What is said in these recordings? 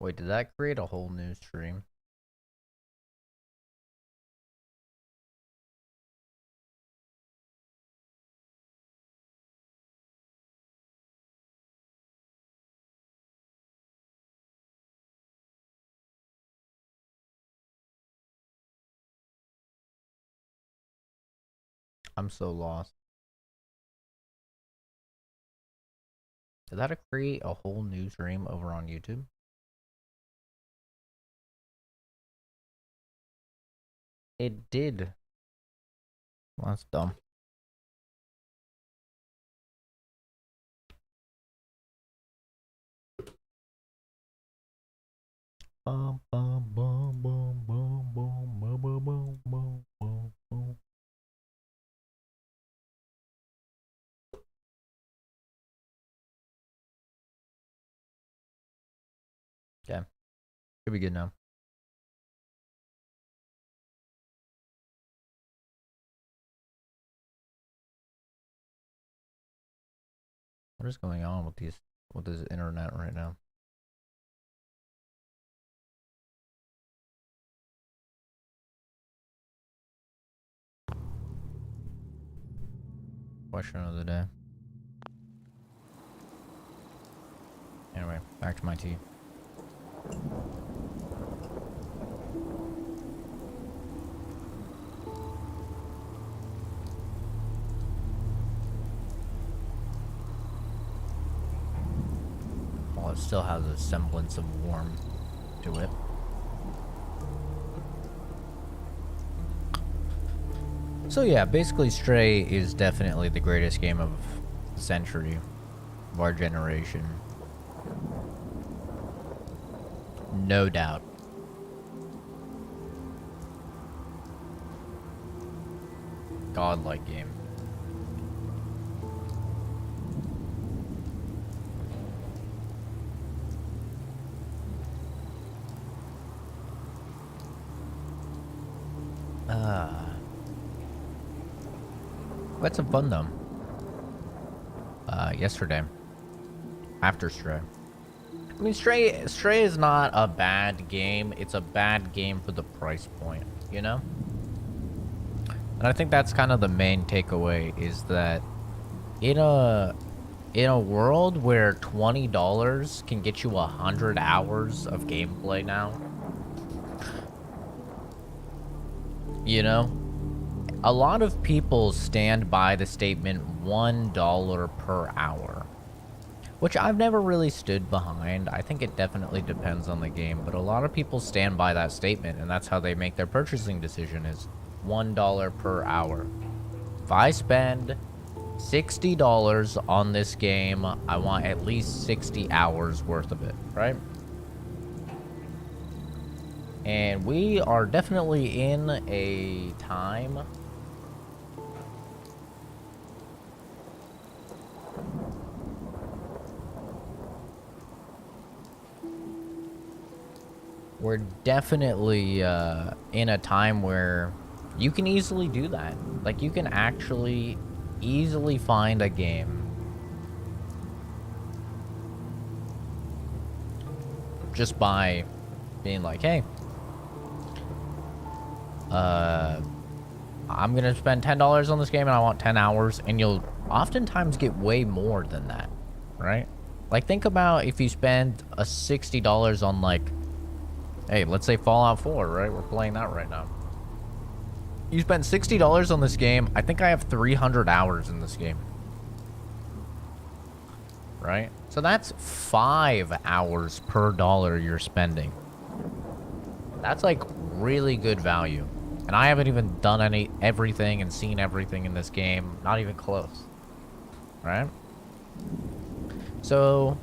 Wait, did that create a whole new stream? I'm so lost. Did that create a whole new stream over on YouTube? It did. Well, that's dumb. Bum, bum, bum, bum, bum, bum, bum, bum, bum, bum, bum, bum. Okay. Should be good now. What is going on with this internet right now? Question of the day. Anyway, back to my tea. Well, it still has a semblance of warmth to it. So yeah, basically Stray is definitely the greatest game of the century, of our generation. No doubt. Godlike game. We had some fun though. Yesterday. After Stray. I mean, Stray is not a bad game. It's a bad game for the price point, you know? And I think that's kind of the main takeaway is that in a world where $20 can get you 100 hours of gameplay now, you know, a lot of people stand by the statement $1 per hour, which I've never really stood behind. I think it definitely depends on the game, but a lot of people stand by that statement, and that's how they make their purchasing decision is $1 per hour. If I spend $60 on this game, I want at least 60 hours worth of it, right? And we are definitely in a time we're definitely in a time where you can easily do that. Like, you can actually easily find a game just by being like, hey, I'm gonna spend $10 on this game and I want 10 hours, and you'll oftentimes get way more than that, right? Like, think about if you spend a $60 on, like, hey, let's say Fallout 4, right? We're playing that right now. You spend $60 on this game. I think I have 300 hours in this game. Right? So that's 5 hours per dollar you're spending. That's like really good value. And I haven't even done everything and seen everything in this game. Not even close. Right? So,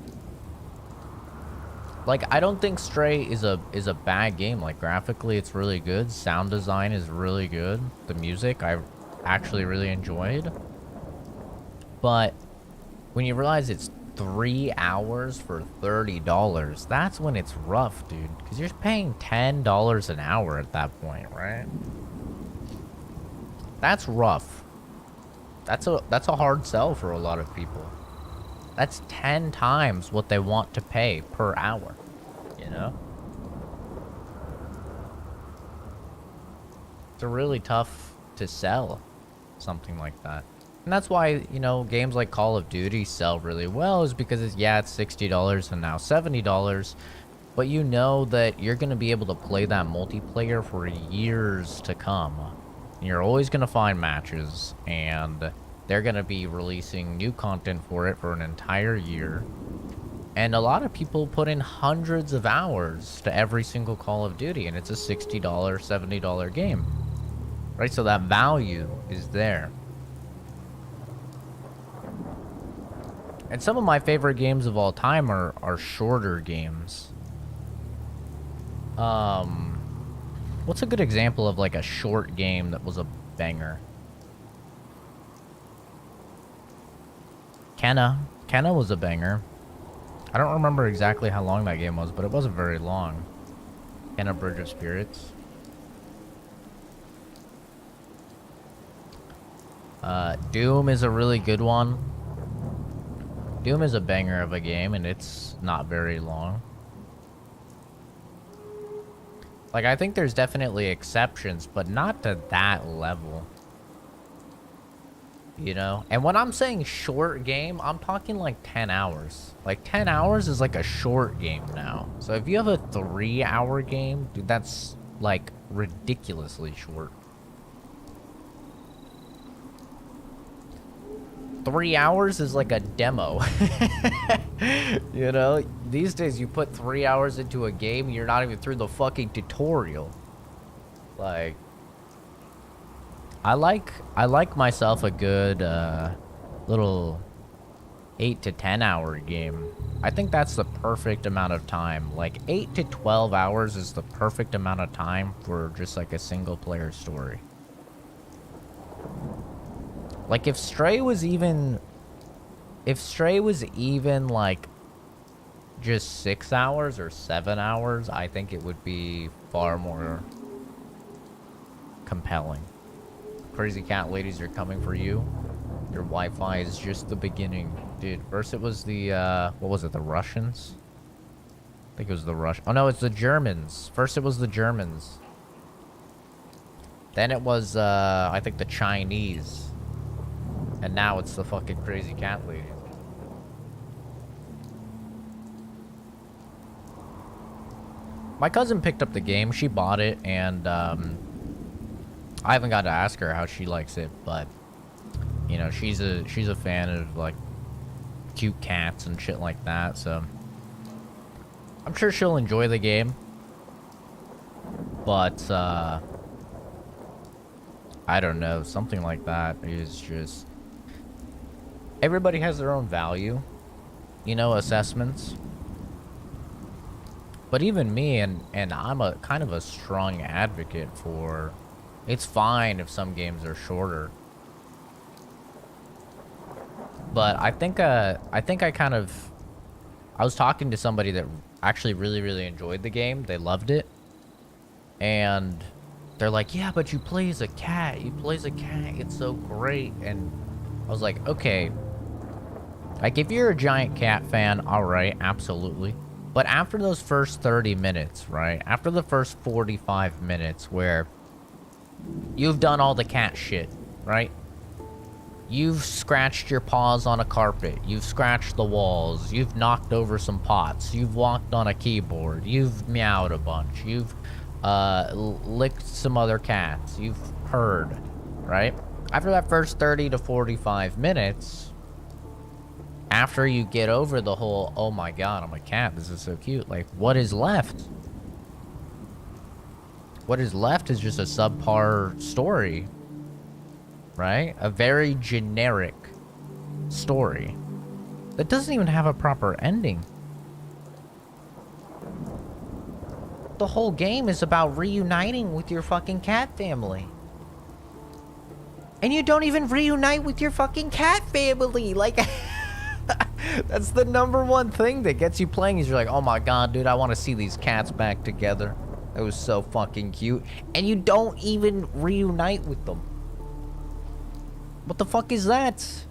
like, I don't think Stray is a bad game. Like, graphically, it's really good. Sound design is really good. The music, I actually really enjoyed. But when you realize it's 3 hours for $30, that's when it's rough, dude. Because you're paying $10 an hour at that point, right? That's rough. That's a hard sell for a lot of people. That's 10 times what they want to pay per hour, you you know? It's really tough to sell something like that. And that's why, you know, games like Call of Duty sell really well, is because it's $60 and now $70, but you know that you're going to be able to play that multiplayer for years to come. And you're always going to find matches, and they're going to be releasing new content for it for an entire year. And a lot of people put in hundreds of hours to every single Call of Duty, and it's a $60, $70 game. Right? So that value is there. And some of my favorite games of all time are shorter games. What's a good example of like a short game that was a banger? Kenna was a banger. I don't remember exactly how long that game was, but it wasn't very long. Kenna Bridge of Spirits. Doom is a really good one. Doom is a banger of a game, and it's not very long. Like, I think there's definitely exceptions, but not to that level. You know? And when I'm saying short game, I'm talking like 10 hours. Like, 10 hours is like a short game now. So if you have a 3-hour game, dude, that's like ridiculously short. 3 hours is like a demo. You know, these days you put 3 hours into a game, you're not even through the fucking tutorial. Like, I like myself a good little 8 to 10 hour game. I think that's the perfect amount of time. Like 8 to 12 hours is the perfect amount of time for just like a single player story. Like, if Stray was even like just 6 hours or 7 hours, I think it would be far more compelling. Crazy cat ladies are coming for you. Your Wi-Fi is just the beginning. Dude, first it was the, what was it, the Russians? I think it was the Oh no, it's the Germans. First it was the Germans. Then it was, I think the Chinese. And now it's the fucking crazy cat lady. My cousin picked up the game. She bought it, and I haven't got to ask her how she likes it, but you know, she's a fan of like cute cats and shit like that. So I'm sure she'll enjoy the game. But I don't know. Something like that is just. Everybody has their own value, you know, assessments. But even me, and I'm a kind of a strong advocate for, it's fine if some games are shorter. But I think I was talking to somebody that actually really enjoyed the game. They loved it. And they're like, yeah, but you play as a cat. You play as a cat. It's so great. And I was like, okay. Like, if you're a giant cat fan, alright, absolutely. But after those first 30 minutes, right? After the first 45 minutes where you've done all the cat shit, right? You've scratched your paws on a carpet. You've scratched the walls. You've knocked over some pots. You've walked on a keyboard. You've meowed a bunch. You've licked some other cats. You've purred, right? After that first 30 to 45 minutes... After you get over the whole, oh my god, I'm a cat, this is so cute, like, what is left? What is left is just a subpar story, right? A very generic story that doesn't even have a proper ending. The whole game is about reuniting with your fucking cat family. And you don't even reunite with your fucking cat family, like... That's the #1 thing that gets you playing is you're like, oh my god, dude, I want to see these cats back together. It was so fucking cute. And you don't even reunite with them. What the fuck is that?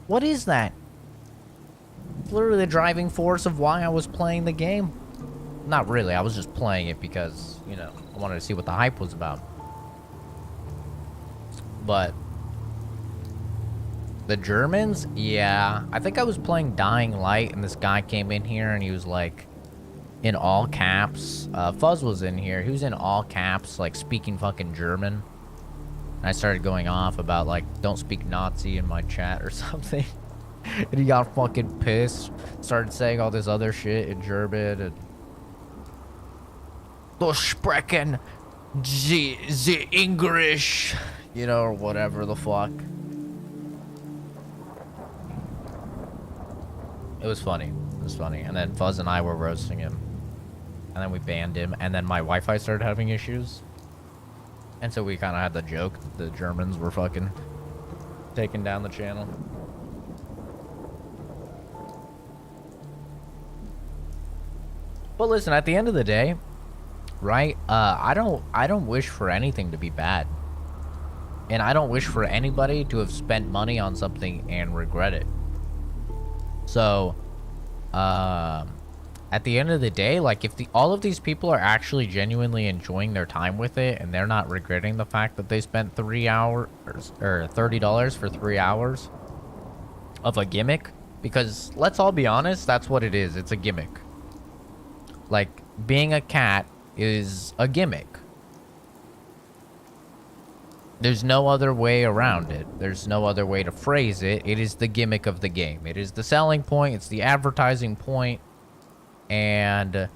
What is that? It's literally the driving force of why I was playing the game. not really. I was just playing it because, you know, I wanted to see what the hype was about. But the Germans, yeah. I think I was playing Dying Light, and this guy came in here, and he was like, in all caps. Fuzz was in here. He was in all caps, like speaking fucking German. And I started going off about like, don't speak Nazi in my chat or something. And he got fucking pissed. Started saying all this other shit in German and "Du sprechen the English," you know, or whatever the fuck. It was funny. It was funny. And then Fuzz and I were roasting him. And then we banned him. And then my Wi-Fi started having issues. And so we kind of had the joke that the Germans were fucking taking down the channel. But listen, at the end of the day, right? I don't wish for anything to be bad. And I don't wish for anybody to have spent money on something and regret it. So, at the end of the day, like, if all of these people are actually genuinely enjoying their time with it and they're not regretting the fact that they spent 3 hours or $30 for 3 hours of a gimmick, because let's all be honest, that's what it is. It's a gimmick. Like, being a cat is a gimmick. There's no other way around it. There's no other way to phrase it. It is the gimmick of the game. It is the selling point. It's the advertising point. And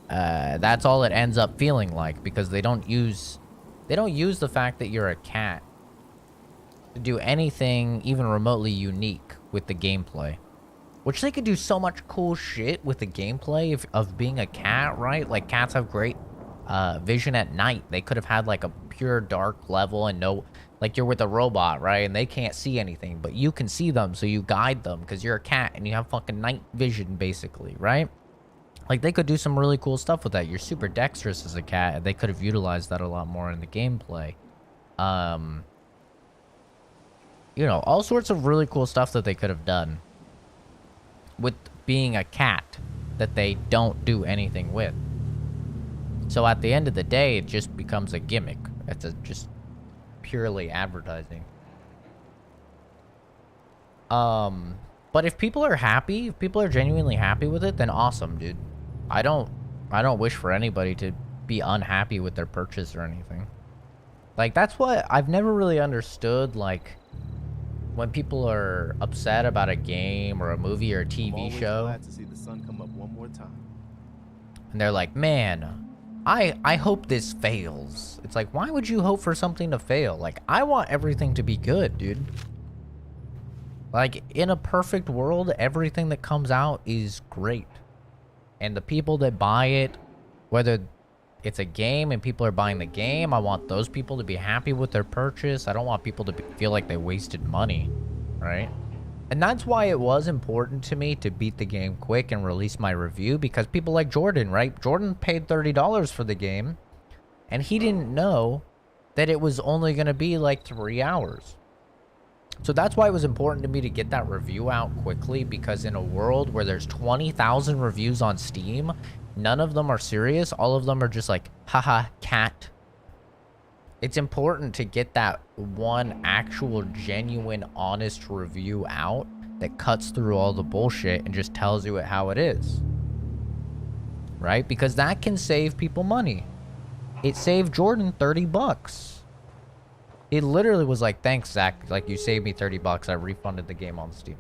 that's all it ends up feeling like, because they don't use the fact that you're a cat to do anything even remotely unique with the gameplay. Which they could do so much cool shit with the gameplay of being a cat, right? Like, cats have great vision at night. They could have had like a pure dark level and no, like, you're with a robot, right? And they can't see anything, but you can see them, so you guide them because you're a cat and you have fucking night vision, basically, right? Like, they could do some really cool stuff with that. You're super dexterous as a cat, and they could have utilized that a lot more in the gameplay. You know, all sorts of really cool stuff that they could have done with being a cat that they don't do anything with. So at the end of the day, it just becomes a gimmick. It's just purely advertising. But if people are happy, if people are genuinely happy with it, then awesome, dude. I don't wish for anybody to be unhappy with their purchase or anything. Like, that's what I've never really understood, like, when people are upset about a game or a movie or a TV show, glad to see the sun come up one more time. And they're like, man, I hope this fails. It's like, why would you hope for something to fail? Like, I want everything to be good, dude. Like, in a perfect world, everything that comes out is great. And the people that buy it, whether it's a game and people are buying the game, I want those people to be happy with their purchase. I don't want people to feel like they wasted money, right? And that's why it was important to me to beat the game quick and release my review, because people like Jordan, right? Jordan paid $30 for the game, and he didn't know that it was only going to be like 3 hours. So that's why it was important to me to get that review out quickly, because in a world where there's 20,000 reviews on Steam, none of them are serious. All of them are just like, haha, cat. It's important to get that one actual, genuine, honest review out that cuts through all the bullshit and just tells you how it is. Right? Because that can save people money. It saved Jordan 30 bucks. It literally was like, thanks, Zach. Like, you saved me 30 bucks. I refunded the game on Steam.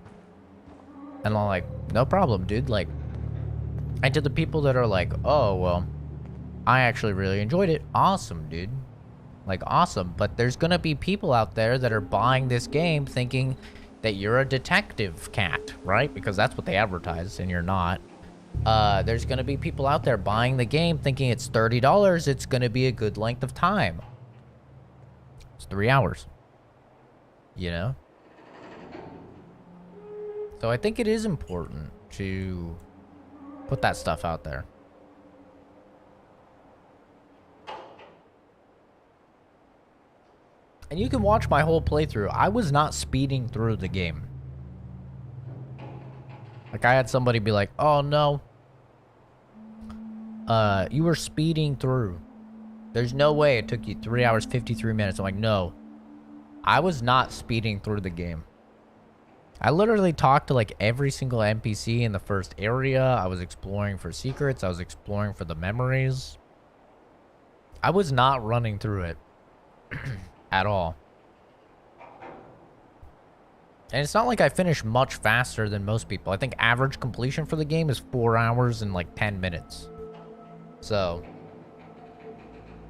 And I'm like, no problem, dude. Like, and to the people that are like, oh, well, I actually really enjoyed it. Awesome, dude. Like, awesome. But there's going to be people out there that are buying this game thinking that you're a detective cat, right? Because that's what they advertise, and you're not. There's going to be people out there buying the game thinking it's $30. It's going to be a good length of time. It's 3 hours. You know? So I think it is important to put that stuff out there. And you can watch my whole playthrough. I was not speeding through the game. Like, I had somebody be like, oh no, You were speeding through. There's no way it took you 3 hours, 53 minutes. I'm like, no. I was not speeding through the game. I literally talked to like every single NPC in the first area. I was exploring for secrets. I was exploring for the memories. I was not running through it at all. And it's not like I finished much faster than most people. I think average completion for the game is 4 hours and like 10 minutes. So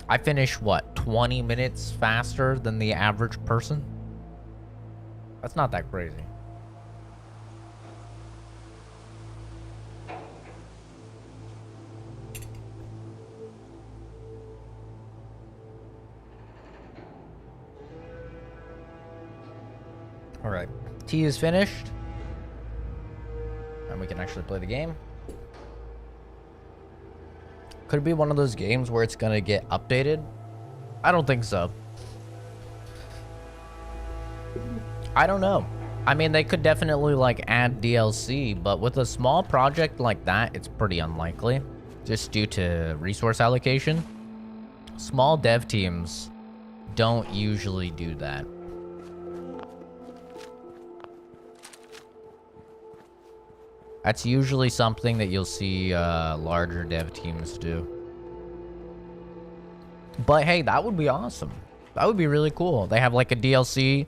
I finished, what, 20 minutes faster than the average person? That's not that crazy. All right, tea is finished. And we can actually play the game. Could it be one of those games where it's gonna get updated? I don't think so. I don't know. I mean, they could definitely like add DLC, but with a small project like that, it's pretty unlikely. Just due to resource allocation. Small dev teams don't usually do that. That's usually something that you'll see larger dev teams do. But hey, that would be awesome. That would be really cool. They have like a DLC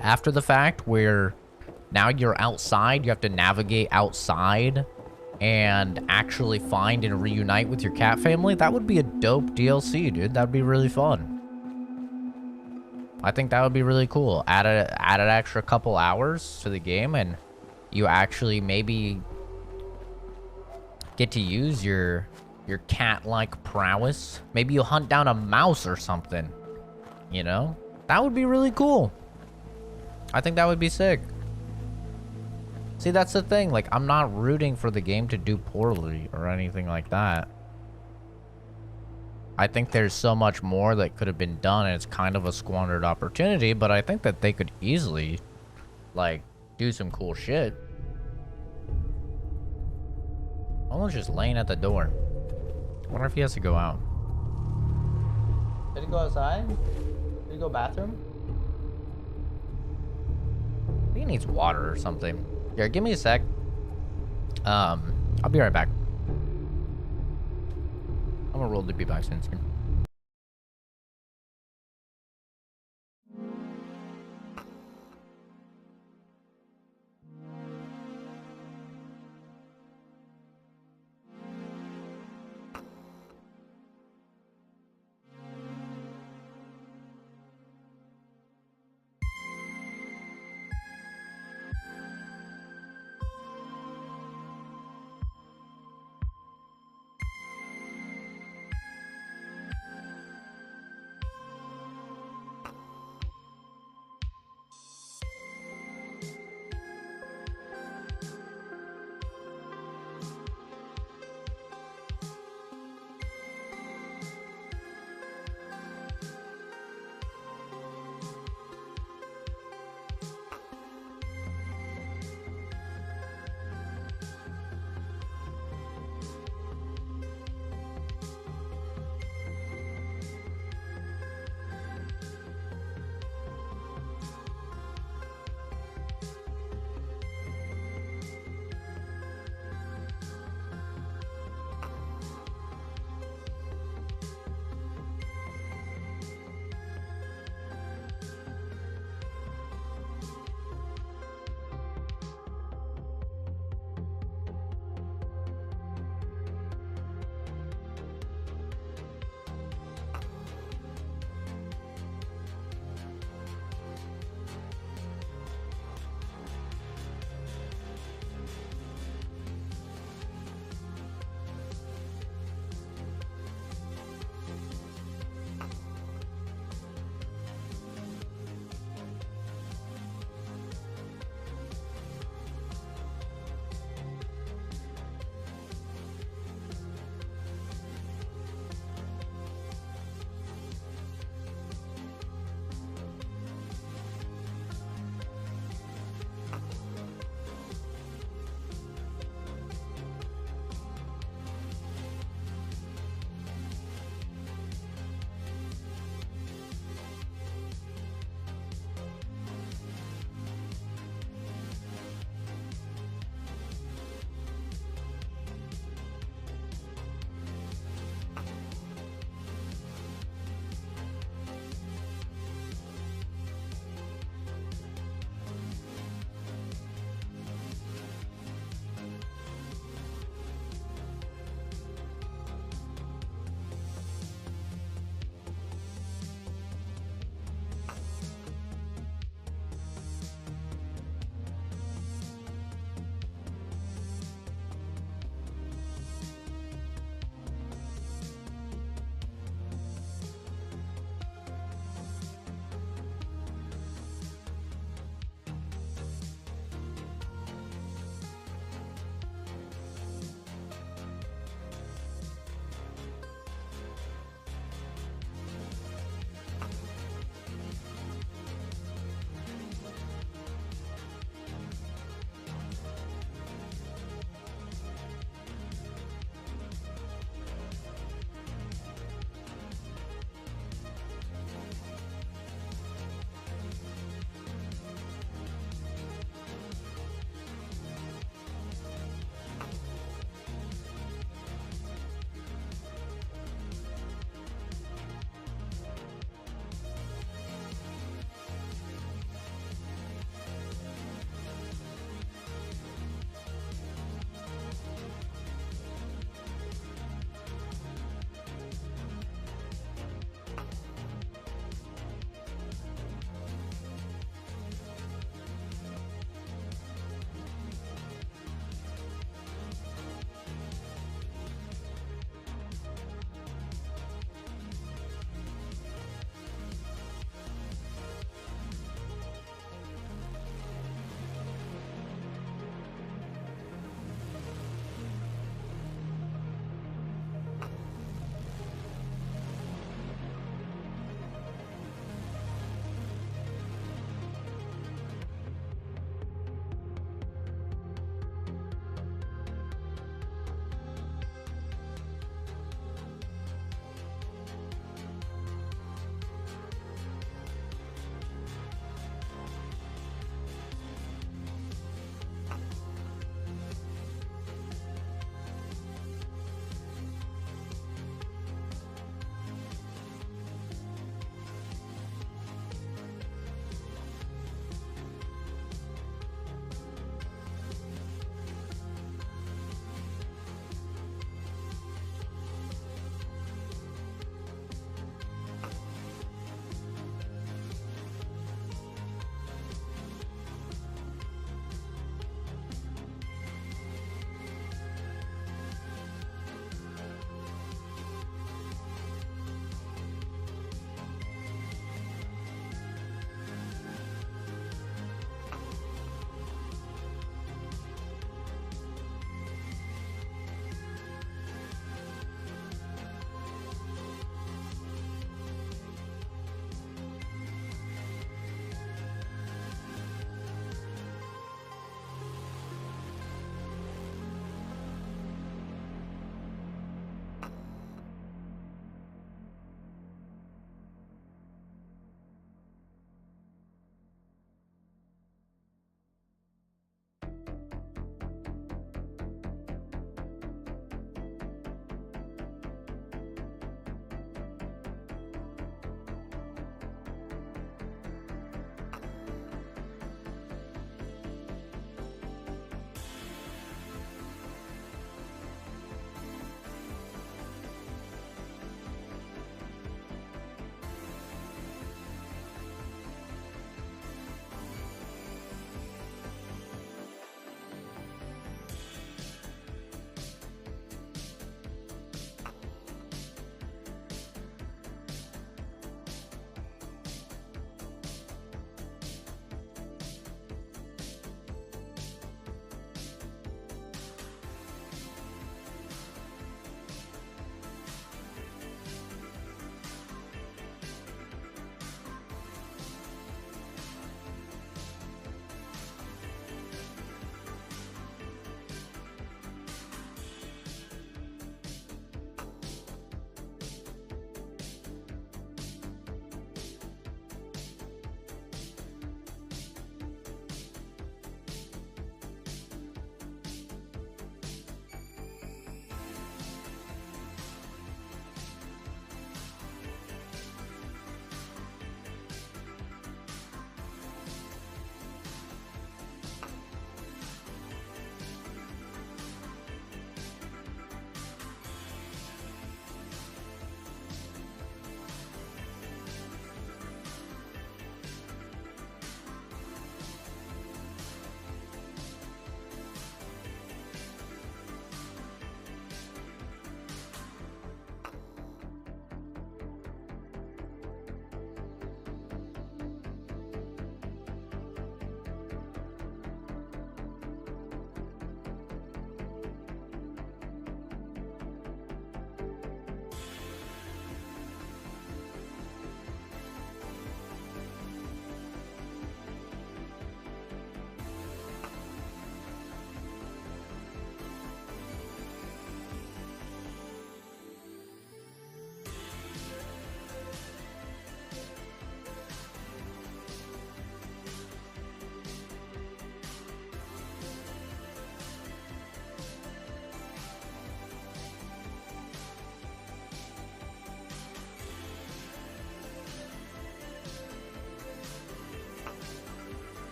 after the fact where now you're outside. You have to navigate outside and actually find and reunite with your cat family. That would be a dope DLC, dude. That would be really fun. I think that would be really cool. Add an extra couple hours to the game and you actually maybe get to use your cat-like prowess. Maybe you hunt down a mouse or something. You know? That would be really cool. I think that would be sick. See, that's the thing. Like, I'm not rooting for the game to do poorly or anything like that. I think there's so much more that could have been done, and it's kind of a squandered opportunity, but I think that they could easily, like, do some cool shit. Almost just laying at the door. I wonder if he has to go out. Did he go outside? Did he go bathroom? I think he needs water or something. Here, give me a sec. I'll be right back. I'm gonna roll to be back soon.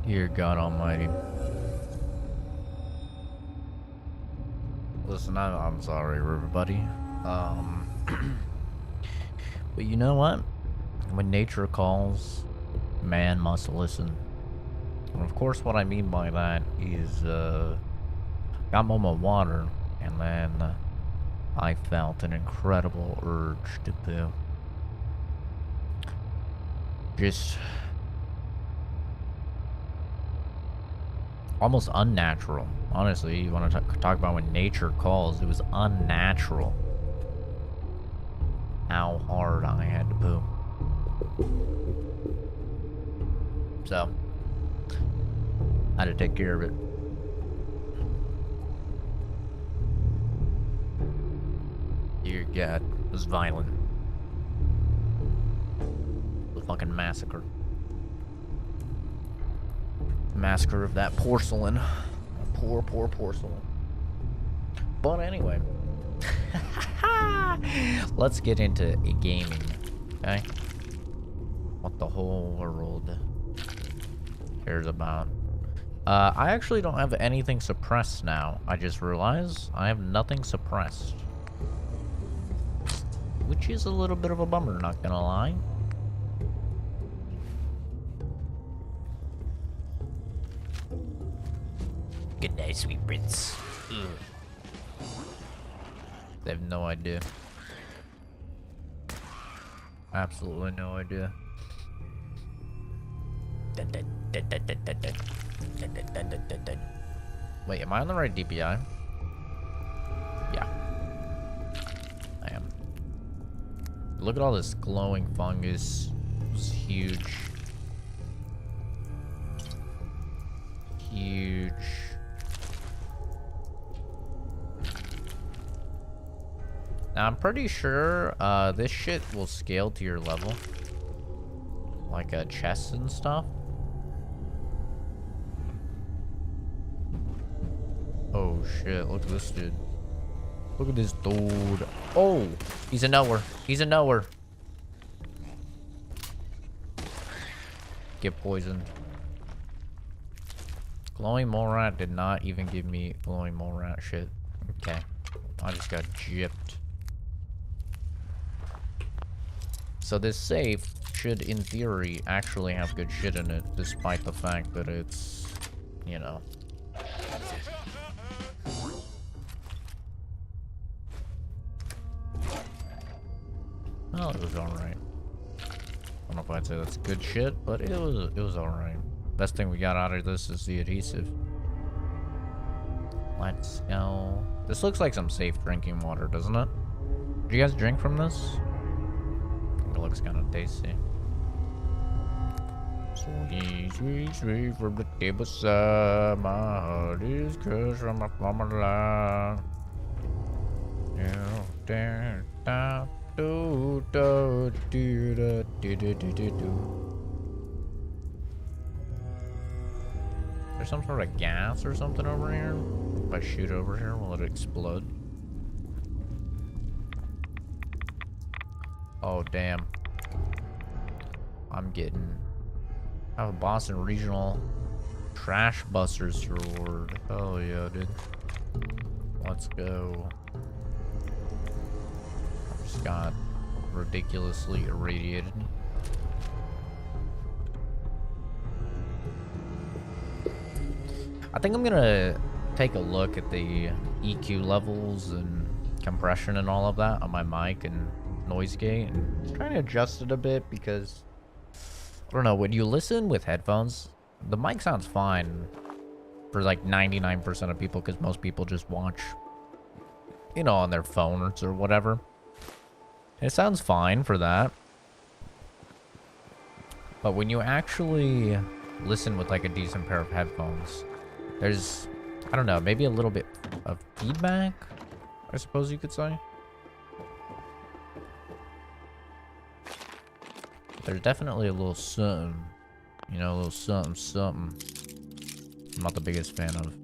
Dear God Almighty. Listen, I'm sorry, everybody. But you know what? When nature calls, man must listen. And of course, what I mean by that is, got my water, and then I felt an incredible urge to poo. Just almost unnatural. Honestly, you want to talk about when nature calls, it was unnatural how hard I had to poo. So, I had to take care of it. Dear God, it was violent. The fucking massacre. Massacre of that porcelain. Poor porcelain. But anyway. Let's get into gaming, okay? What the whole world cares about. I actually don't have anything suppressed now. I just realized I have nothing suppressed. Which is a little bit of a bummer, not gonna lie. Good night, sweet prince. Ugh. They have no idea. Absolutely no idea. Wait, am I on the right DPI? Yeah. I am. Look at all this glowing fungus. It's huge. Huge. Now, I'm pretty sure this shit will scale to your level. Like chests and stuff. Oh shit, look at this dude. Look at this dude. Oh, he's a knower. He's a knower. Get poisoned. Glowing mole rat did not even give me glowing mole rat shit. Okay. I just got gypped. So this safe should, in theory, actually have good shit in it, despite the fact that it's, you know. Well, it was alright. I don't know if I'd say that's good shit, but it was alright. Best thing we got out of this is the adhesive. Let's go. This looks like some safe drinking water, doesn't it? Did you guys drink from this? I think it looks kind of tasty. Sweet, sweet, sweet from the table side. My heart is crushed from my former life. There's some sort of gas or something over here. If I shoot over here, will it explode? Oh, damn. I'm getting... I have a Boston Regional Trash Busters reward. Oh, yeah, dude. Let's go. I just got ridiculously irradiated. I think I'm gonna take a look at the EQ levels and compression and all of that on my mic and noise gate and trying to adjust it a bit because I don't know, when you listen with headphones, the mic sounds fine for like 99% of people because most people just watch, you know, on their phones or whatever. It sounds fine for that. But when you actually listen with like a decent pair of headphones, there's, I don't know, maybe a little bit of feedback, I suppose you could say. There's definitely a little something, you know, a little something, something. I'm not the biggest fan of.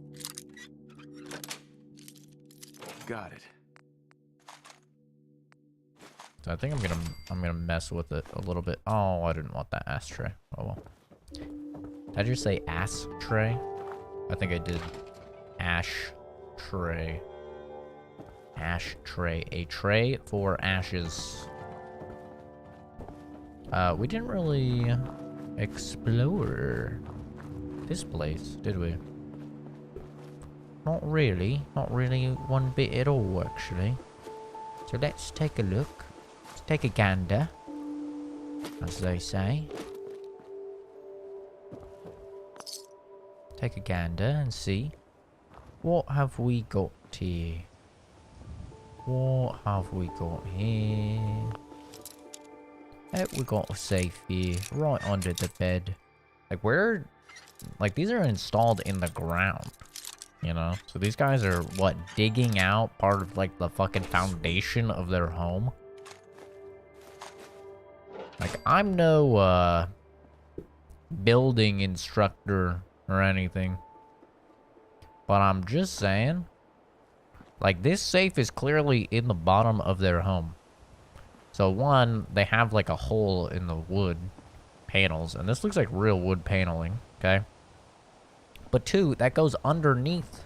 Got it. So I think I'm gonna mess with it a little bit. Oh, I didn't want that ashtray. Oh well. Did I just say ass tray? I think I did. Ash tray. Ash tray. A tray for ashes. We didn't really explore this place, did we? Not really. Not really one bit at all, actually. So let's take a look. Let's take a gander, as they say. Take a gander and see. What have we got here? What have we got here? Oh, we got a safe here, right under the bed. Like, where... Like, these are installed in the ground, you know? So these guys are, what, digging out part of, like, the fucking foundation of their home? Like, I'm no, building instructor or anything. But I'm just saying, like, this safe is clearly in the bottom of their home. So one, they have like a hole in the wood panels, and this looks like real wood paneling, okay? But two, that goes underneath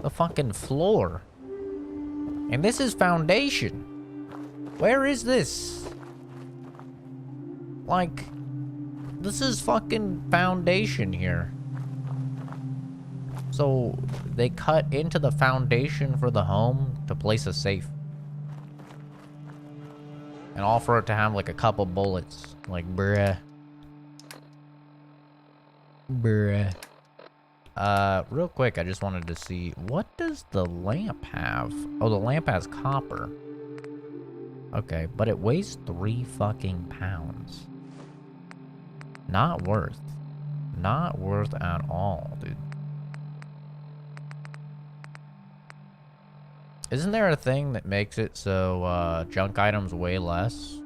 the fucking floor. And this is foundation. Where is this? Like, this is fucking foundation here. So they cut into the foundation for the home to place a safe. And all for it to have like a couple bullets. Like, bruh. Bruh. Real quick, I just wanted to see, what does the lamp have? Oh, the lamp has copper. Okay, but it weighs 3 fucking pounds. Not worth. Not worth at all, dude. Isn't there a thing that makes it so, junk items weigh less?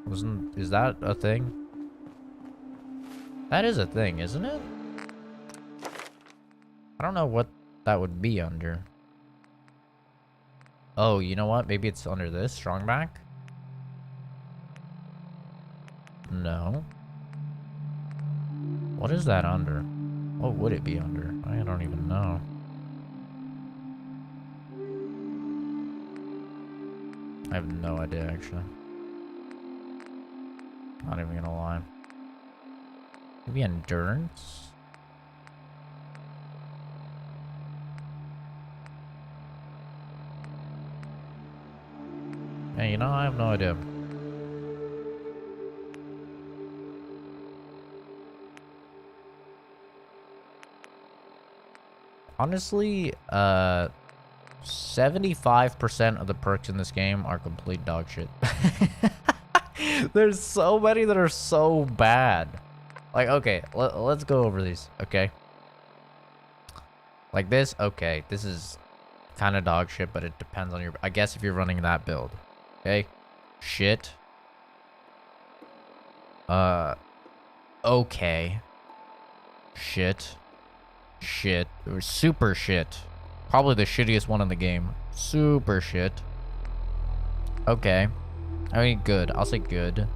Is that a thing? That is a thing, isn't it? I don't know what that would be under. Oh, you know what? Maybe it's under this, strong back? No. What is that under? What would it be under? I don't even know. I have no idea, actually. Not even gonna lie. Maybe endurance? Hey, you know, I have no idea. Honestly, 75% of the perks in this game are complete dog shit. There's so many that are so bad. Like, okay, let's go over these, okay? Like this, okay, this is kind of dog shit, but it depends on your... I guess if you're running that build, okay? Shit. Okay. Shit. Shit. Or super shit. Probably the shittiest one in the game. Super shit. Okay. I mean, good. I'll say good.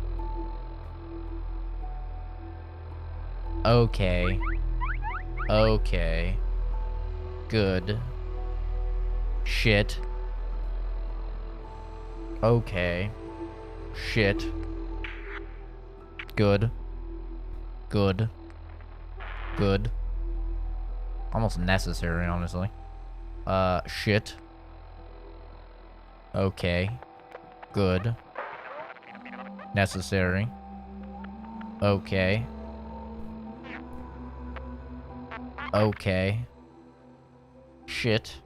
Okay. Okay. Good. Shit. Okay. Shit. Good. Good. Good. Almost necessary, honestly. Shit. Okay. Good. Necessary. Okay. Okay. Shit.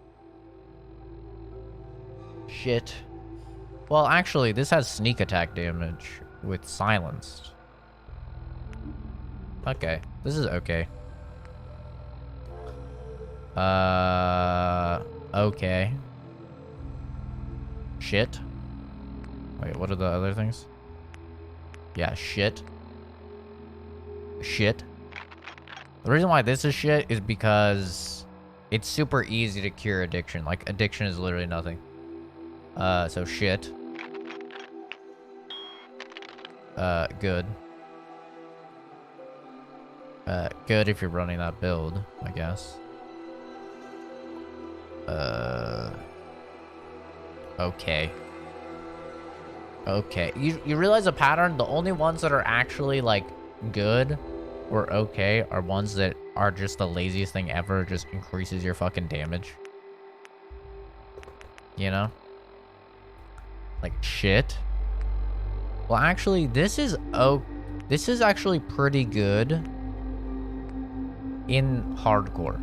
Shit. Well, actually, this has sneak attack damage with silenced. Okay. This is okay. Okay. Shit. Wait, what are the other things? Yeah, shit. Shit. The reason why this is shit is because it's super easy to cure addiction. Like, addiction is literally nothing. So shit. Good. Good if you're running that build, I guess. Okay. Okay. You realize a pattern? The only ones that are actually, like, good or okay are ones that are just the laziest thing ever. Just increases your fucking damage. You know? Like, shit. Well, actually, this is actually pretty good in hardcore.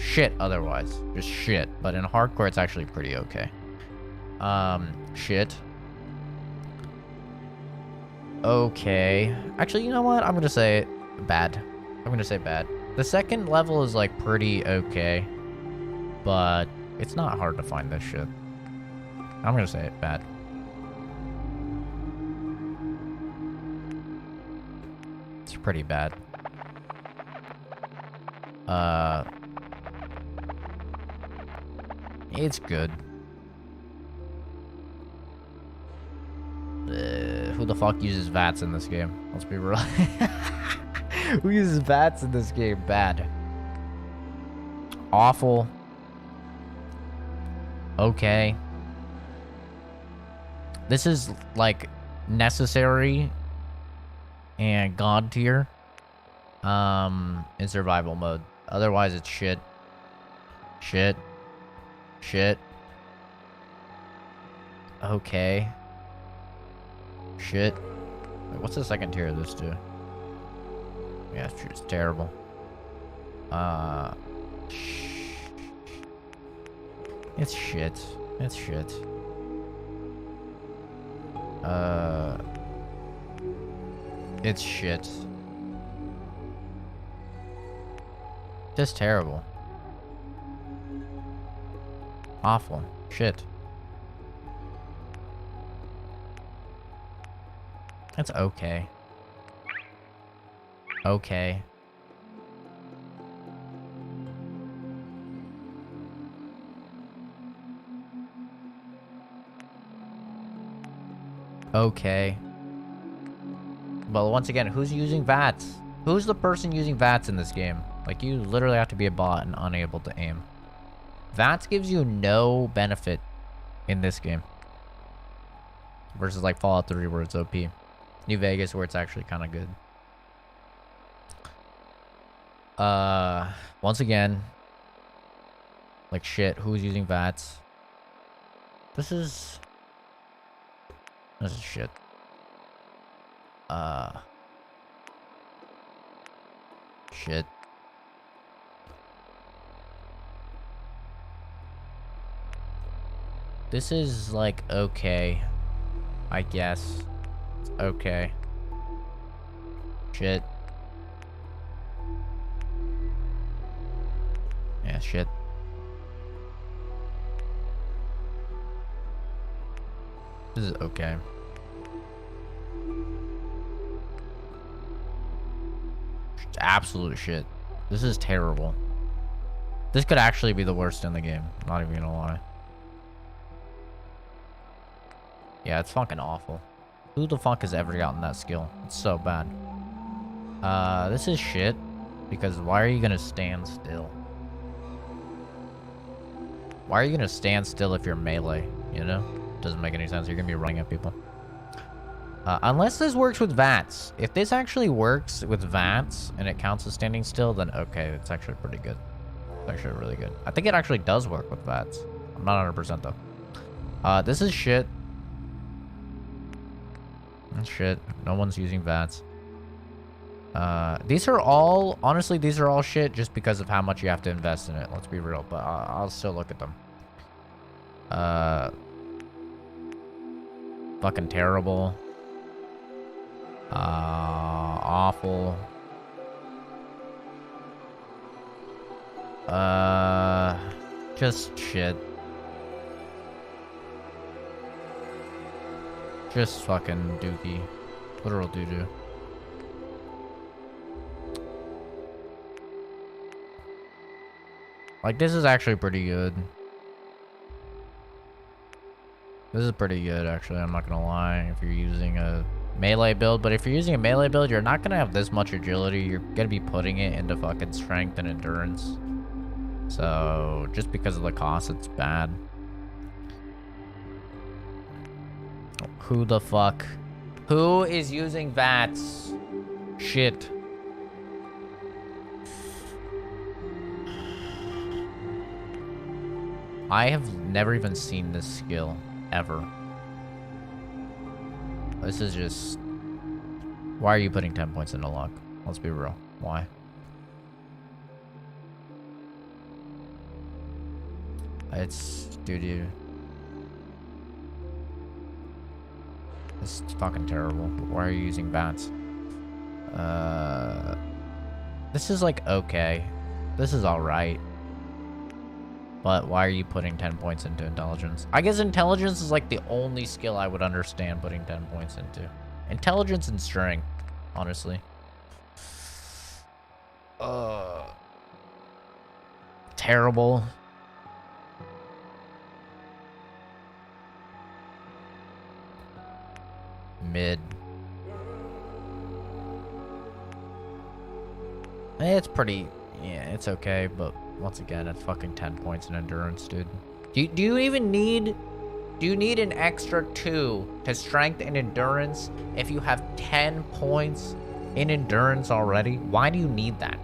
Shit otherwise. Just shit. But in hardcore, it's actually pretty okay. Shit. Okay. Actually, you know what? I'm gonna say bad. I'm gonna say bad. The second level is, like, pretty okay. But it's not hard to find this shit. I'm gonna say it bad. It's pretty bad. It's good. Who the fuck uses VATS in this game? Let's be real. Who uses VATS in this game? Bad. Awful. Okay. This is, like, necessary and god tier in survival mode. Otherwise, it's shit. Shit. Shit. Okay. Shit. Wait, what's the second tier of this do? Yeah, it's terrible. It's shit. It's shit. It's shit. Just terrible. Awful. Shit. It's okay. Okay. Okay. But once again, who's using VATS? Who's the person using VATS in this game? Like, you literally have to be a bot and unable to aim. VATS gives you no benefit in this game. Versus, like, Fallout 3 where it's OP. New Vegas where it's actually kind of good. Once again, like, shit, who's using VATS? This is shit. Shit. This is, like, okay. I guess. It's okay. Shit. Yeah, shit. This is okay. It's absolute shit. This is terrible. This could actually be the worst in the game. Not even gonna lie. Yeah, it's fucking awful. Who the fuck has ever gotten that skill? It's so bad. This is shit. Because why are you gonna stand still? Why are you gonna stand still if you're melee? You know? Doesn't make any sense. You're gonna be running at people. Unless this works with VATS. If this actually works with VATS and it counts as standing still, then okay, it's actually pretty good. It's actually really good. I think it actually does work with VATS. I'm not 100% though. This is shit. Shit. No one's using VATS. These are all, honestly, these are all shit just because of how much you have to invest in it. Let's be real, but I'll still look at them. Fucking terrible. Awful. Just shit. Just fucking dookie. Literal doo-doo. Like, this is actually pretty good. This is pretty good, actually. I'm not gonna lie. If you're using a melee build, but if you're using a melee build, you're not gonna have this much agility. You're gonna be putting it into fucking strength and endurance. So, just because of the cost, it's bad. Who the fuck? Who is using VATS? Shit. I have never even seen this skill, ever. This is just... Why are you putting 10 points into luck? Let's be real. Why? It's... Dude. This is fucking terrible. Why are you using bats? This is like okay. This is alright. But why are you putting 10 points into intelligence? I guess intelligence is like the only skill I would understand putting 10 points into. Intelligence and strength, honestly. Terrible. Mid. It's pretty... Yeah, it's okay, but once again, it's fucking 10 points in endurance, dude. Do you even need... Do you need an extra 2 to strength and endurance if you have 10 points in endurance already? Why do you need that?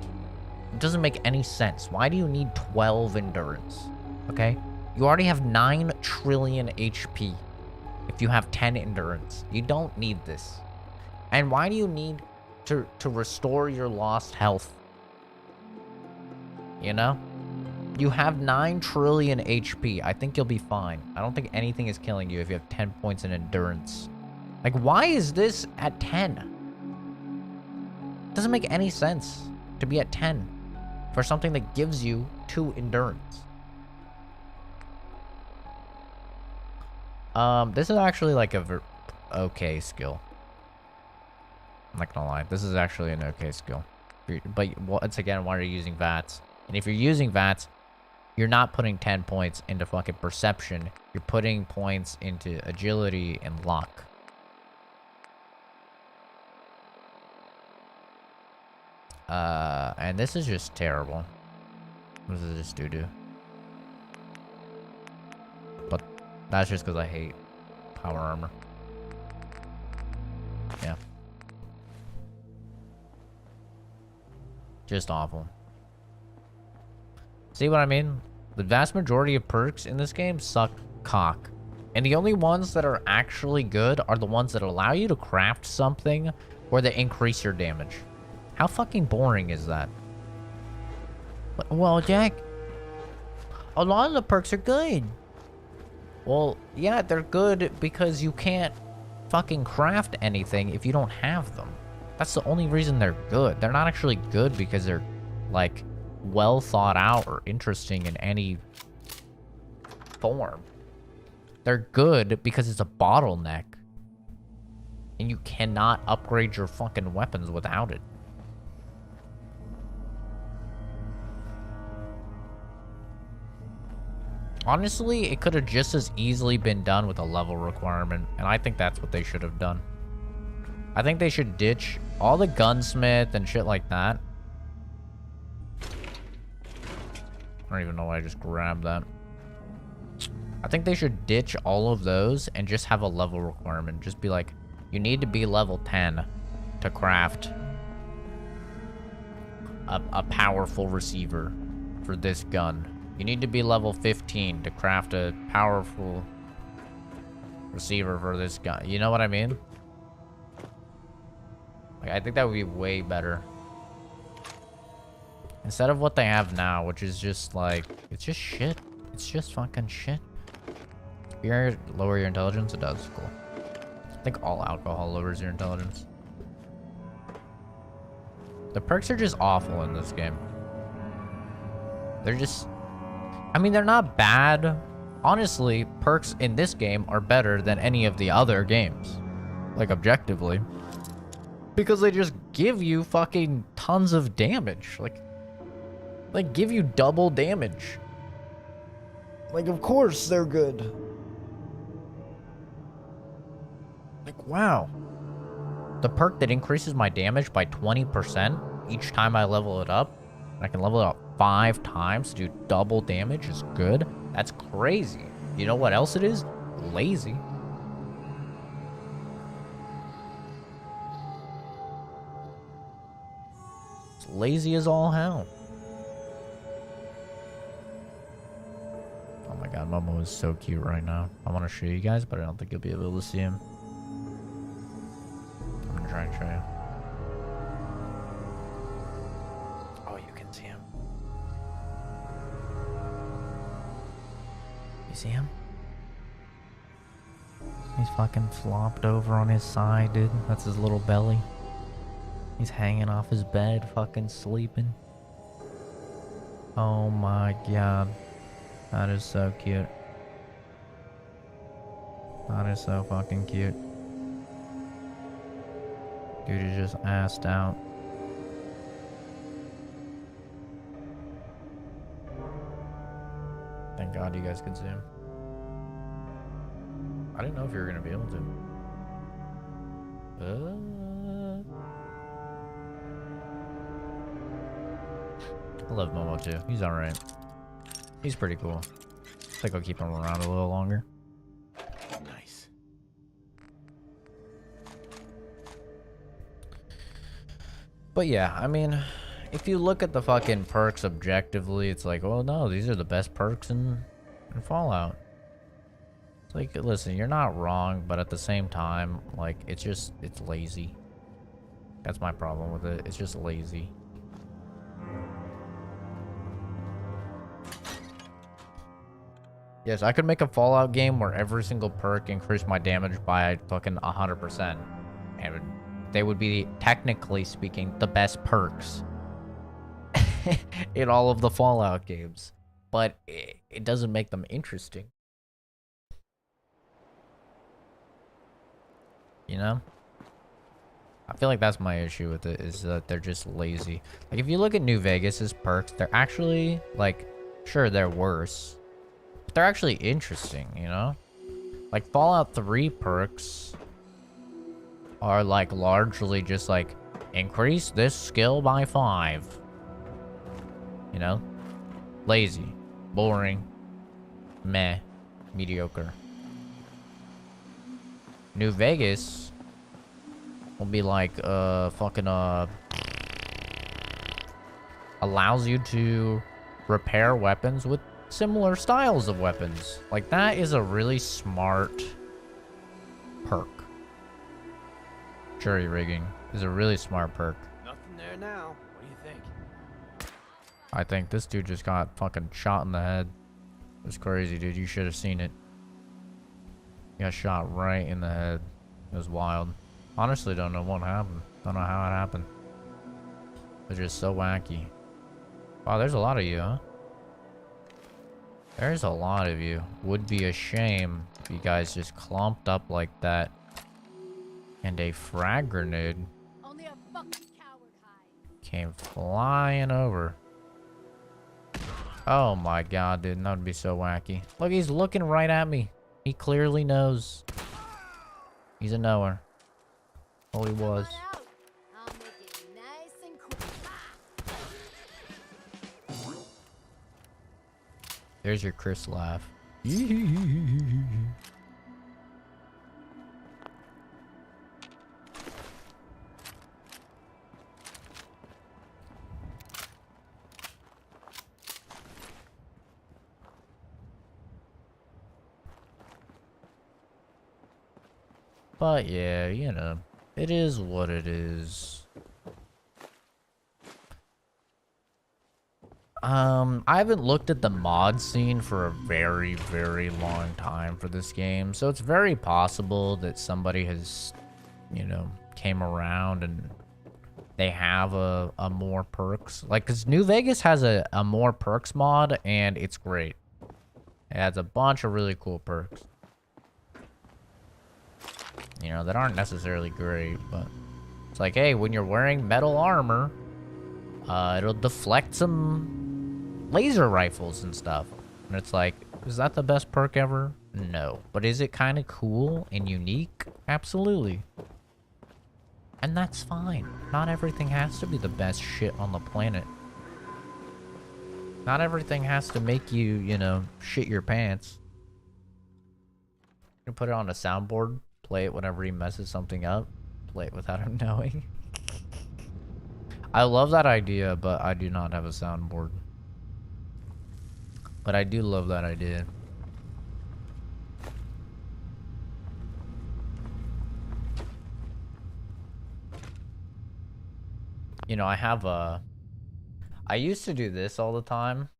It doesn't make any sense. Why do you need 12 endurance? Okay? You already have 9 trillion HP if you have 10 endurance. You don't need this. And why do you need to restore your lost health? You know? You have 9 trillion HP. I think you'll be fine. I don't think anything is killing you if you have 10 points in endurance. Like, why is this at 10? It doesn't make any sense to be at 10 for something that gives you 2 endurance. This is actually like a okay skill. I'm not gonna lie. This is actually an okay skill. But once again, why are you using VATS? And if you're using VATS, you're not putting 10 points into fucking perception. You're putting points into agility and luck. And this is just terrible. What does this do? But that's just because I hate power armor. Yeah. Just awful. See what I mean? The vast majority of perks in this game suck cock. And the only ones that are actually good are the ones that allow you to craft something or that increase your damage. How fucking boring is that? Well, Jack, a lot of the perks are good. Well, yeah, they're good because you can't fucking craft anything if you don't have them. That's the only reason they're good. They're not actually good because they're, like, well thought out or interesting in any form. They're good because it's a bottleneck. And you cannot upgrade your fucking weapons without it. Honestly, it could have just as easily been done with a level requirement, and I think that's what they should have done. I think they should ditch all the gunsmith and shit like that. I don't even know why I just grabbed that. I think they should ditch all of those and just have a level requirement. Just be like, you need to be level 10 to craft a powerful receiver for this gun. You need to be level 15 to craft a powerful receiver for this gun. You know what I mean? Like, I think that would be way better. Instead of what they have now, which is just like, it's just shit. It's just fucking shit. You lower your intelligence? It does. Cool. I think all alcohol lowers your intelligence. The perks are just awful in this game. They're just... I mean, they're not bad. Honestly, perks in this game are better than any of the other games. Like, objectively. Because they just give you fucking tons of damage. Like, give you double damage. Like, of course they're good. Like, wow. the perk that increases my damage by 20% each time I level it up. I can level it up 5 times to do double damage is good. That's crazy. You know what else it is? Lazy. It's lazy as all hell. Oh my god, Momo is so cute right now. I want to show you guys, but I don't think you'll be able to see him. I'm gonna try and show you. Oh, you can see him. You see him? He's fucking flopped over on his side, dude. That's his little belly. He's hanging off his bed, fucking sleeping. Oh my god. That is so cute. That is so fucking cute. Dude is just assed out. Thank God you guys could see him. I didn't know if you were gonna be able to. I love Momo too. He's alright. He's pretty cool. I think I'll keep him around a little longer. Nice. But yeah, I mean, if you look at the fucking perks objectively, it's like, oh no, these are the best perks in Fallout. It's like, listen, you're not wrong, but at the same time, like, it's lazy. That's my problem with it. It's just lazy. Yes, I could make a Fallout game where every single perk increased my damage by fucking 100%. And they would be, technically speaking, the best perks in all of the Fallout games. But it doesn't make them interesting. You know? I feel like that's my issue with it, is that they're just lazy. Like, if you look at New Vegas's perks, they're actually, like, sure, they're worse. But they're actually interesting, you know? Like, Fallout 3 perks are, like, largely just, like, increase this skill by 5. You know? Lazy. Boring. Meh. Mediocre. New Vegas will be like, fucking, allows you to repair weapons with similar styles of weapons. Like, that is a really smart perk. Jury rigging is a really smart perk. Nothing there now. What do you think? I think this dude just got fucking shot in the head. It was crazy, dude. You should have seen it. He got shot right in the head. It was wild. Honestly, don't know what happened. Don't know how it happened. It's just so wacky. Wow, there's a lot of you, huh? There's a lot of you. Would be a shame if you guys just clumped up like that. And a frag grenade Only a fucking coward hide. came flying over. Oh my god, dude. That would be so wacky. Look, he's looking right at me. He clearly knows. He's a knower. Oh, he was. Come on out. I'll make it nice and quick. There's your Chris laugh. But yeah, you know, it is what it is. I haven't looked at the mod scene for a very, very long time for this game, so it's very possible that somebody has, you know, came around and they have a more perks. Like, because New Vegas has a more perks mod, and it's great. It has a bunch of really cool perks. You know, that aren't necessarily great, but it's like, hey, when you're wearing metal armor, it'll deflect some laser rifles and stuff. And it's like, is that the best perk ever? No. But is it kind of cool and unique? Absolutely. And that's fine. Not everything has to be the best shit on the planet. Not everything has to make you, you know, shit your pants. You can put it on a soundboard, play it whenever he messes something up, play it without him knowing. I love that idea, but I do not have a soundboard. But I do love that idea. You know, I used to do this all the time.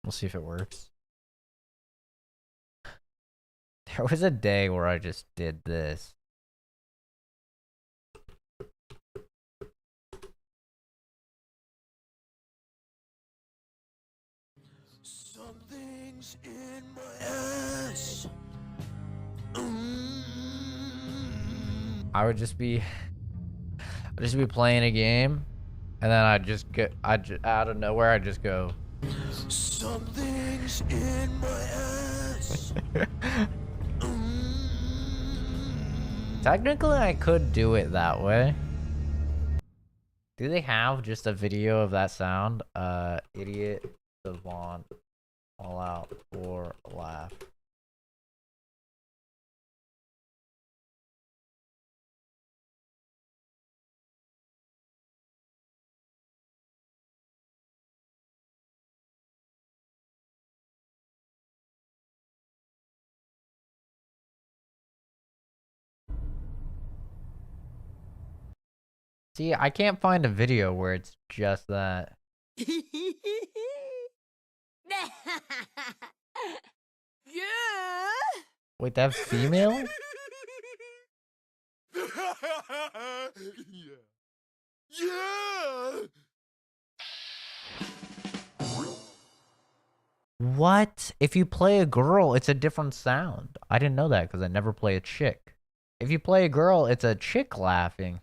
We'll see if it works. There was a day where I just did this. Something's in my ass. I would just be playing a game, and then out of nowhere I'd just go. Something's in my ass. Technically, I could do it that way. Do they have just a video of that sound? Idiot savant, all out for a laugh. See, I can't find a video where it's just that. Yeah. Wait, that's female? Yeah. Yeah. What? If you play a girl, it's a different sound. I didn't know that because I never play a chick. If you play a girl, it's a chick laughing.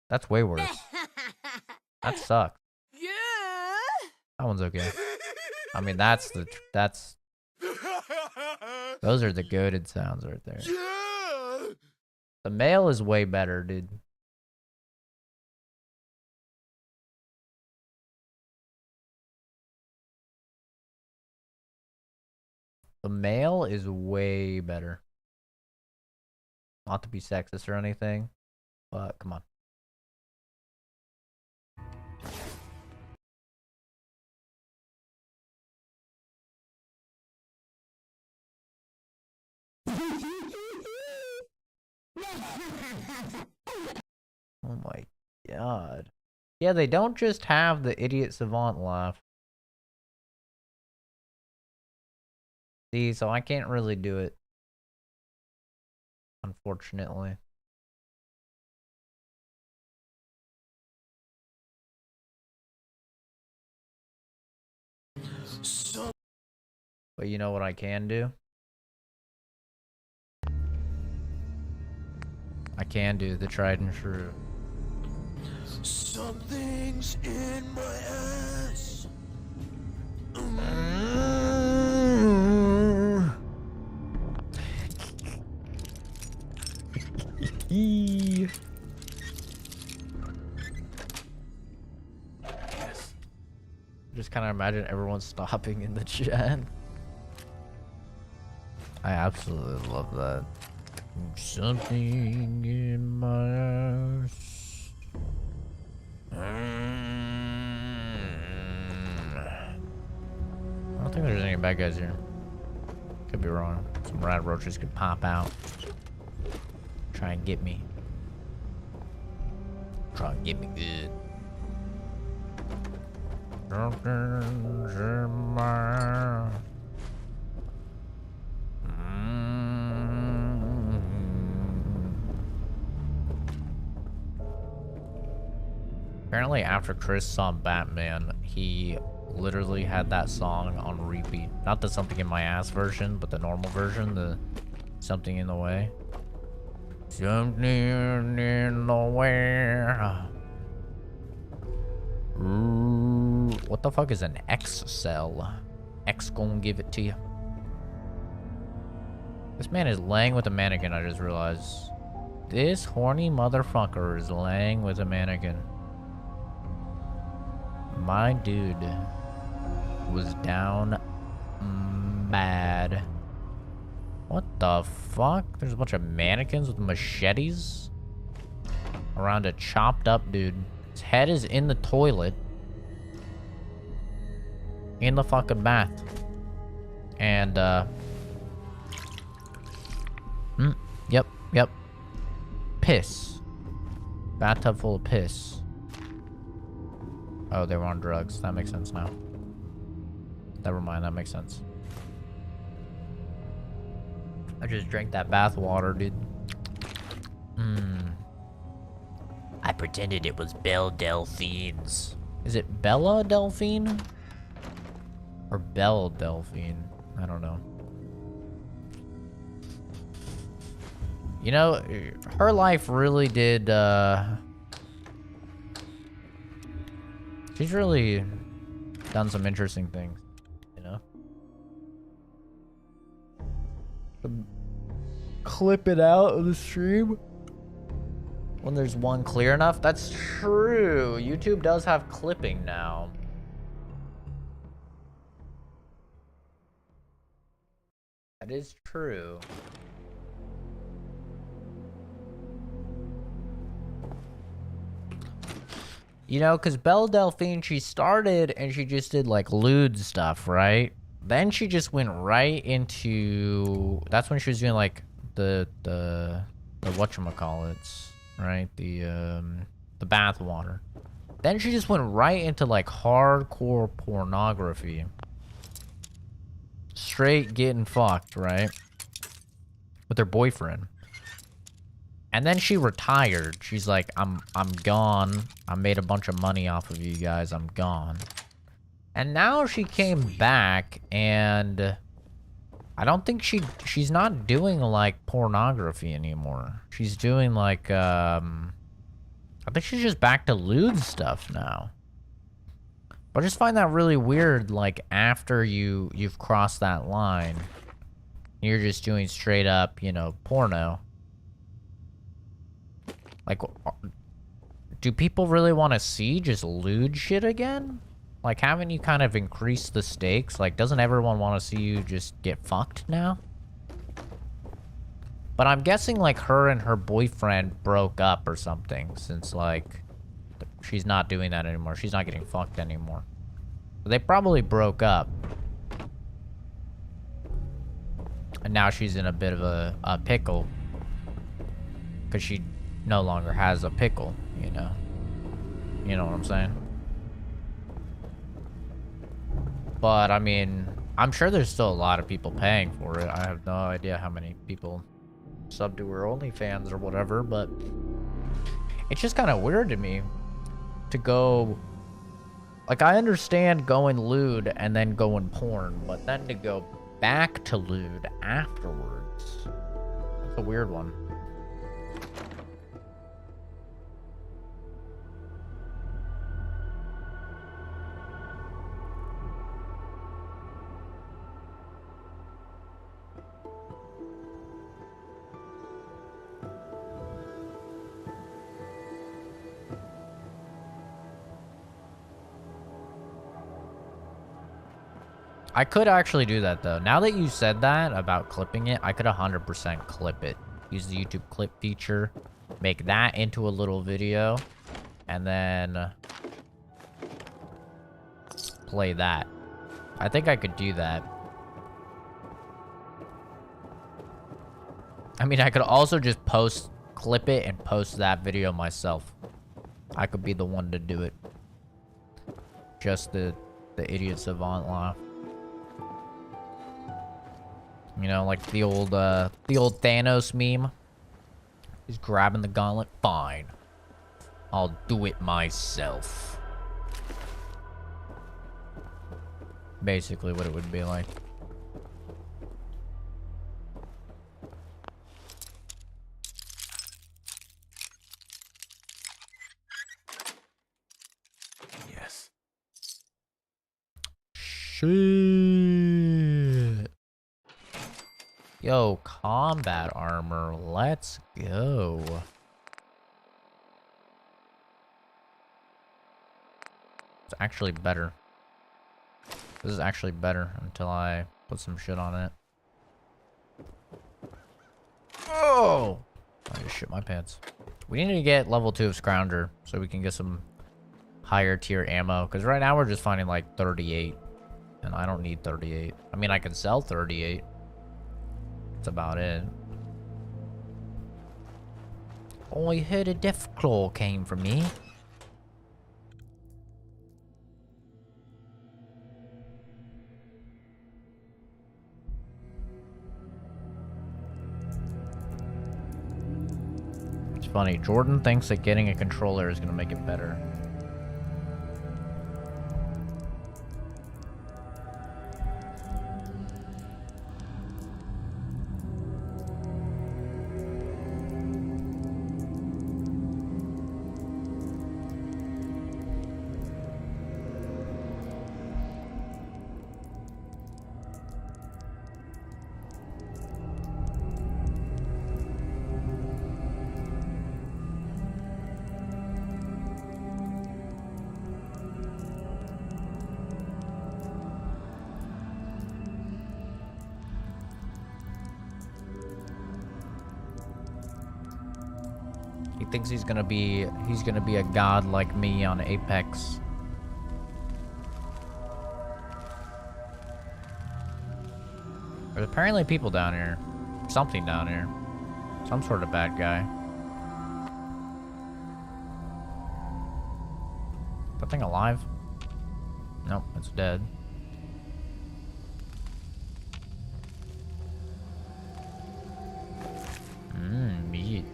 That's way worse. That sucks. Yeah. That one's okay. I mean, that's those are the goated sounds right there. Yeah. The male is way better, dude. The male is way better. Not to be sexist or anything, but come on. Oh my god. Yeah, they don't just have the idiot savant laugh. See, so I can't really do it. Unfortunately. But you know what I can do? I can do the tried and true. Something's in my ass. Yes. Just kind of imagine everyone stopping in the chat. I absolutely love that. Something in my ass. I don't think there's any bad guys here. Could be wrong. Some rad roaches could pop out. Try and get me. Try and get me good. Something's in my Apparently after Chris saw Batman, he literally had that song on repeat. Not the Something in My Ass version, but the normal version, the Something in the Way. Something in the way. What the fuck is an X cell? X gonna give it to you. This man is laying with a mannequin, I just realized. This horny motherfucker is laying with a mannequin. My dude was down bad. What the fuck? There's a bunch of mannequins with machetes around a chopped up dude. His head is in the toilet. In the fucking bath. And, yep. Piss. Bathtub full of piss. Oh, they were on drugs. That makes sense now. Never mind, that makes sense. I just drank that bath water, dude. I pretended it was Belle Delphine's. Is it Bella Delphine? Or Belle Delphine? I don't know. You know, her life really did, she's really done some interesting things, you know? Clip it out of the stream when there's one clear enough. That's true. YouTube does have clipping now. That is true. You know, because Belle Delphine, she started and she just did like lewd stuff, right? Then she just went right into, that's when she was doing like the whatchamacallits, right? The bath water. Then she just went right into like hardcore pornography. Straight getting fucked, right? With her boyfriend. And then she retired. She's like, I'm gone. I made a bunch of money off of you guys. I'm gone. And now she came back and I don't think she's not doing like pornography anymore. She's doing like I think she's just back to lewd stuff now. But I just find that really weird, like after you've crossed that line, you're just doing straight up, you know, porno. Like, do people really want to see just lewd shit again? Like, haven't you kind of increased the stakes? Like, doesn't everyone want to see you just get fucked now? But I'm guessing, like, her and her boyfriend broke up or something, since, like, she's not doing that anymore. She's not getting fucked anymore. So they probably broke up. And now she's in a bit of a pickle. Because she no longer has a pickle, you know? You know what I'm saying? But, I mean, I'm sure there's still a lot of people paying for it. I have no idea how many people sub to her OnlyFans or whatever, but it's just kind of weird to me to go... Like, I understand going lewd and then going porn, but then to go back to lewd afterwards, it's a weird one. I could actually do that, though. Now that you said that about clipping it, I could 100% clip it. Use the YouTube clip feature, make that into a little video, and then play that. I think I could do that. I mean, I could also just clip it and post that video myself. I could be the one to do it. Just the idiot savant laugh. You know, like the old Thanos meme. He's grabbing the gauntlet. Fine. I'll do it myself. Basically what it would be like. Yes. Shit. Yo, combat armor. Let's go. It's actually better. This is actually better until I put some shit on it. Oh! I just shit my pants. We need to get level 2 of Scrounger so we can get some higher tier ammo. Because right now we're just finding like 38. And I don't need 38. I mean, I can sell 38. That's about it. Oh, I heard a death claw came from me. It's funny. Jordan thinks that getting a controller is going to make it better. He thinks he's gonna be a god like me on Apex. There's apparently people down here. Something down here. Some sort of bad guy. That thing alive? Nope, it's dead. Meat.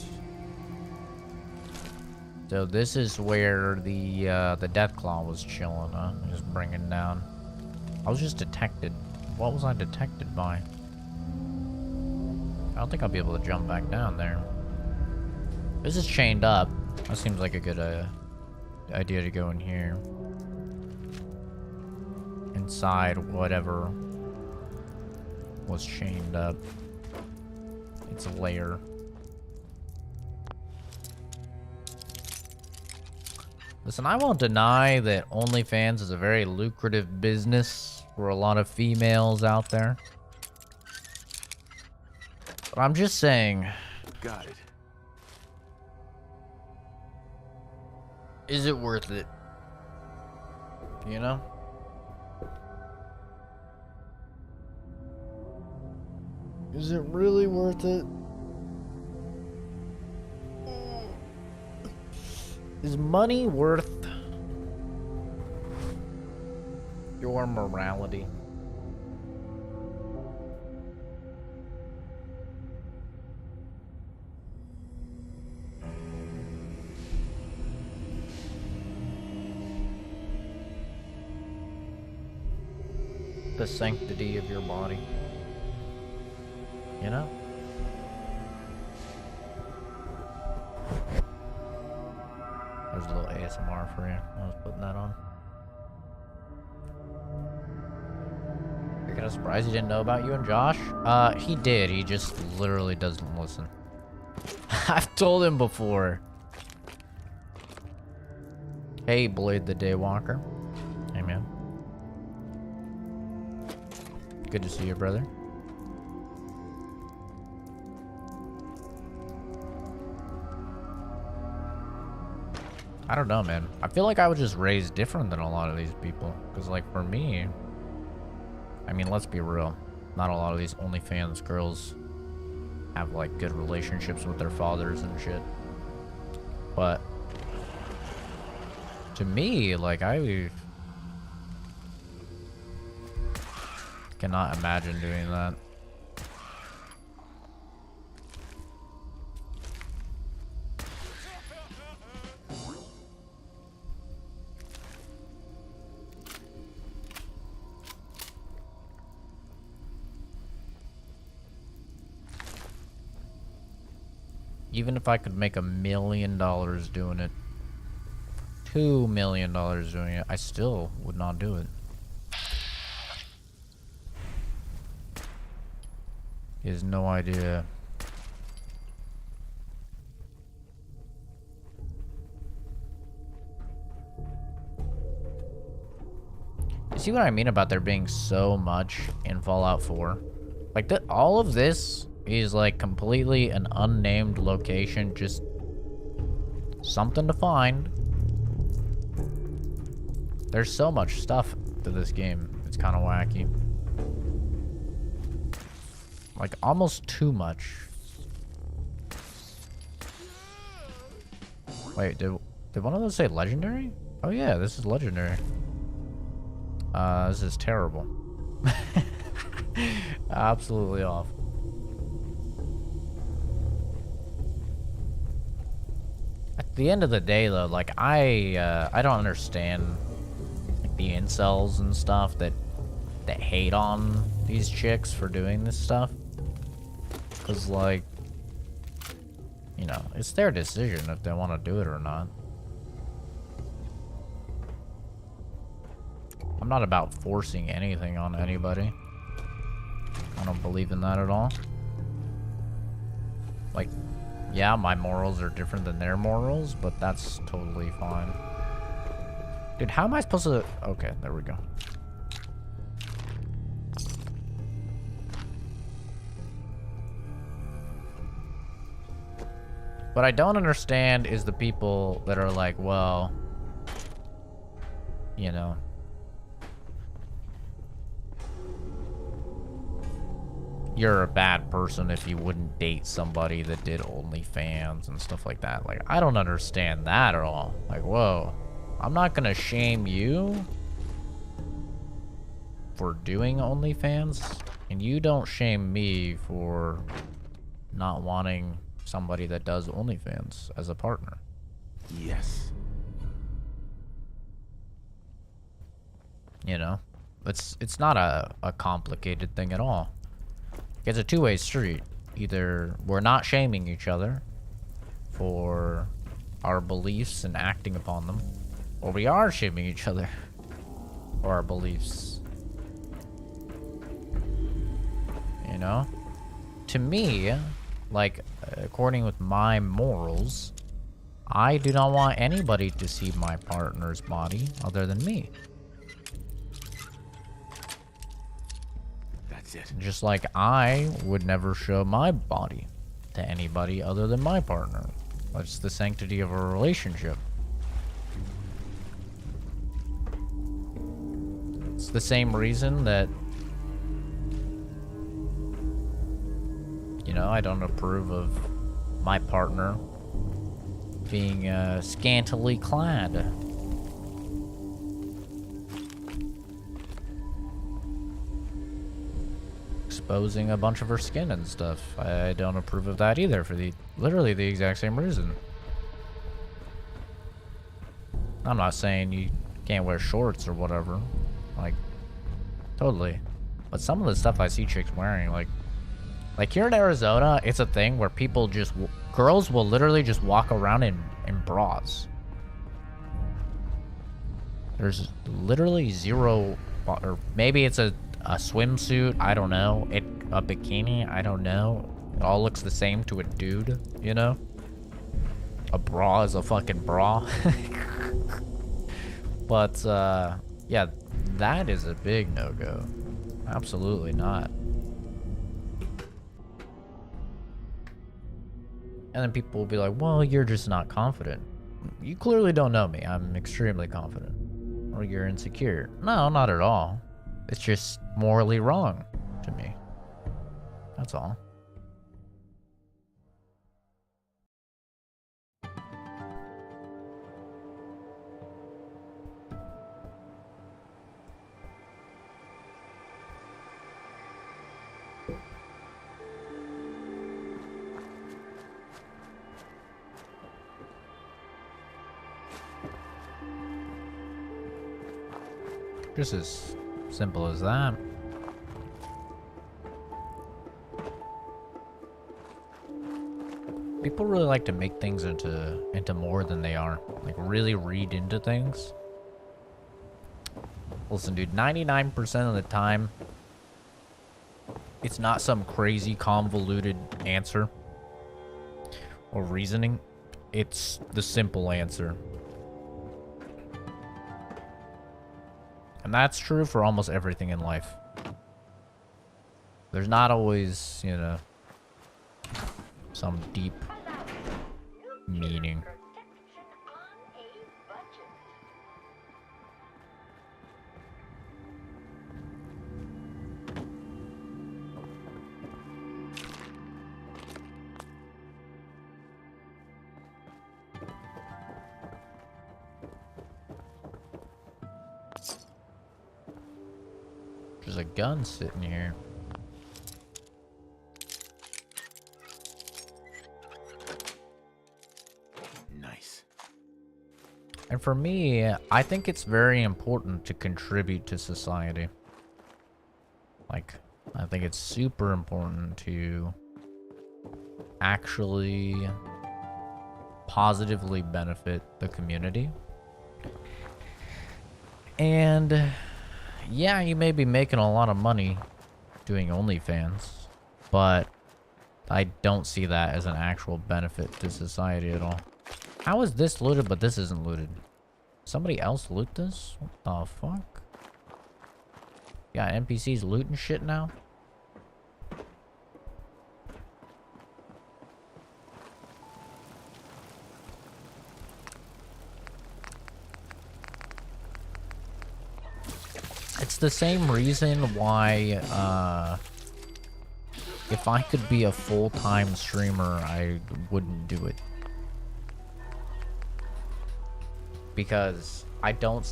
So this is where the Deathclaw was chilling, huh? Just bringing down. I was just detected. What was I detected by? I don't think I'll be able to jump back down there. This is chained up. That seems like a good idea to go in here. Inside whatever was chained up. It's a lair. Listen, I won't deny that OnlyFans is a very lucrative business for a lot of females out there. But I'm just saying. Got it. Is it worth it? You know? Is it really worth it? Is money worth your morality? The sanctity of your body. You know? There's a little ASMR for you. I was putting that on. You're kind of surprised he didn't know about you and Josh? He did. He just literally doesn't listen. I've told him before. Hey, Blade the Daywalker. Hey, man. Good to see you, brother. I don't know, man. I feel like I was just raised different than a lot of these people. Because, like, for me... I mean, let's be real. Not a lot of these OnlyFans girls have, like, good relationships with their fathers and shit. But... to me, like, I... cannot imagine doing that. Even if I could make $1 million doing it, $2 million doing it, I still would not do it. He has no idea. You see what I mean about there being so much in Fallout 4? Like, all of this is, like, completely an unnamed location, just something to find. There's so much stuff to this game. It's kind of wacky. Like, almost too much. Wait, did one of those say legendary? Oh yeah, this is legendary. This is terrible. Absolutely off. At the end of the day, though, like, I don't understand, like, the incels and stuff that hate on these chicks for doing this stuff. Cause, like, you know, it's their decision if they want to do it or not. I'm not about forcing anything on anybody. I don't believe in that at all. Like, yeah, my morals are different than their morals, but that's totally fine. Dude, how am I supposed to... Okay, there we go. What I don't understand is the people that are like, well, you know, you're a bad person if you wouldn't date somebody that did OnlyFans and stuff like that. Like, I don't understand that at all. Like, whoa, I'm not gonna shame you for doing OnlyFans, and you don't shame me for not wanting somebody that does OnlyFans as a partner. Yes. You know, it's not a complicated thing at all. It's a two-way street. Either we're not shaming each other for our beliefs and acting upon them, or we are shaming each other for our beliefs. You know? To me, like, according with my morals, I do not want anybody to see my partner's body other than me. That's it. Just like I would never show my body to anybody other than my partner. That's the sanctity of a relationship. It's the same reason that, you know, I don't approve of my partner being scantily clad. Exposing a bunch of her skin and stuff. I don't approve of that either for literally the exact same reason. I'm not saying you can't wear shorts or whatever. Like, totally. But some of the stuff I see chicks wearing, like here in Arizona, it's a thing where people just, girls will literally just walk around in bras. There's literally zero, or maybe it's a swimsuit, I don't know. A bikini, I don't know. It all looks the same to a dude, you know? A bra is a fucking bra. But, yeah, that is a big no-go. Absolutely not. And then people will be like, well, you're just not confident. You clearly don't know me. I'm extremely confident. Or you're insecure. No, not at all. It's just morally wrong to me. That's all. Just as simple as that. People really like to make things into more than they are. Like, really read into things. Listen, dude, 99% of the time, It's not some crazy convoluted answer or reasoning. It's the simple answer. And that's true for almost everything in life. There's not always, you know, some deep meaning. There's a gun sitting here. Nice. And for me, I think it's very important to contribute to society. Like, I think it's super important to actually positively benefit the community. And yeah, you may be making a lot of money doing OnlyFans, but I don't see that as an actual benefit to society at all. How is this looted, but this isn't looted? Somebody else loot this? What the fuck? Yeah, NPCs looting shit now? It's the same reason why, if I could be a full-time streamer, I wouldn't do it. Because I don't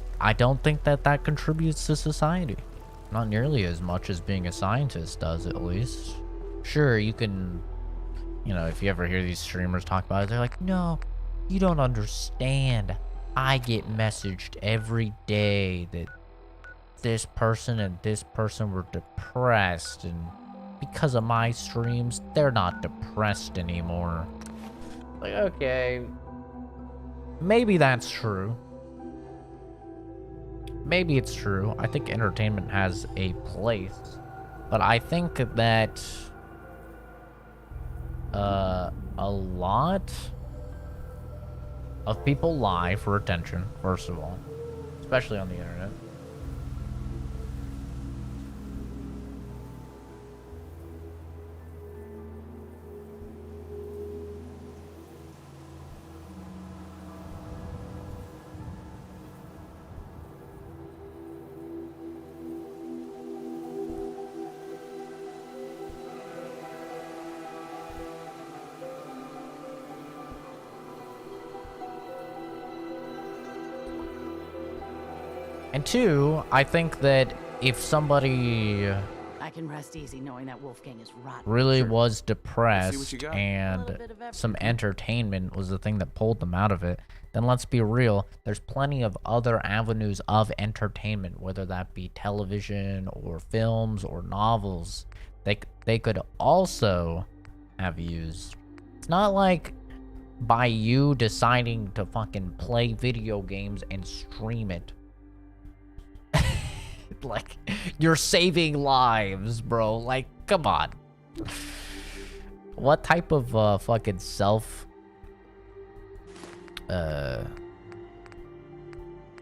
think that contributes to society. Not nearly as much as being a scientist does, at least. Sure, you can, you know, if you ever hear these streamers talk about it, they're like, no, you don't understand. I get messaged every day that this person and this person were depressed, and because of my streams, they're not depressed anymore. Like, okay, maybe that's true. Maybe it's true. I think entertainment has a place, but I think that a lot of people lie for attention, first of all, especially on the internet. And two, I think that if somebody I can rest easy knowing that Wolfgang is rotten. really Sure. was See what depressed you got. A and little bit of some everything. entertainment was the thing that pulled them out of it, then let's be real, there's plenty of other avenues of entertainment, whether that be television or films or novels, they could also have used. It's not like by you deciding to fucking play video games and stream it, like, you're saving lives, bro. Like, come on. What type of fucking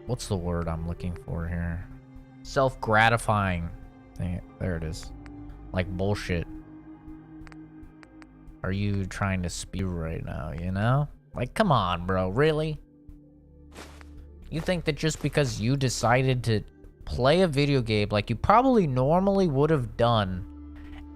what's the word I'm looking for here? Self-gratifying. Dang it, there it is. Like bullshit are you trying to spew right now, you know? Like, come on, bro, really? You think that just because you decided to play a video game like you probably normally would have done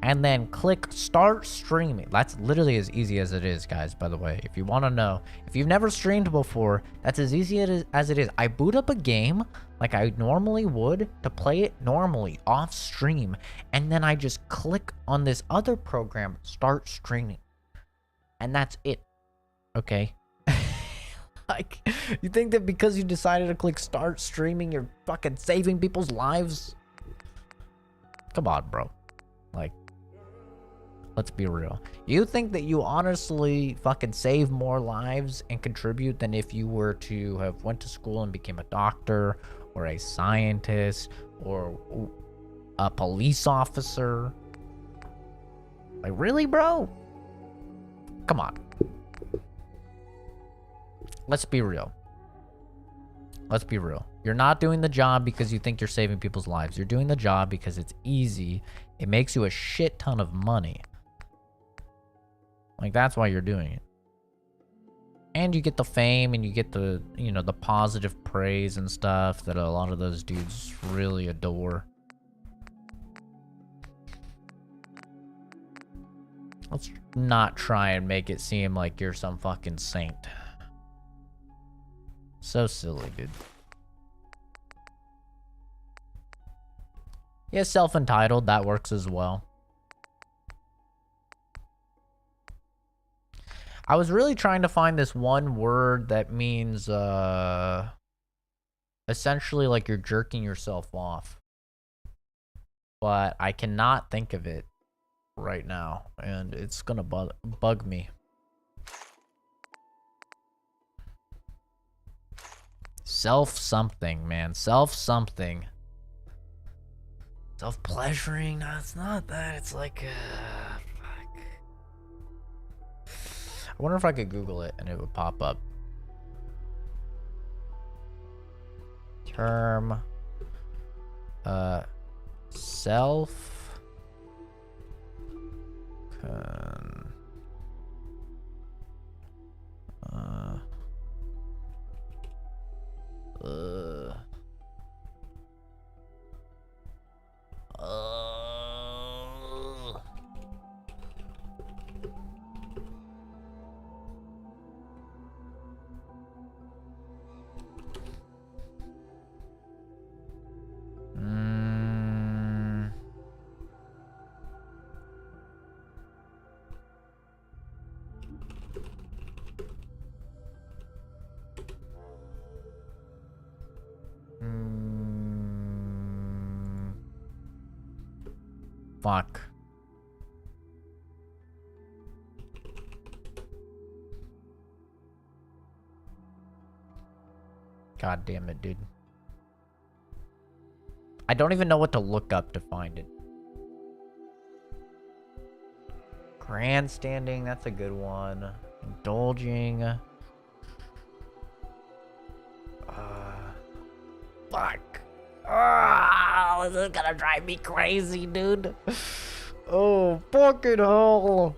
and then click start streaming. That's literally as easy as it is, guys, by the way. If you want to know, if you've never streamed before, that's as easy as it is. I boot up a game like I normally would to play it normally off stream, and then I just click on this other program, start streaming, and that's it. Okay. Like, you think that because you decided to click start streaming, you're fucking saving people's lives? Come on, bro. Like, let's be real. You think that you honestly fucking save more lives and contribute than if you were to have went to school and became a doctor or a scientist or a police officer Like, really, bro? Come on. Let's be real. Let's be real. You're not doing the job because you think you're saving people's lives. You're doing the job because it's easy. It makes you a shit ton of money. Like, that's why you're doing it. And you get the fame and you get the, you know, the positive praise and stuff that a lot of those dudes really adore. Let's not try and make it seem like you're some fucking saint. So silly, dude. Yeah, self-entitled, that works as well. I was really trying to find this one word that means, essentially like you're jerking yourself off. But I cannot think of it right now, and it's gonna bug me. Self-something, man. Self-something. Self-pleasuring? No, it's not that. It's like, fuck. I wonder if I could Google it and it would pop up. Term. Self. Fuck. God damn it, dude. I don't even know what to look up to find it. Grandstanding, that's a good one. Indulging. Fuck. Oh, this is gonna drive me crazy, dude. Oh, fucking hell.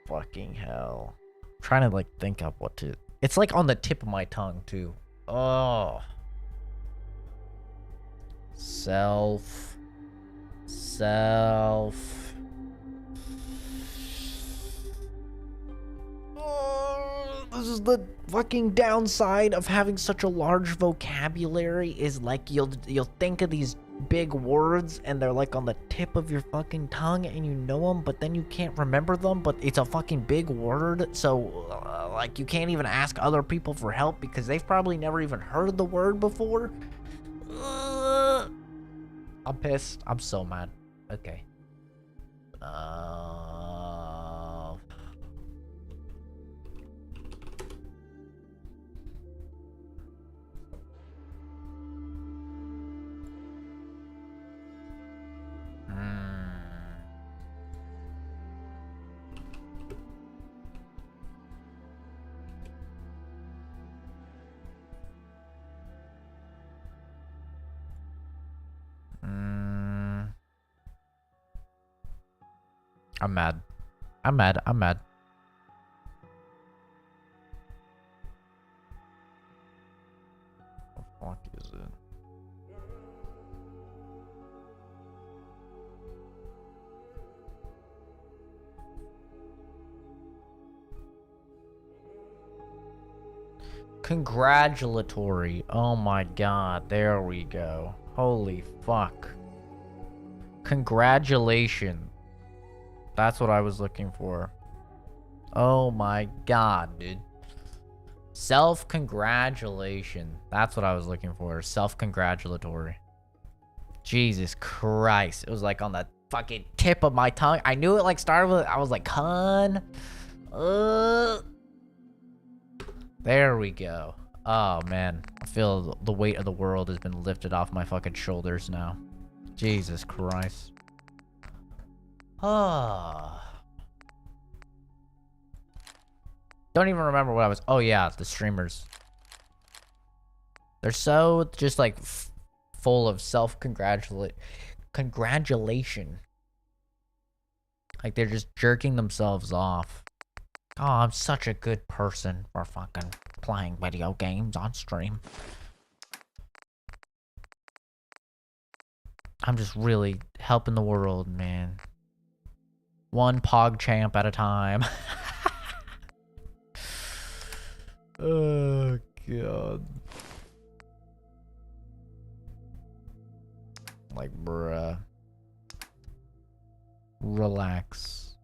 Fucking hell. I'm trying to, like, think up what to... It's, like, on the tip of my tongue, too. Oh. Self. This is the fucking downside of having such a large vocabulary, is like you'll think of these big words and they're like on the tip of your fucking tongue and you know them, but then you can't remember them, but it's a fucking big word, so like you can't even ask other people for help because they've probably never even heard the word before. I'm pissed. I'm so mad. Okay. I'm mad. I'm mad. I'm mad. What the fuck is it? Congratulatory. Oh my god. There we go. Holy fuck. Congratulations. That's what I was looking for. Oh my god, dude. Self-congratulation. That's what I was looking for. Self-congratulatory. Jesus Christ. It was like on the fucking tip of my tongue. I knew it like started with, I was like, hun. There we go. Oh, man. I feel the weight of the world has been lifted off my fucking shoulders now. Jesus Christ. Ah. Don't even remember what I was... Oh, yeah, the streamers. They're so just, like, full of congratulation. Like, they're just jerking themselves off. Oh, I'm such a good person for fucking playing video games on stream. I'm just really helping the world, man. One pog champ at a time. Oh, God. Like, bruh. Relax.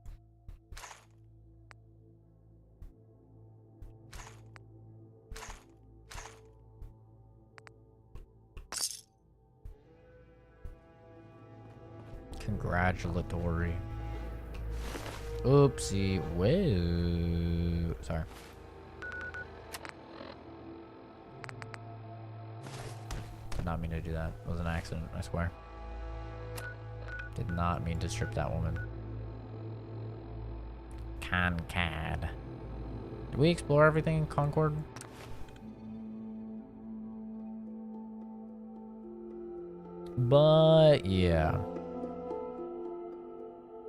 Congratulatory. Oopsie. Whoa. Sorry. Did not mean to do that. It was an accident, I swear. Did not mean to strip that woman. Concad. Did we explore everything in Concord? But, yeah.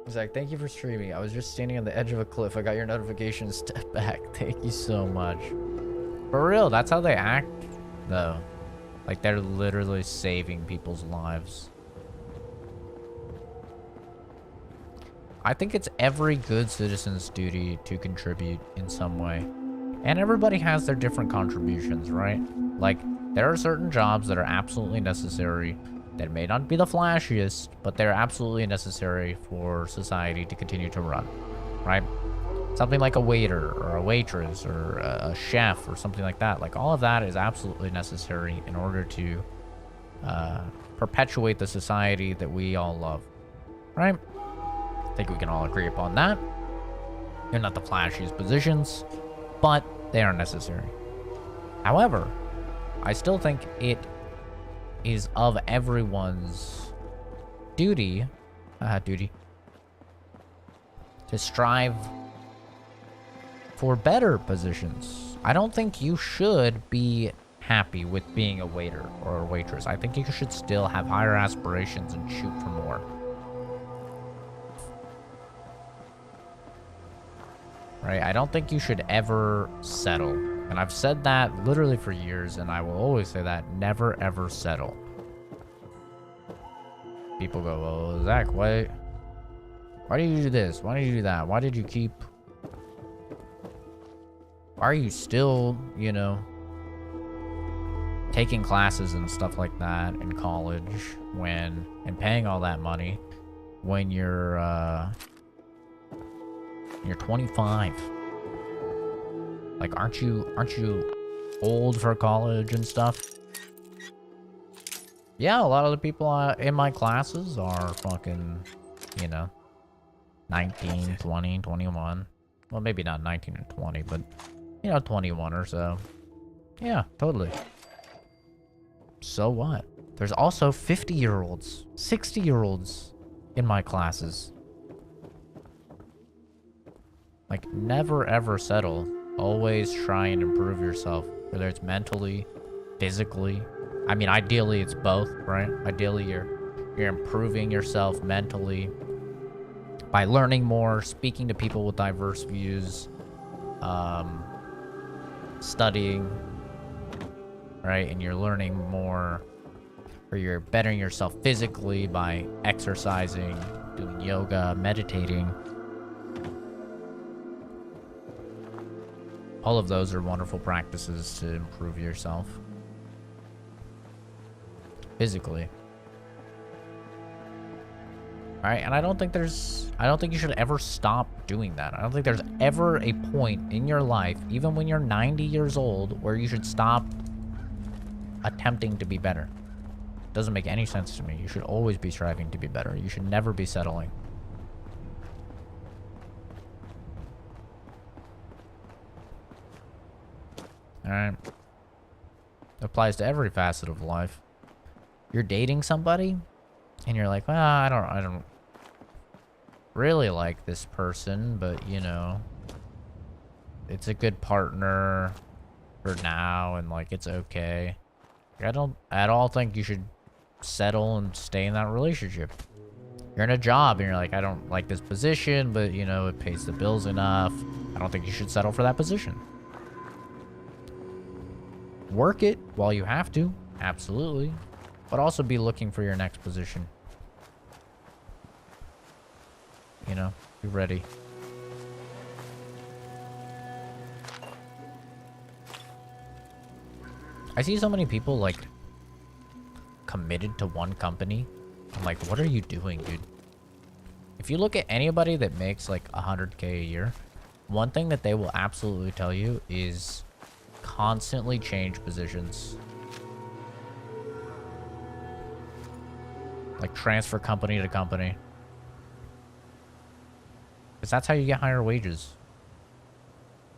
Zach, thank you for streaming. I was just standing on the edge of a cliff. I got your notification. Step back. Thank you so much. For real, that's how they act, though. Like, they're literally saving people's lives. I think it's every good citizen's duty to contribute in some way. And everybody has their different contributions, right? Like, there are certain jobs that are absolutely necessary that may not be the flashiest, but they're absolutely necessary for society to continue to run, right? Something like a waiter or a waitress or a chef or something like that. Like, all of that is absolutely necessary in order to perpetuate the society that we all love, right? I think we can all agree upon that. They're not the flashiest positions, but they are necessary. However, I still think it is of everyone's duty to strive for better positions. I don't think you should be happy with being a waiter or a waitress. I think you should still have higher aspirations and shoot for more. Right? I don't think you should ever settle. And I've said that literally for years, and I will always say that. Never, ever settle. People go, well, Zach, why do you do this? Why do you do that? Why did you keep... Why are you still, you know, taking classes and stuff like that in college when... and paying all that money when you're 25? Like, aren't you old for college and stuff? Yeah, a lot of the people in my classes are fucking, you know, 19, 20, 21. Well, maybe not 19 or 20, but, you know, 21 or so. Yeah, totally. So what? There's also 50-year-olds, 60-year-olds in my classes. Like, never ever settle. Always try and improve yourself, whether it's mentally, physically. I mean, ideally it's both, right? Ideally you're improving yourself mentally by learning more, speaking to people with diverse views, studying, right? And you're learning more, or you're bettering yourself physically by exercising, doing yoga, meditating. All of those are wonderful practices to improve yourself physically. All right, and I don't think you should ever stop doing that. I don't think there's ever a point in your life, even when you're 90 years old, where you should stop attempting to be better. Doesn't make any sense to me. You should always be striving to be better. You should never be settling. All right. applies to every facet of life. You're dating somebody, and you're like, well, I don't really like this person, but you know, it's a good partner for now, and like it's okay. I don't at all think you should settle and stay in that relationship. You're in a job and you're like, I don't like this position, but you know, it pays the bills enough. I don't think you should settle for that position. Work it while you have to, absolutely, but also be looking for your next position. You know, be ready. I see so many people like committed to one company. I'm like, what are you doing, dude? If you look at anybody that makes like 100K a year, one thing that they will absolutely tell you is constantly change positions. Like transfer company to company. Because that's how you get higher wages.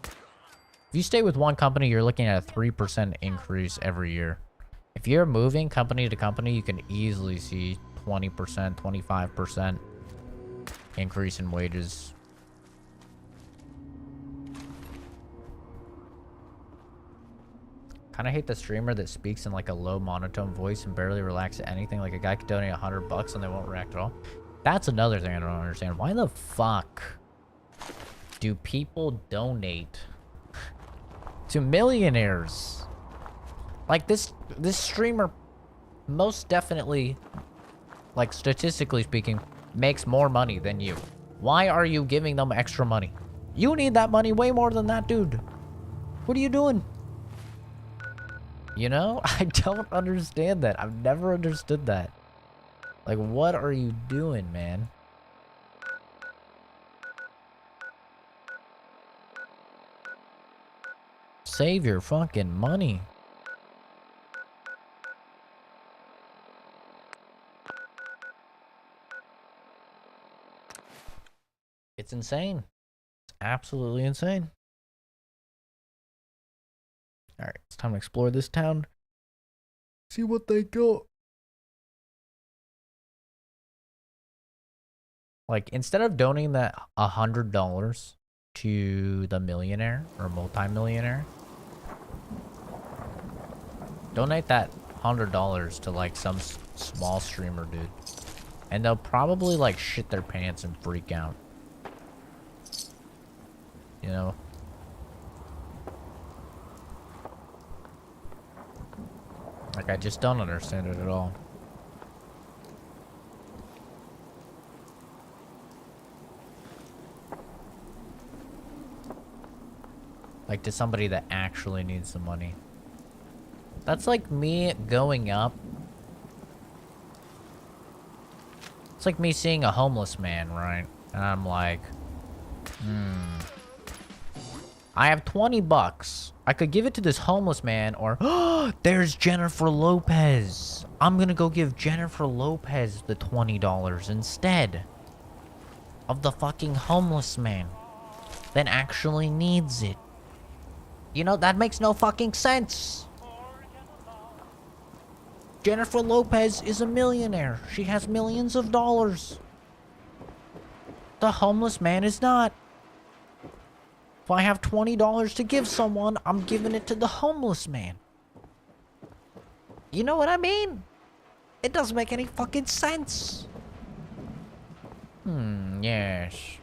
If you stay with one company, you're looking at a 3% increase every year. If you're moving company to company, you can easily see 20%, 25% increase in wages. Kind of hate the streamer that speaks in like a low monotone voice and barely reacts to anything. Like a guy could donate $100 and they won't react at all. That's another thing I don't understand. Why the fuck do people donate to millionaires? Like this streamer most definitely, like statistically speaking, makes more money than you. Why are you giving them extra money? You need that money way more than that dude. What are you doing? You know, I don't understand that. I've never understood that. Like, what are you doing, man? Save your fucking money. It's insane. It's absolutely insane. Alright, it's time to explore this town. See what they got. Like, instead of donating that $100 to the millionaire or multi-millionaire, donate that $100 to like some small streamer dude. And they'll probably like shit their pants and freak out. You know? Like, I just don't understand it at all. Like, to somebody that actually needs the money. That's like me going up. It's like me seeing a homeless man, right? And I'm like, I have $20. I could give it to this homeless man, or there's Jennifer Lopez. I'm gonna go give Jennifer Lopez the $20 instead of the fucking homeless man that actually needs it. You know, that makes no fucking sense. Jennifer Lopez is a millionaire. She has millions of dollars. The homeless man is not. If I have $20 to give someone, I'm giving it to the homeless man. You know what I mean? It doesn't make any fucking sense. Yes.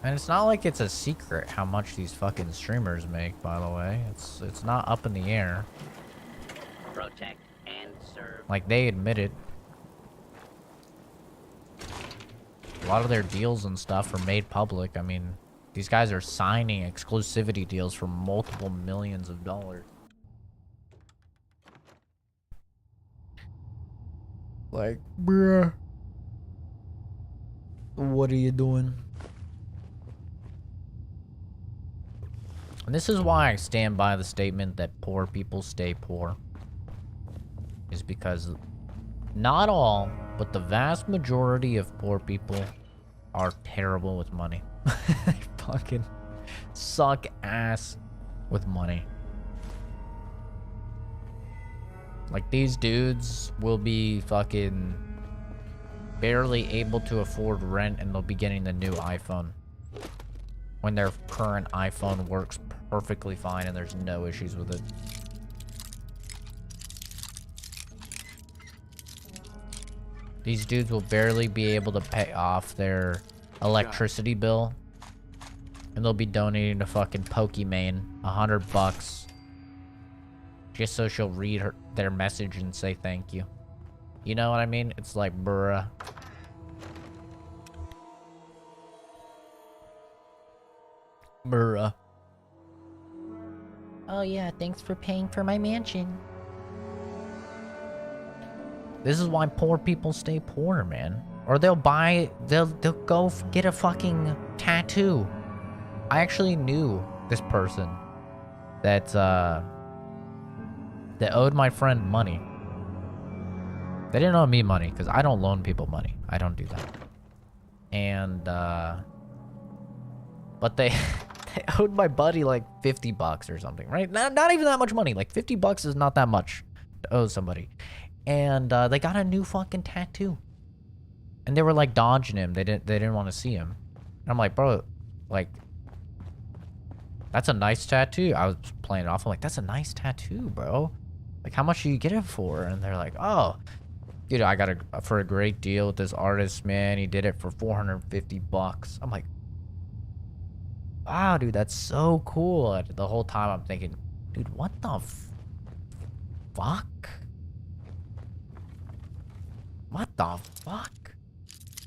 And it's not like it's a secret how much these fucking streamers make, by the way. It's not up in the air. Protect and serve. Like, they admit it. A lot of their deals and stuff are made public. I mean, these guys are signing exclusivity deals for multiple millions of dollars. Like, bruh. What are you doing? And this is why I stand by the statement that poor people stay poor. Is because not all, but the vast majority of poor people are terrible with money. They fucking suck ass with money. Like, these dudes will be fucking barely able to afford rent, and they'll be getting the new iPhone when their current iPhone works perfectly fine and there's no issues with it. These dudes will barely be able to pay off their electricity bill, and they'll be donating to fucking Pokimane $100 just so she'll read their message and say thank you. You know what I mean? It's like, bruh. Bruh. Oh yeah, thanks for paying for my mansion. This is why poor people stay poor, man. Or they'll go get a fucking tattoo. I actually knew this person that owed my friend money. They didn't owe me money, because I don't loan people money. I don't do that. And, but they owed my buddy like $50 or something, right? Not even that much money. Like $50 is not that much to owe somebody. And they got a new fucking tattoo. And they were like dodging him. They didn't want to see him. And I'm like, bro, like, that's a nice tattoo. I was playing it off. I'm like, that's a nice tattoo, bro. Like, how much do you get it for? And they're like, oh, dude, I got it for a great deal with this artist, man. He did it for $450. I'm like, wow, dude, that's so cool. And the whole time I'm thinking, dude, what the fuck? What the fuck?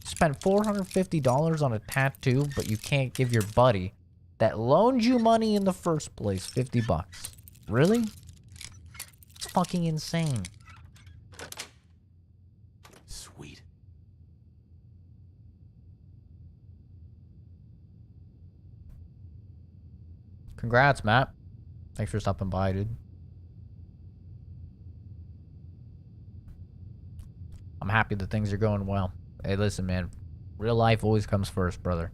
Spent $450 on a tattoo, but you can't give your buddy that loaned you money in the first place $50. Really? It's fucking insane. Sweet. Congrats, Matt. Thanks for stopping by, dude. I'm happy that things are going well. Hey, listen, man. Real life always comes first, brother.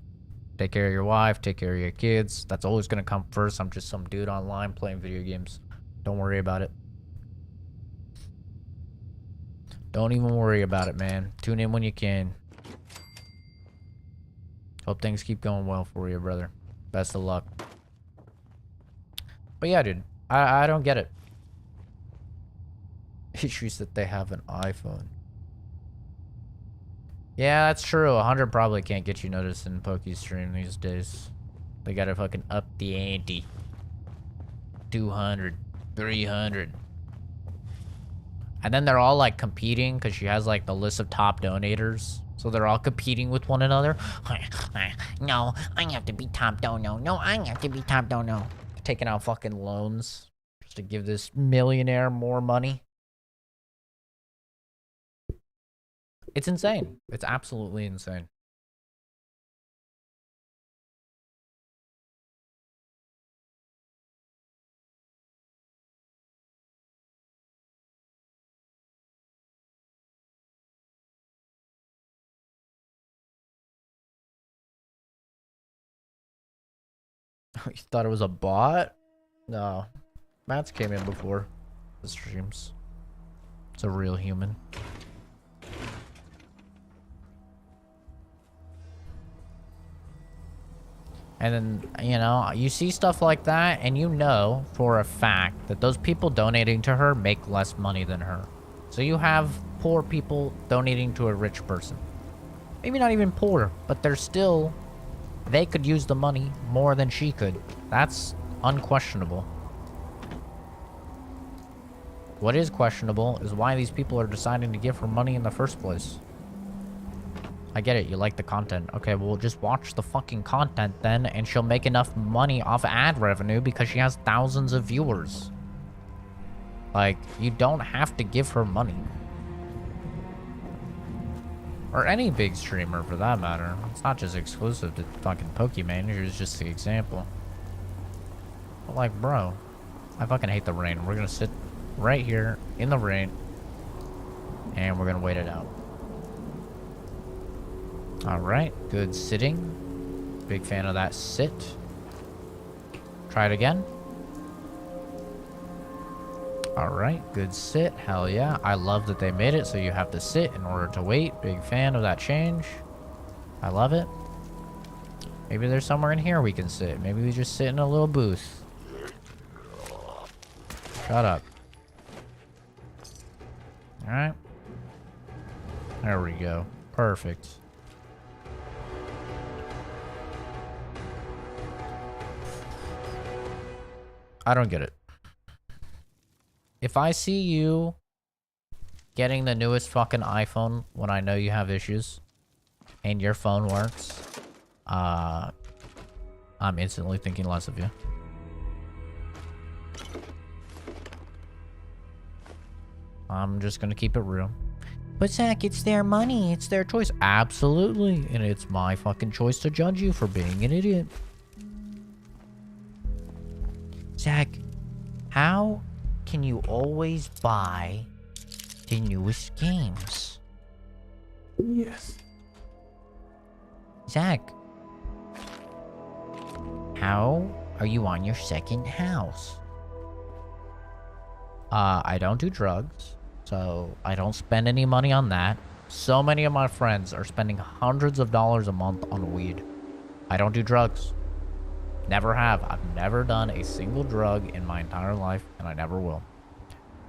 Take care of your wife, take care of your kids. That's always gonna come first. I'm just some dude online playing video games. Don't worry about it. Don't even worry about it, man. Tune in when you can. Hope things keep going well for you, brother. Best of luck. But yeah, dude. I don't get it. Issues that they have an iPhone. Yeah, that's true. 100 probably can't get you noticed in PokeStream these days. They gotta fucking up the ante. 200, 300. And then they're all like competing because she has like the list of top donators. So they're all competing with one another. No, I have to be top dono. No, I have to be top dono. Taking out fucking loans just to give this millionaire more money. It's insane. It's absolutely insane. You thought it was a bot? No. Matt's came in before the streams. It's a real human. And then, you know, you see stuff like that, and you know for a fact that those people donating to her make less money than her. So you have poor people donating to a rich person. Maybe not even poor, but they're still... They could use the money more than she could. That's unquestionable. What is questionable is why these people are deciding to give her money in the first place. I get it, you like the content. Okay, well, just watch the fucking content then, and she'll make enough money off ad revenue because she has thousands of viewers. Like, you don't have to give her money. Or any big streamer, for that matter. It's not just exclusive to fucking Pokemon. Here's just the example. But, like, bro, I fucking hate the rain. We're gonna sit right here in the rain, and we're gonna wait it out. Alright, good sitting. Big fan of that sit. Try it again. All right, good sit. Hell yeah. I love that they made it so you have to sit in order to wait. Big fan of that change. I love it. Maybe there's somewhere in here we can sit. Maybe we just sit in a little booth. Shut up. All right. There we go. Perfect. I don't get it. If I see you getting the newest fucking iPhone when I know you have issues and your phone works, I'm instantly thinking less of you. I'm just gonna keep it real. But Zach, it's their money. It's their choice. Absolutely. And it's my fucking choice to judge you for being an idiot. Zach, how can you always buy the newest games? Yes. Zach, how are you on your second house? I don't do drugs, so I don't spend any money on that. So many of my friends are spending hundreds of dollars a month on weed. I don't do drugs. Never have. I've never done a single drug in my entire life, and I never will.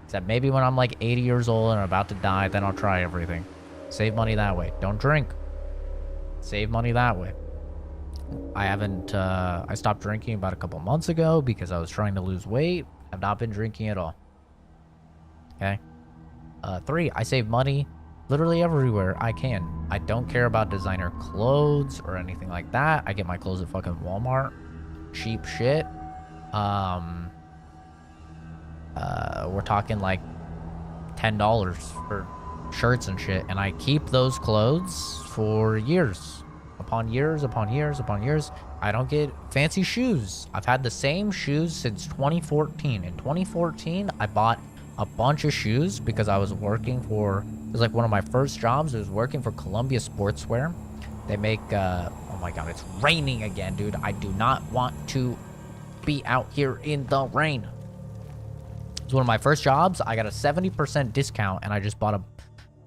Except maybe when I'm like 80 years old and about to die, then I'll try everything. Save money that way. Don't drink. Save money that way. I haven't, I stopped drinking about a couple months ago because I was trying to lose weight. I've not been drinking at all. Okay? 3, I save money literally everywhere I can. I don't care about designer clothes or anything like that. I get my clothes at fucking Walmart. Cheap shit. We're talking like $10 for shirts and shit, and I keep those clothes for years upon years upon years upon years. I don't get fancy shoes. I've had the same shoes since 2014. In 2014, I bought a bunch of shoes because I was working for, it was like one of my first jobs. I was working for Columbia Sportswear. They make, oh my God, it's raining again, dude. I do not want to be out here in the rain. It's one of my first jobs. I got a 70% discount, and I just bought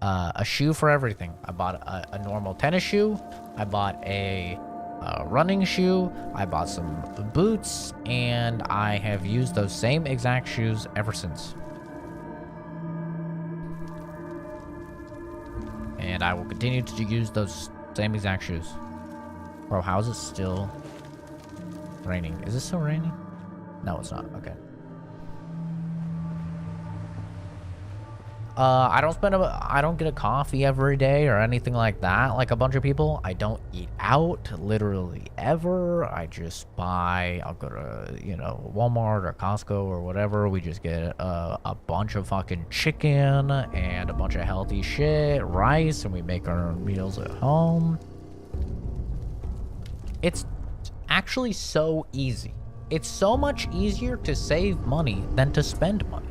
a shoe for everything. I bought a normal tennis shoe. I bought a running shoe. I bought some boots, and I have used those same exact shoes ever since. And I will continue to use those same exact shoes. Bro, how is it still raining? Is it still raining? No, it's not. Okay. I don't get a coffee every day or anything like that, like a bunch of people. I don't eat out literally ever. I just buy, I'll go to, you know, Walmart or Costco or whatever. We just get a bunch of fucking chicken and a bunch of healthy shit, rice, and we make our meals at home. It's actually so easy. It's so much easier to save money than to spend money.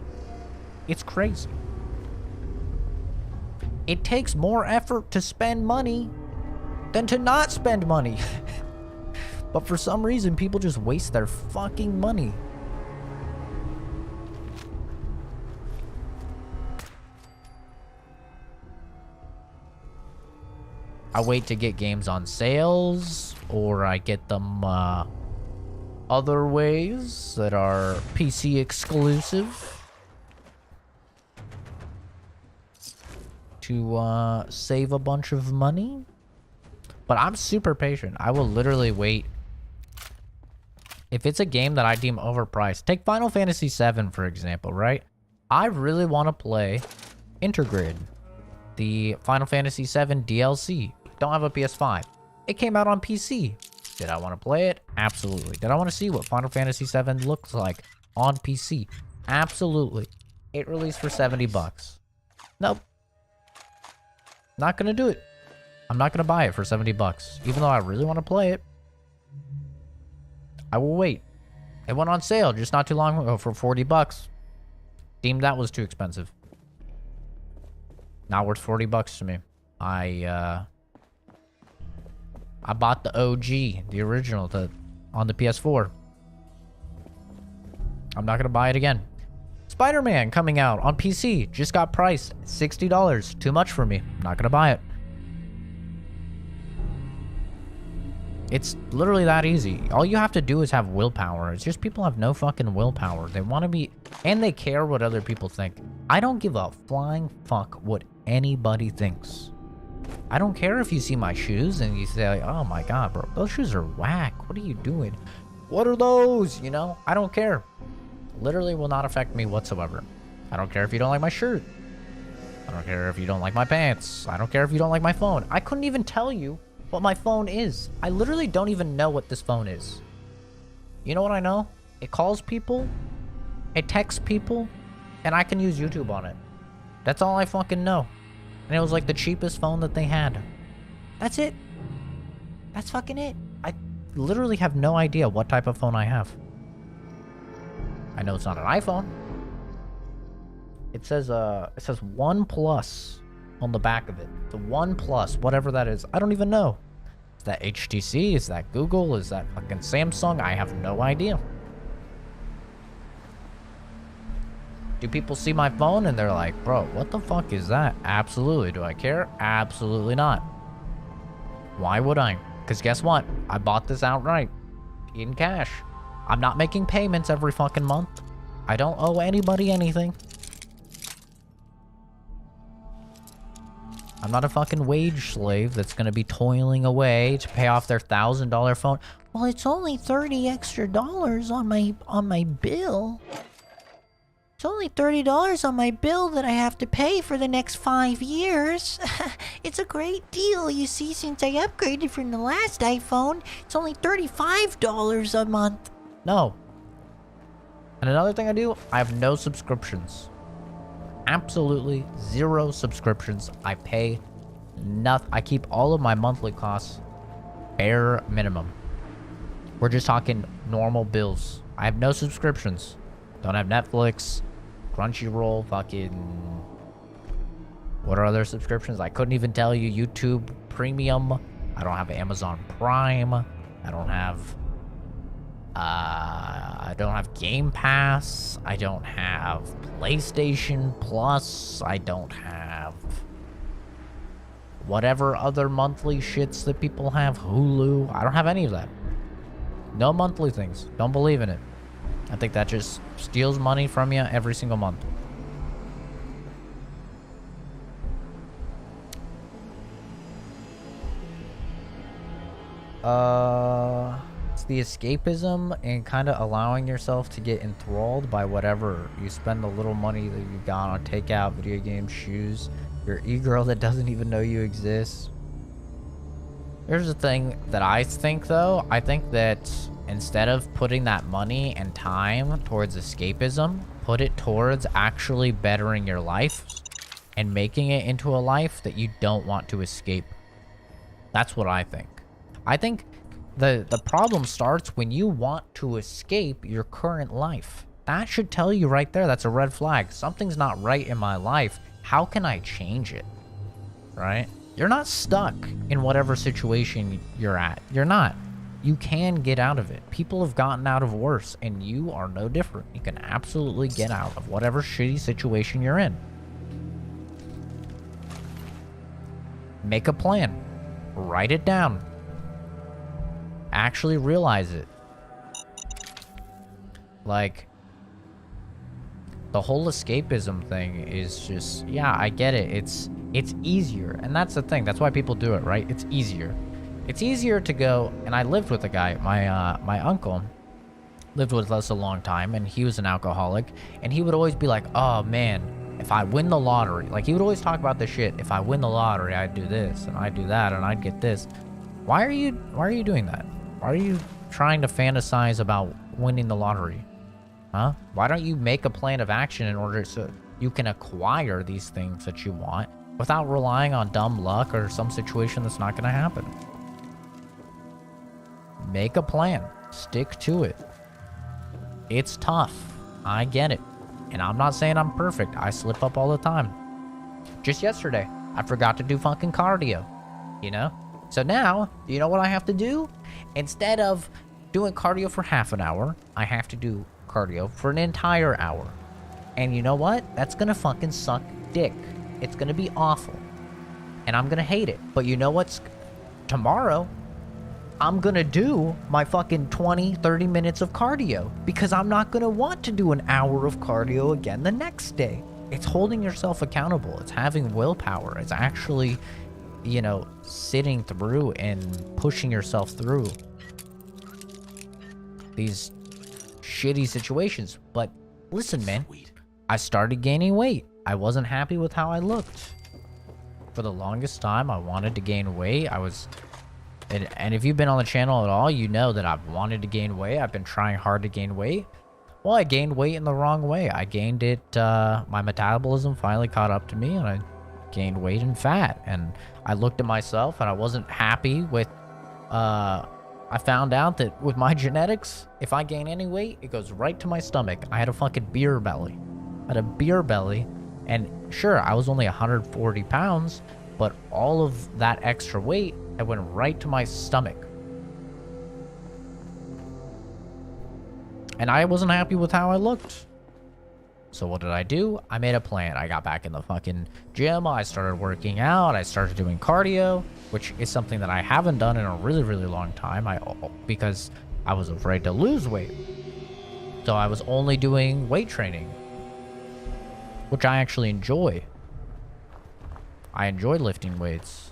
It's crazy. It takes more effort to spend money than to not spend money. But for some reason, people just waste their fucking money. I wait to get games on sales, or I get them other ways that are PC exclusive to save a bunch of money. But I'm super patient. I will literally wait. If it's a game that I deem overpriced, take Final Fantasy VII, for example, right? I really want to play Intergrade, the Final Fantasy VII DLC. Don't have a PS5. It came out on PC. Did I want to play it? Absolutely. Did I want to see what Final Fantasy VII looks like on PC? Absolutely. It released for $70. Nope. Not gonna do it. I'm not gonna buy it for $70. Even though I really want to play it, I will wait. It went on sale just not too long ago for $40. Deemed that was too expensive. Not worth $40 to me. I bought the OG, the original, on the PS4. I'm not gonna buy it again. Spider-Man coming out on PC just got priced $60. Too much for me. I'm not gonna buy it. It's literally that easy. All you have to do is have willpower. It's just people have no fucking willpower. They want to be, and they care what other people think. I don't give a flying fuck what anybody thinks. I don't care if you see my shoes and you say, like, oh my god, bro, those shoes are whack. What are you doing? What are those? You know, I don't care. Literally will not affect me whatsoever. I don't care if you don't like my shirt. I don't care if you don't like my pants. I don't care if you don't like my phone. I couldn't even tell you what my phone is. I literally don't even know what this phone is. You know what I know? It calls people, it texts people, and I can use YouTube on it. That's all I fucking know. And it was like the cheapest phone that they had. That's it. That's fucking it. I literally have no idea what type of phone I have. I know it's not an iPhone. It says One Plus on the back of it. The One Plus, whatever that is. I don't even know. Is that HTC? Is that Google? Is that fucking Samsung? I have no idea. Do people see my phone and they're like, bro, what the fuck is that? Absolutely. Do I care? Absolutely not. Why would I? Because guess what? I bought this outright. In cash. I'm not making payments every fucking month. I don't owe anybody anything. I'm not a fucking wage slave that's gonna be toiling away to pay off their $1,000 phone. Well, it's only $30 extra on my bill. It's only $30 on my bill that I have to pay for the next 5 years. It's a great deal, you see, since I upgraded from the last iPhone. It's only $35 a month. No. And another thing I do, I have no subscriptions. Absolutely 0 subscriptions. I pay nothing. I keep all of my monthly costs bare minimum. We're just talking normal bills. I have no subscriptions. Don't have Netflix, Crunchyroll, fucking... What are other subscriptions? I couldn't even tell you. YouTube Premium. I don't have Amazon Prime. I don't have Game Pass. I don't have PlayStation Plus. I don't have whatever other monthly shits that people have. Hulu. I don't have any of that. No monthly things. Don't believe in it. I think that just steals money from you every single month. It's the escapism and kind of allowing yourself to get enthralled by whatever. You spend the little money that you got on takeout, video games, shoes, your e-girl that doesn't even know you exist. Here's the thing that I think, though. I think that instead of putting that money and time towards escapism, put it towards actually bettering your life and making it into a life that you don't want to escape. That's what I think. I think the problem starts when you want to escape your current life. That should tell you right there, that's a red flag. Something's not right in my life. How can I change it? Right? You're not stuck in whatever situation you're at. You're not. You can get out of it. People have gotten out of worse, and you are no different. You can absolutely get out of whatever shitty situation you're in. Make a plan. Write it down. Actually realize it. Like, the whole escapism thing is just, yeah, I get it. It's easier, and that's the thing. That's why people do it, right? It's easier. It's easier to go, and I lived with a guy, my uncle lived with us a long time, and he was an alcoholic, and he would always be like, oh man, if I win the lottery, like he would always talk about this shit. If I win the lottery, I'd do this, and I'd do that, and I'd get this. Why are you doing that? Why are you trying to fantasize about winning the lottery? Huh? Why don't you make a plan of action in order so you can acquire these things that you want without relying on dumb luck or some situation that's not going to happen? Make a plan. Stick to it. It's tough. I get it. And I'm not saying I'm perfect. I slip up all the time. Just yesterday, I forgot to do fucking cardio. You know? So now, do you know what I have to do? Instead of doing cardio for half an hour, I have to do cardio for an entire hour. And you know what? That's gonna fucking suck dick. It's gonna be awful. And I'm gonna hate it. But you know what's... Tomorrow, I'm gonna do my fucking 20, 30 minutes of cardio. Because I'm not gonna want to do an hour of cardio again the next day. It's holding yourself accountable. It's having willpower. It's actually, you know, sitting through and pushing yourself through these shitty situations. But listen, man, I started gaining weight. I wasn't happy with how I looked. For the longest time, I wanted to gain weight. And if you've been on the channel at all, you know that I've wanted to gain weight. I've been trying hard to gain weight. Well, I gained weight in the wrong way. I gained it, my metabolism finally caught up to me, and I gained weight and fat. And I looked at myself, and I wasn't happy with, I found out that with my genetics, if I gain any weight, it goes right to my stomach. I had a fucking beer belly. I had a beer belly, and sure, I was only 140 pounds, but all of that extra weight, it went right to my stomach. And I wasn't happy with how I looked. So what did I do? I made a plan. I got back in the fucking gym. I started working out. I started doing cardio, which is something that I haven't done in a really, really long time. Because I was afraid to lose weight. So I was only doing weight training, which I actually enjoy. I enjoy lifting weights.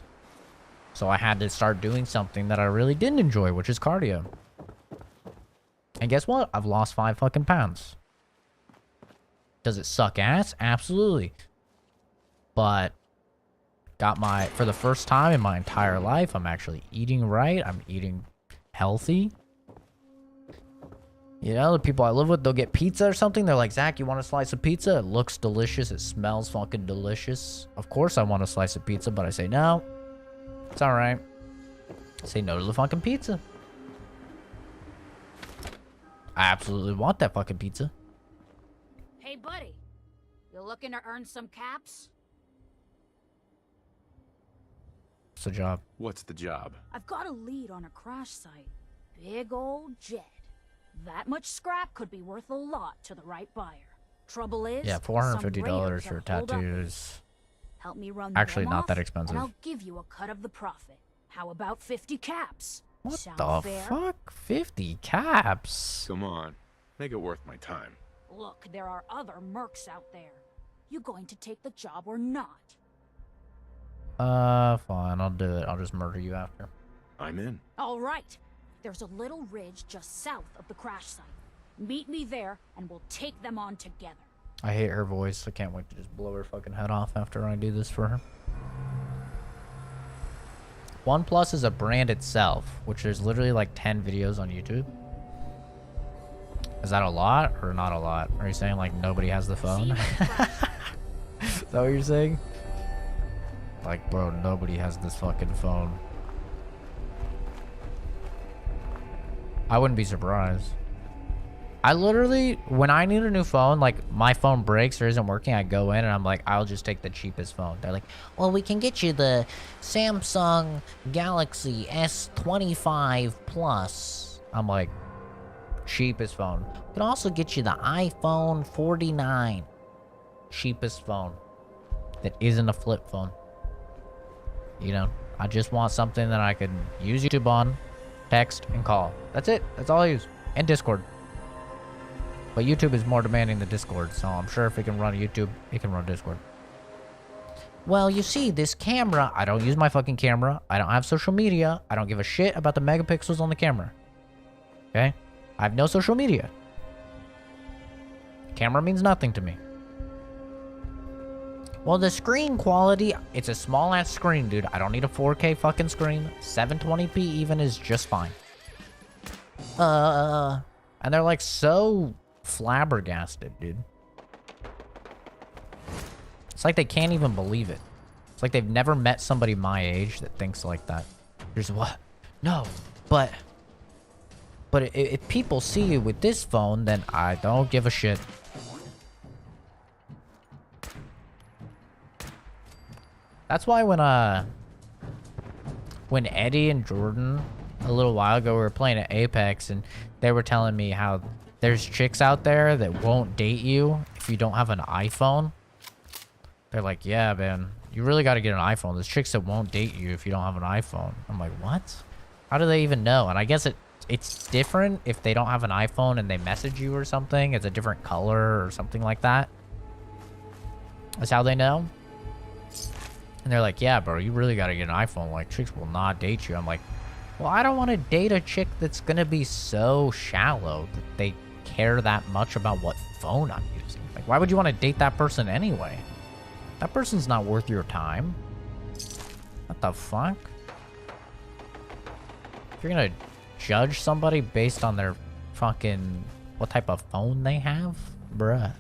So I had to start doing something that I really didn't enjoy, which is cardio. And guess what? I've lost 5 fucking pounds. Does it suck ass? Absolutely. But for the first time in my entire life, I'm actually eating right. I'm eating healthy. You know, the people I live with, they'll get pizza or something. They're like, Zach, you want a slice of pizza? It looks delicious. It smells fucking delicious. Of course I want a slice of pizza, but I say no. It's all right. I say no to the fucking pizza. I absolutely want that fucking pizza. Hey, buddy. You looking to earn some caps? It's a job. What's the job? I've got a lead on a crash site. Big old jet. That much scrap could be worth a lot to the right buyer. Trouble is, Yeah, $450 for tattoos. Help me run Actually, them not off, that expensive. And I'll give you a cut of the profit. How about 50 caps? What Sound the fair? fuck? 50 caps? Come on. Make it worth my time. Look, there are other mercs out there. You going to take the job or not? Fine, I'll do it. I'll just murder you after. I'm in. All right. There's a little ridge just south of the crash site. Meet me there, and we'll take them on together. I hate her voice. I can't wait to just blow her fucking head off after I do this for her. OnePlus is a brand itself, which there's literally like 10 videos on YouTube. Is that a lot or not a lot? Are you saying like nobody has the phone? Is that what you're saying? Like, bro, nobody has this fucking phone. I wouldn't be surprised. I literally, when I need a new phone, like my phone breaks or isn't working, I go in and I'm like, I'll just take the cheapest phone. They're like, well, we can get you the Samsung Galaxy S25 Plus. I'm like, cheapest phone. We can also get you the iPhone 49. Cheapest phone that isn't a flip phone. You know, I just want something that I can use YouTube on, text, and call. That's it. That's all I use. And Discord. But YouTube is more demanding than Discord, so I'm sure if it can run YouTube, it can run Discord. Well, you see, this camera, I don't use my fucking camera. I don't have social media. I don't give a shit about the megapixels on the camera. Okay? I have no social media. Camera means nothing to me. Well, the screen quality, it's a small-ass screen, dude. I don't need a 4K fucking screen. 720p even is just fine. And they're like so flabbergasted, dude. It's like they can't even believe it. It's like they've never met somebody my age that thinks like that. Here's what? No, but if people see you with this phone, then I don't give a shit. That's why when Eddie and Jordan, a little while ago, we were playing at Apex, and they were telling me how there's chicks out there that won't date you if you don't have an iPhone. They're like, yeah, man, you really got to get an iPhone. There's chicks that won't date you if you don't have an iPhone. I'm like, what? How do they even know? And I guess it's different if they don't have an iPhone and they message you or something. It's a different color or something like that. That's how they know. And they're like, yeah, bro, you really got to get an iPhone. Like, chicks will not date you. I'm like, well, I don't want to date a chick that's going to be so shallow that they care that much about what phone I'm using. Like, why would you want to date that person anyway? That person's not worth your time. What the fuck? If you're gonna judge somebody based on their fucking... what type of phone they have? Bruh.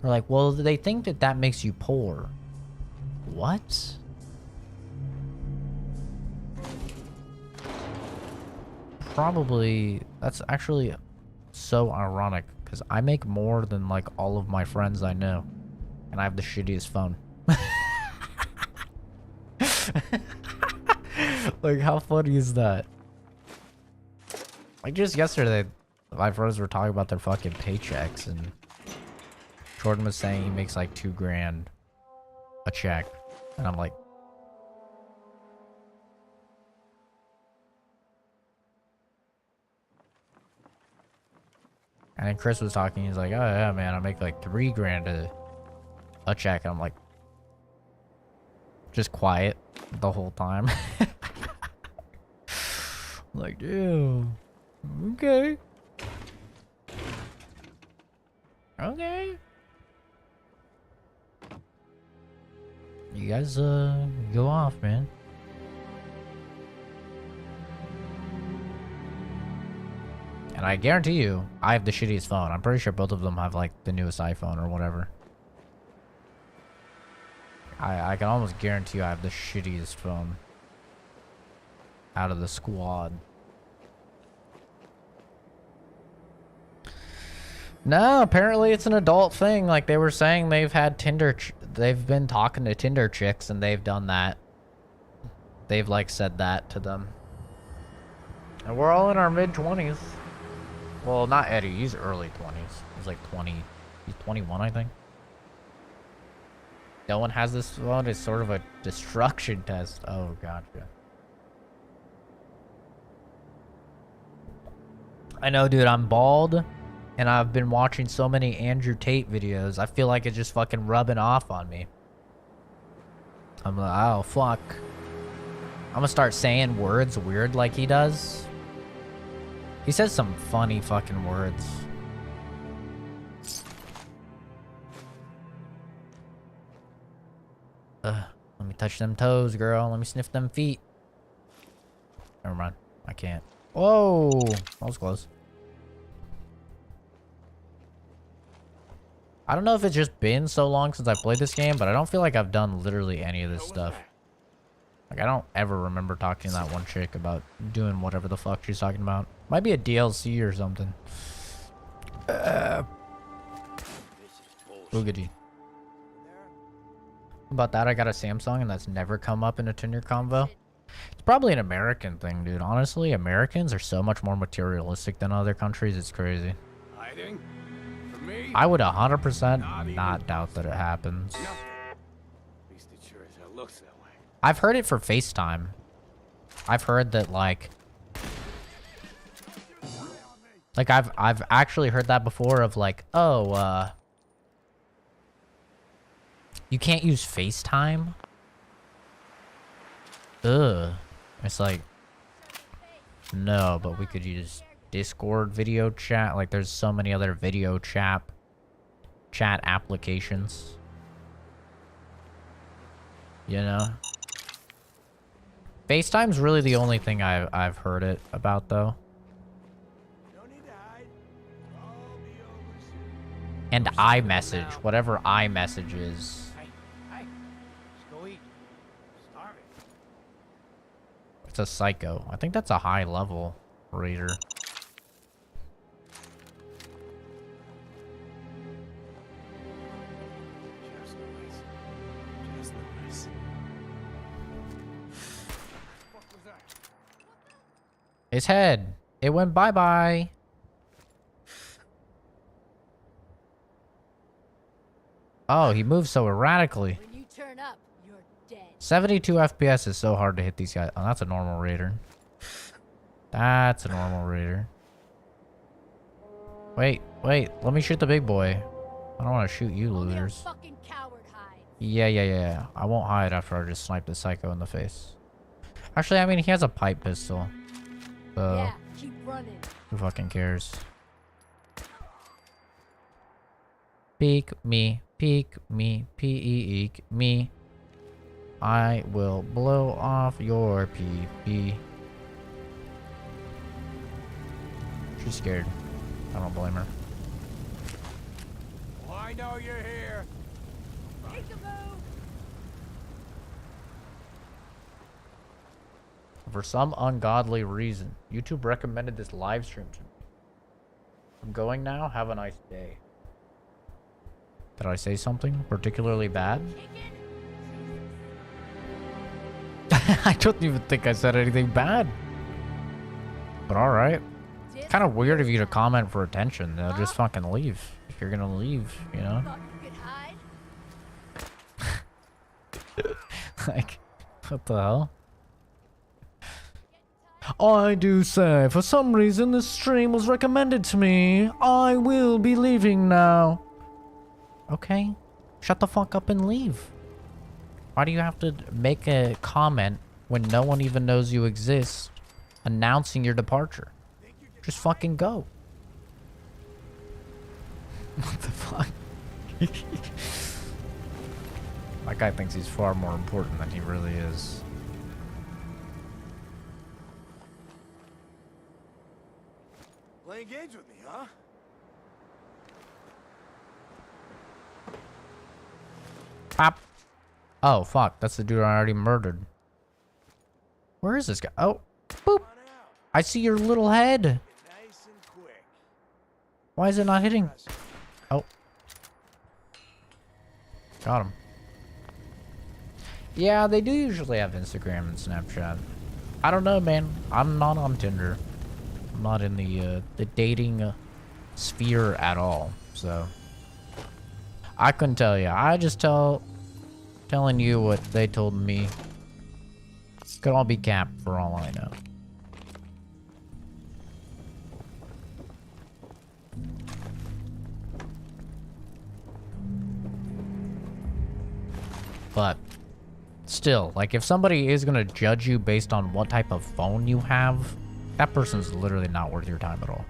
They're like, well, they think that that makes you poor. What? Probably... that's actually so ironic. Because I make more than, like, all of my friends I know. And I have the shittiest phone. Like, how funny is that? Like, just yesterday, my friends were talking about their fucking paychecks. And Jordan was saying he makes, like, $2,000 a check. And I'm like... And then Chris was talking, he's like, oh yeah, man, I make like $3,000 a check. And I'm like, just quiet the whole time. Like, damn. Okay. Okay. You guys, go off, man. And I guarantee you, I have the shittiest phone. I'm pretty sure both of them have, like, the newest iPhone or whatever. I can almost guarantee you I have the shittiest phone out of the squad. No, apparently it's an adult thing. Like, they were saying they've had they've been talking to Tinder chicks and they've done that. They've, like, said that to them. And we're all in our mid-20s. Well, not Eddie. He's early 20s. He's like 20. He's 21, I think. No one has this phone. It's sort of a destruction test. Oh, gotcha. I know, dude. I'm bald. And I've been watching so many Andrew Tate videos. I feel like it's just fucking rubbing off on me. I'm like, oh, fuck. I'm gonna start saying words weird like he does. He says some funny fucking words. Let me touch them toes, girl. Let me sniff them feet. Never mind. I can't. Whoa! That was close. I don't know if it's just been so long since I played this game, but I don't feel like I've done literally any of this stuff. Like, I don't ever remember talking to that one chick about doing whatever the fuck she's talking about. Might be a DLC or something. Boogity. About that, I got a Samsung, and that's never come up in a Tinder convo. It's probably an American thing, dude. Honestly, Americans are so much more materialistic than other countries. It's crazy. Hiding? From me? I would 100% not doubt that it happens. At least it sure as hell looks that way. I've heard it for FaceTime. I've heard that, like I've actually heard that before of like, oh, you can't use FaceTime? Ugh. It's like, no, but we could use Discord video chat. Like, there's so many other video chat applications. You know? FaceTime's really the only thing I've heard it about, though. No need to hide. I'll be over soon. And iMessage, whatever iMessage is. Hey, let's go eat. Starving. It's a psycho. I think that's a high level raider. Just nice. Just His head. It went bye-bye. Oh, he moves so erratically. When you turn up, you're dead. 72 FPS is so hard to hit these guys. Oh, that's a normal raider. That's a normal raider. Wait. Let me shoot the big boy. I don't want to shoot you, Only a losers. fucking coward hides. Yeah. I won't hide after I just snipe the psycho in the face. Actually, I mean, he has a pipe pistol. So, Yeah, keep running. who fucking cares? Peek me, peek me. I will blow off your pee-pee. She's scared. I don't blame her. Well, I know you're here. Peekaboo! For some ungodly reason, YouTube recommended this live stream to me. I'm going now. Have a nice day. Did I say something particularly bad? I don't even think I said anything bad. But alright. Kind of weird of you to comment for attention. They'll just fucking leave. If you're gonna leave, you know? Thought you could hide? Like, what the hell? I do say, for some reason this stream was recommended to me. I will be leaving now. Okay. Shut the fuck up and leave. Why do you have to make a comment when no one even knows you exist, announcing your departure? Just fucking go. What the fuck? That guy thinks he's far more important than he really is. Playing games with me, huh? Pop. Oh, fuck. That's the dude I already murdered. Where is this guy? Oh. Boop. Come on out. I see your little head. Nice and quick. Why is it not hitting? Oh. Got him. Yeah, they do usually have Instagram and Snapchat. I don't know, man. I'm not on Tinder. I'm not in the dating sphere at all. So I couldn't tell you. I just telling you what they told me. Could all be capped for all I know. But still, like, if somebody is gonna judge you based on what type of phone you have, that person's literally not worth your time at all.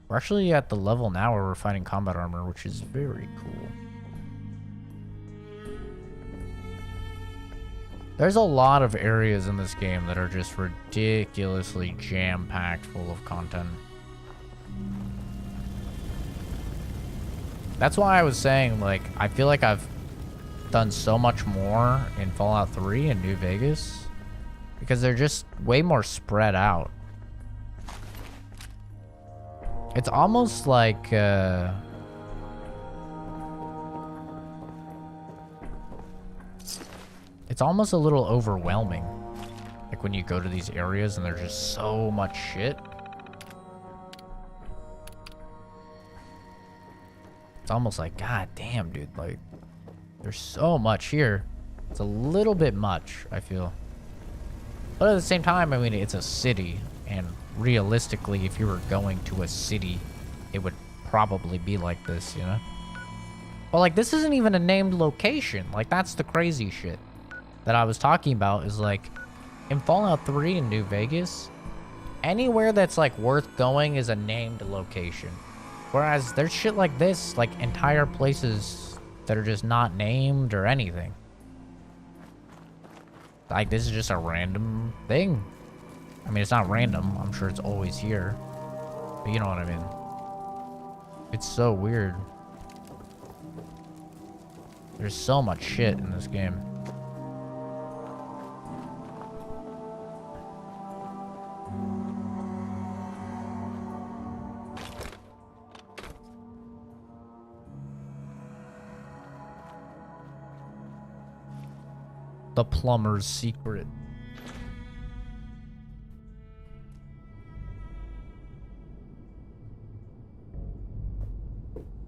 We're actually at the level now where we're fighting combat armor, which is very cool. There's a lot of areas in this game that are just ridiculously jam-packed full of content. That's why I was saying, like, I feel like I've done so much more in Fallout 3 and New Vegas because they're just way more spread out. It's almost like, it's almost a little overwhelming. Like when you go to these areas and there's just so much shit. It's almost like, god damn, dude, like, there's so much here. It's a little bit much, I feel. But at the same time, I mean, it's a city, and realistically, if you were going to a city, it would probably be like this, you know? But, like, this isn't even a named location. Like, that's the crazy shit that I was talking about, is, like, in Fallout 3 in New Vegas, anywhere that's, like, worth going is a named location. Whereas there's shit like this, like, entire places that are just not named or anything. Like, this is just a random thing. I mean, it's not random. I'm sure it's always here. But you know what I mean. It's so weird. There's so much shit in this game. The plumber's secret.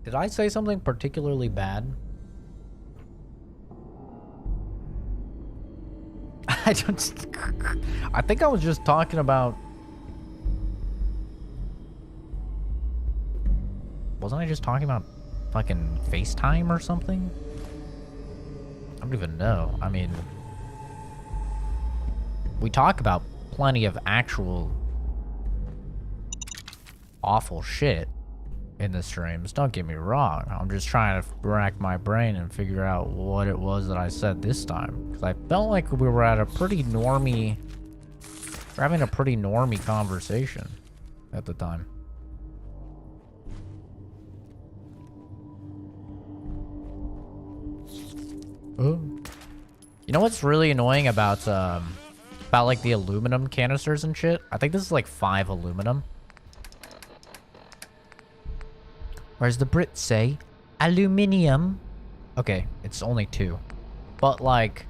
Did I say something particularly bad? I think I was just talking about... Wasn't I just talking about fucking FaceTime or something? I don't even know. I mean... We talk about plenty of actual... awful shit in the streams. Don't get me wrong. I'm just trying to rack my brain and figure out what it was that I said this time. Because I felt like we were at a pretty normie... We're having a pretty normie conversation at the time. Oh. You know what's really annoying about like the aluminum canisters and shit? I think this is like 5 aluminum. Or as the Brits say, aluminium. Okay, it's only 2. But like,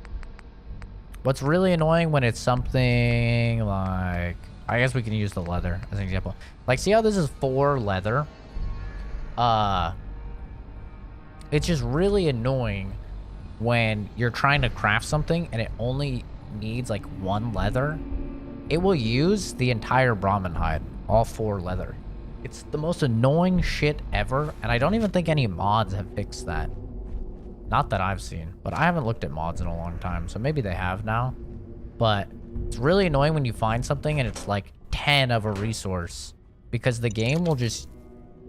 what's really annoying when it's something like, I guess we can use the leather as an example. Like, see how this is 4 leather? It's just really annoying when you're trying to craft something and it only needs like 1 leather. It will use the entire Brahmin hide, all 4 leather. It's the most annoying shit ever, and I don't even think any mods have fixed that. Not that I've seen, but I haven't looked at mods in a long time, so maybe they have now. But it's really annoying when you find something and it's like 10 of a resource, because the game will just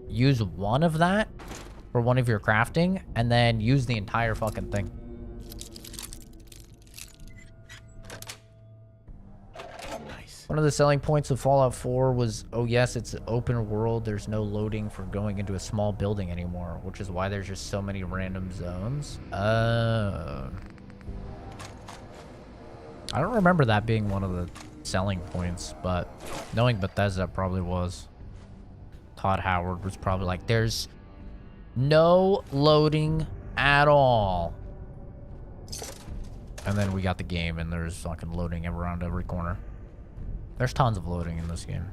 use 1 of that for one of your crafting and then use the entire fucking thing. One of the selling points of Fallout 4 was, oh yes, it's an open world. There's no loading for going into a small building anymore, which is why there's just so many random zones. I don't remember that being one of the selling points, but knowing Bethesda probably was. Todd Howard was probably like, there's no loading at all. And then we got the game and there's fucking loading around every corner. There's tons of loading in this game.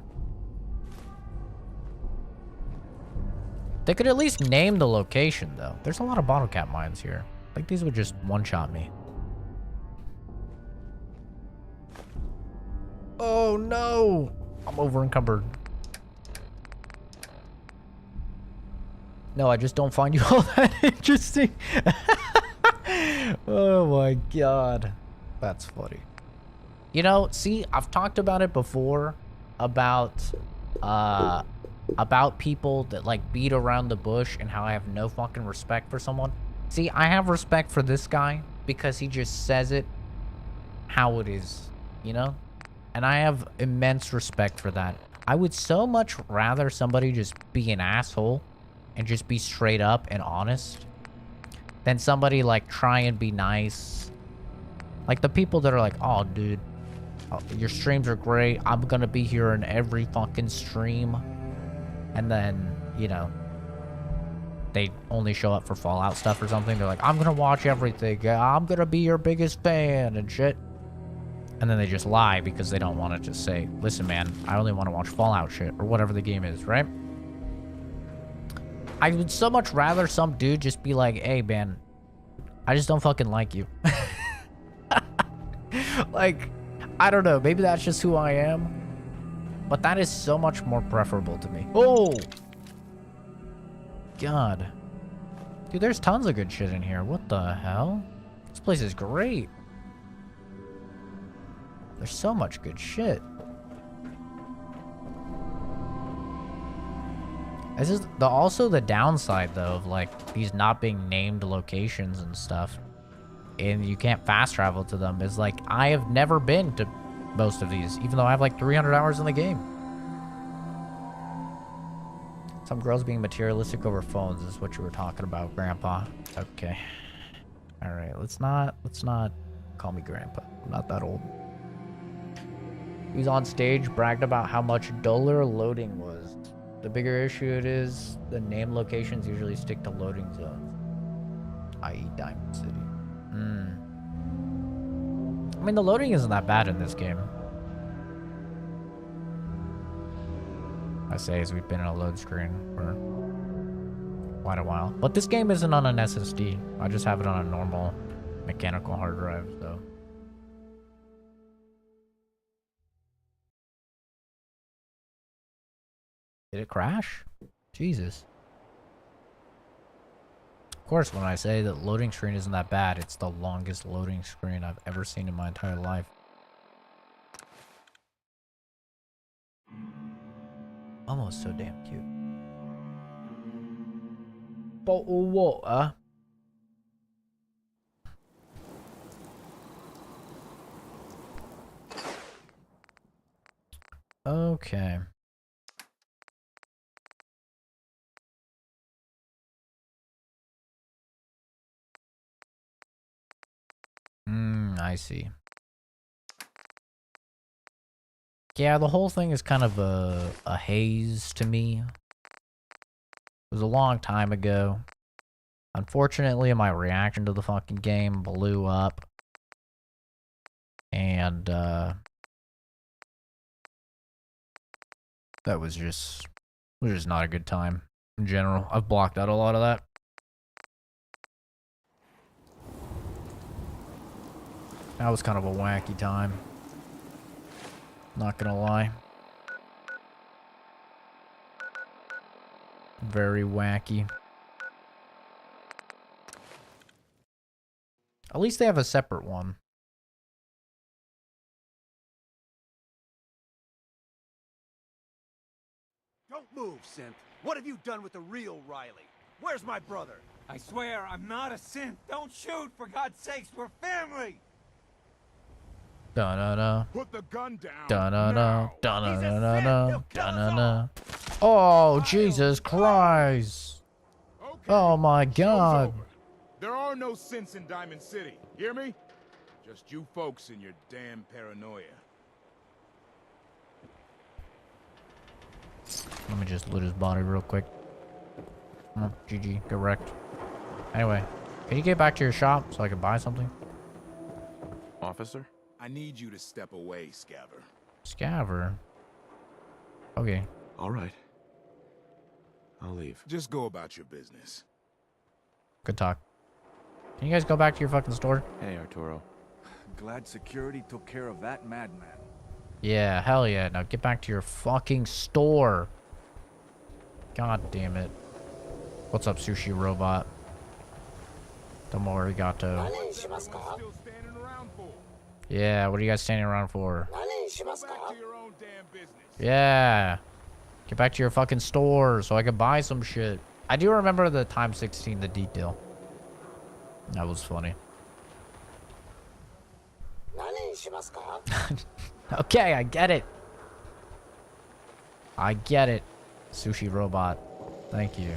They could at least name the location, though. There's a lot of bottle cap mines here. Like, these would just one-shot me. Oh, no! I'm over-encumbered. No, I just don't find you all that interesting. Oh, my God. That's funny. You know, see, I've talked about it before about people that like beat around the bush and how I have no fucking respect for someone. See, I have respect for this guy because he just says it how it is, you know? And I have immense respect for that. I would so much rather somebody just be an asshole and just be straight up and honest than somebody like try and be nice. Like the people that are like, oh, dude, your streams are great. I'm gonna be here in every fucking stream. And then, you know, they only show up for Fallout stuff or something. They're like, I'm gonna watch everything. I'm gonna be your biggest fan and shit. And then they just lie because they don't want to just say, listen, man, I only want to watch Fallout shit or whatever the game is, right? I would so much rather some dude just be like, hey, man, I just don't fucking like you. Like, I don't know. Maybe that's just who I am. But that is so much more preferable to me. Oh! God. Dude, there's tons of good shit in here. What the hell? This place is great. There's so much good shit. This is also the downside, though, of, like, these not being named locations and stuff. And you can't fast travel to them. Is like, I have never been to most of these, even though I have like 300 hours in the game. Some girls being materialistic over phones is what you were talking about, Grandpa. Okay. All right, let's not call me Grandpa. I'm not that old. He was on stage, bragged about how much duller loading was. The bigger issue it is, the name locations usually stick to loading zones, i.e. Diamond City. I mean, the loading isn't that bad in this game. I say as we've been in a load screen for quite a while. But this game isn't on an SSD. I just have it on a normal mechanical hard drive, so. Did it crash? Jesus. Of course, when I say that loading screen isn't that bad, it's the longest loading screen I've ever seen in my entire life. Almost so damn cute. Bottle of water. Okay. I see. Yeah, the whole thing is kind of a haze to me. It was a long time ago. Unfortunately, my reaction to the fucking game blew up. And, that was just not a good time in general. I've blocked out a lot of that. That was kind of a wacky time. Not gonna lie. Very wacky. At least they have a separate one. Don't move, Synth. What have you done with the real Riley? Where's my brother? I swear I'm not a synth. Don't shoot, for God's sakes. We're family. Da da da. Put the gun down. Da da da. Da da da da da. He'll kill Da us da all. da. Oh, Jesus Christ. Okay. Oh my Show's God. over. There are no synths in Diamond City. Hear me? Just you folks and your damn paranoia. Let me just loot his body real quick. Oh, GG, get wrecked. Anyway, can you get back to your shop so I can buy something? Officer? I need you to step away, Scaver. Scaver? Okay. All right. I'll leave. Just go about your business. Good talk. Can you guys go back to your fucking store? Hey, Arturo. Glad security took care of that madman. Yeah, hell yeah. Now get back to your fucking store. God damn it. What's up, sushi robot? Domo arigato. Still standing around for? Yeah, what are you guys standing around for? Go back to your own damn business. Yeah. Get back to your fucking store so I can buy some shit. I do remember the time 16, the detail. That was funny. Okay, I get it. I get it. Sushi robot. Thank you.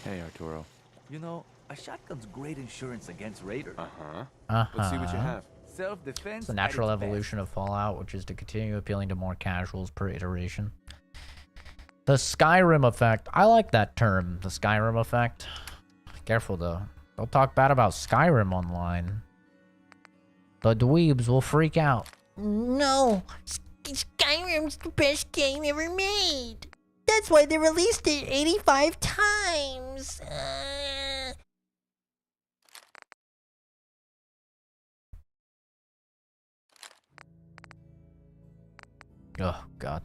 Hey, Arturo. You know, a shotgun's great insurance against raiders. Uh-huh. Let's see what you have. Self-defense. It's the natural evolution of Fallout, which is to continue appealing to more casuals per iteration. The Skyrim effect. I like that term, the Skyrim effect. Careful, though. Don't talk bad about Skyrim online. The dweebs will freak out. No, Skyrim's the best game ever made. That's why they released it 85 times. Oh, God.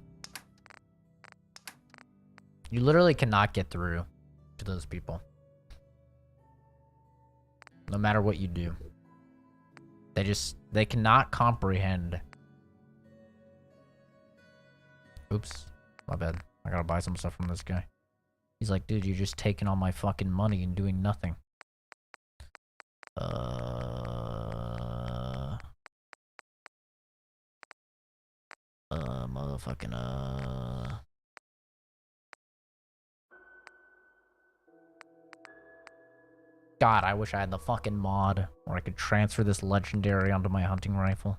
You literally cannot get through to those people. No matter what you do. They cannot comprehend. Oops. My bad. I gotta buy some stuff from this guy. He's like, dude, you're just taking all my fucking money and doing nothing. Motherfucking, God, I wish I had the fucking mod where I could transfer this legendary onto my hunting rifle.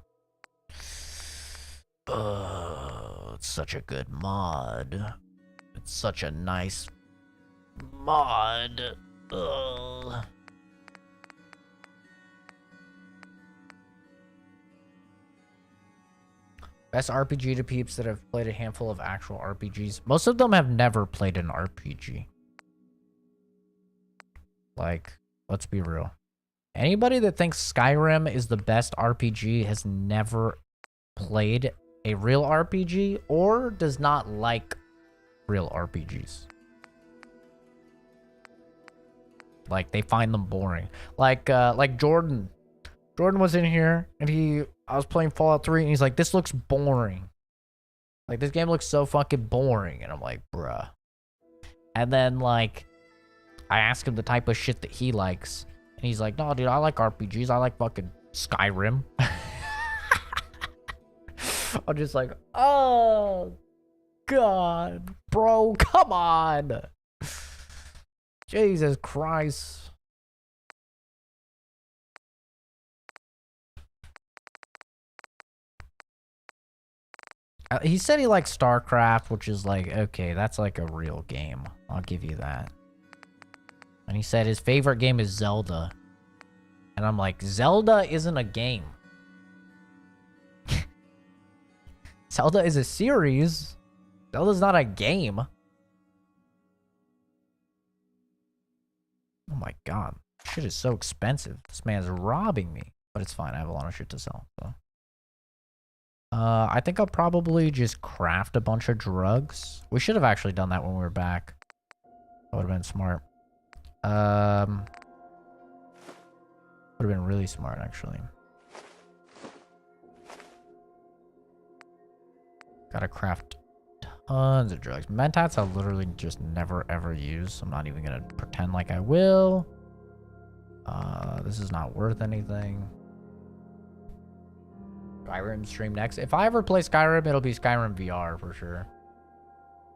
It's such a good mod. It's such a nice mod. Best RPG to peeps that have played a handful of actual RPGs. Most of them have never played an RPG. Like, let's be real. Anybody that thinks Skyrim is the best RPG has never played a real RPG or does not like real RPGs. Like, they find them boring. Like Jordan. Jordan was in here and I was playing Fallout 3 and he's like, this looks boring. Like, this game looks so fucking boring. And I'm like, bruh. And then, like, I asked him the type of shit that he likes. And he's like, no, dude, I like RPGs. I like fucking Skyrim. I'm just like, oh, God, bro, come on. Jesus Christ. He said he likes StarCraft, which is like, okay, that's like a real game. I'll give you that. And he said his favorite game is Zelda. And I'm like, Zelda isn't a game. Zelda is a series. Zelda's not a game. Oh my god. Shit is so expensive. This man's robbing me. But it's fine. I have a lot of shit to sell. So. I think I'll probably just craft a bunch of drugs. We should have actually done that when we were back. That would have been smart. Would have been really smart, actually. Gotta craft tons of drugs. Mentats I literally just never ever use. So I'm not even gonna pretend like I will. This is not worth anything. Skyrim stream next. If I ever play Skyrim, it'll be Skyrim VR for sure.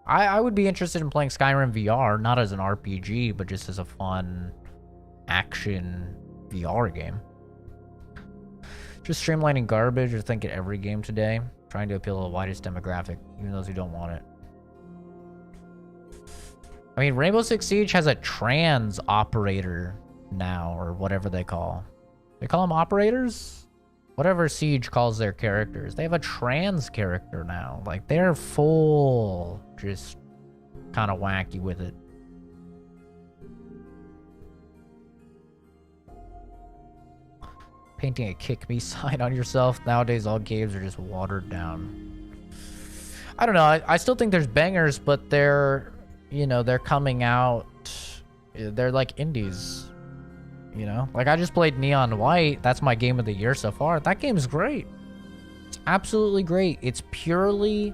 I would be interested in playing Skyrim VR, not as an RPG, but just as a fun action VR game. Just streamlining garbage, or think at every game today. Trying to appeal to the widest demographic, even those who don't want it. I mean, Rainbow Six Siege has a trans operator now, or whatever they call. They call them operators? Whatever Siege calls their characters. They have a trans character now. Like, they're full, just kind of wacky with it. Painting a kick me sign on yourself. Nowadays, all games are just watered down. I don't know. I still think there's bangers, but they're, you know, they're coming out. They're like indies. You know, like I just played Neon White. That's my game of the year so far. That game is great. It's absolutely great. It's purely,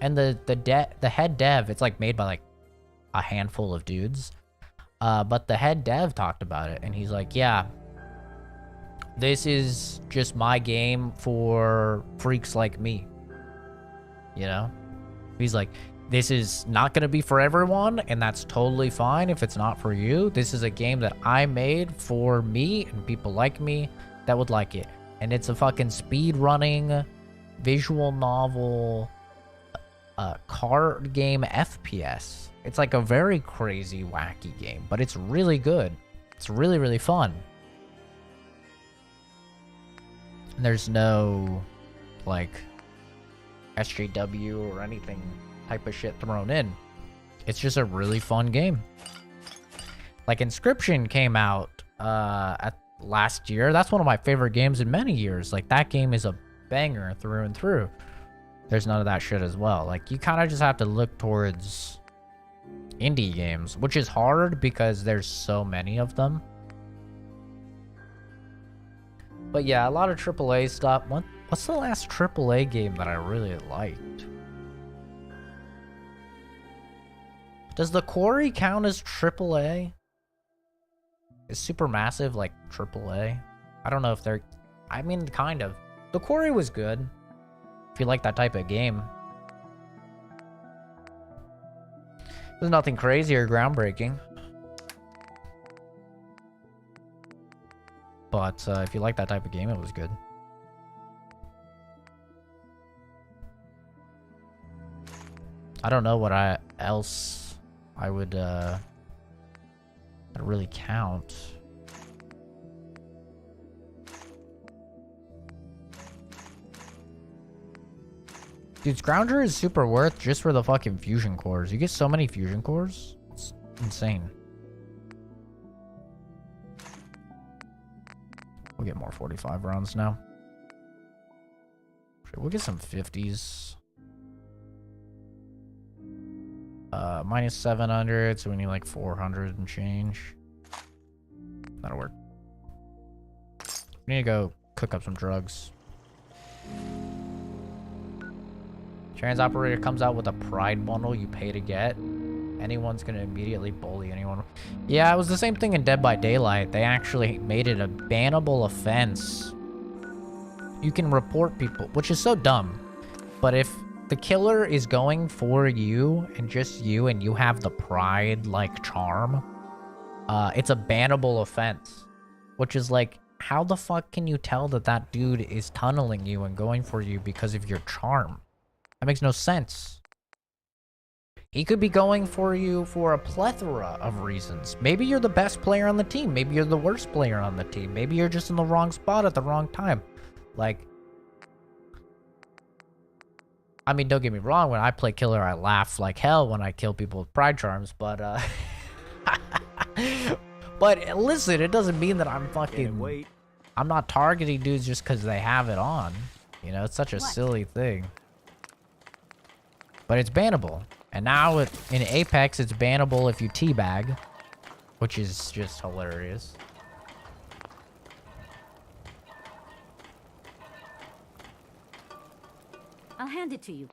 and the head dev, it's like made by like a handful of dudes. But the head dev talked about it, and he's like, yeah, this is just my game for freaks like me. You know, he's like, this is not going to be for everyone, and that's totally fine if it's not for you. This is a game that I made for me and people like me that would like it. And it's a fucking speed-running, visual novel, card game FPS. It's like a very crazy, wacky game, but it's really good. It's really, really fun. And there's no, like, SJW or anything type of shit thrown in. It's just a really fun game. Like, Inscription came out at last year. That's one of my favorite games in many years. Like, that game is a banger through and through. There's none of that shit as well. Like, you kind of just have to look towards indie games, which is hard because there's so many of them. But yeah, a lot of AAA stuff. What's the last AAA game that I really liked? Does The Quarry count as AAA? Is Supermassive like AAA? I don't know if they're... I mean, kind of. The Quarry was good. If you like that type of game. There's nothing crazy or groundbreaking. But if you like that type of game, it was good. I don't know what else I would really count. Dude, Scrounger is super worth just for the fucking fusion cores. You get so many fusion cores. It's insane. We'll get more 45 rounds now. We'll get some 50s. Minus 700, so we need like 400 and change. That'll work. We need to go cook up some drugs. Trans operator comes out with a pride bundle you pay to get. Anyone's gonna immediately bully anyone. Yeah, it was the same thing in Dead by Daylight. They actually made it a bannable offense. You can report people, which is so dumb. But if the killer is going for you and just you and you have the pride like charm, it's a bannable offense. Which is like, how the fuck can you tell that that dude is tunneling you and going for you because of your charm? That makes no sense. He could be going for you for a plethora of reasons. Maybe you're the best player on the team. Maybe you're the worst player on the team. Maybe you're just in the wrong spot at the wrong time. Like, I mean, don't get me wrong. When I play killer, I laugh like hell when I kill people with pride charms. But, but listen, it doesn't mean that I'm fucking... I'm not targeting dudes just because they have it on. You know, it's such a silly thing. But it's bannable. And now in Apex, it's bannable if you teabag. Which is just hilarious. I'll hand it to you.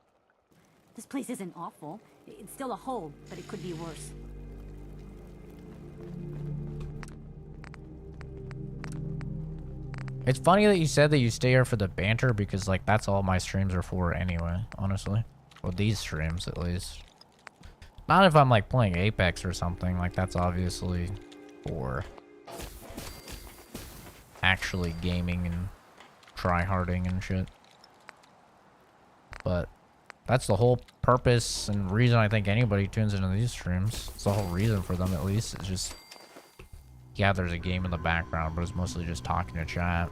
This place isn't awful. It's still a hole, but it could be worse. It's funny that you said that you stay here for the banter because, like, that's all my streams are for anyway, honestly. Well, these streams, at least. Not if I'm, like, playing Apex or something. Like, that's obviously for actually gaming and tryharding and shit. But that's the whole purpose and reason I think anybody tunes into these streams. It's the whole reason for them, at least. It's just... yeah, there's a game in the background, but it's mostly just talking to chat.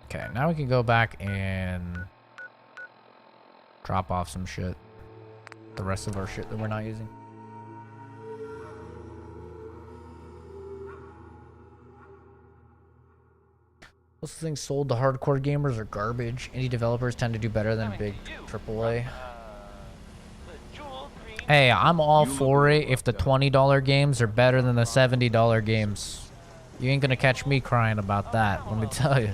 Okay, now we can go back and drop off some shit. The rest of our shit that we're not using. Most of the things sold to hardcore gamers are garbage. Indie developers tend to do better than big AAA. Hey, I'm all for it if the $20 games are better than the $70 games. You ain't gonna catch me crying about that, let me tell you.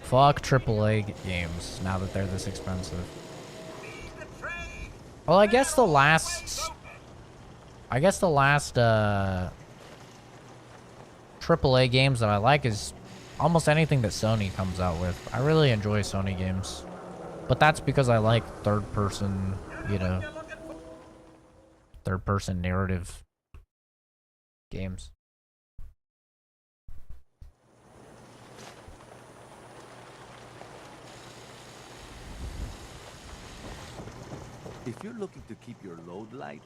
Fuck AAA games now that they're this expensive. Well, I guess the last AAA games that I like is almost anything that Sony comes out with. I really enjoy Sony games. But that's because I like third-person, you know, third-person narrative games. If you're looking to keep your load light,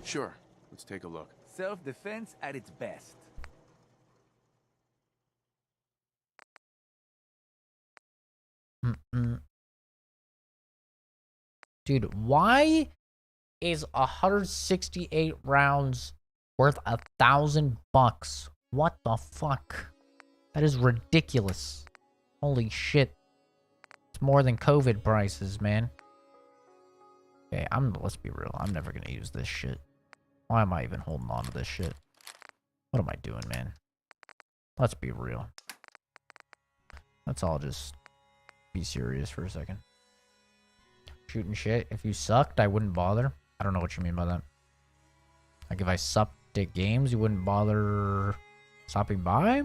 Sure. Let's take a look. self-defense at its best. Dude, why is 168 rounds worth $1,000? What the fuck? That is ridiculous. Holy shit. It's more than COVID prices, man. Okay, let's be real. I'm never gonna use this shit. Why am I even holding on to this shit? What am I doing, man? Let's be real. Let's all just be serious for a second. Shooting shit. If you sucked, I wouldn't bother. I don't know what you mean by that. Like, if I sucked at games, you wouldn't bother stopping by?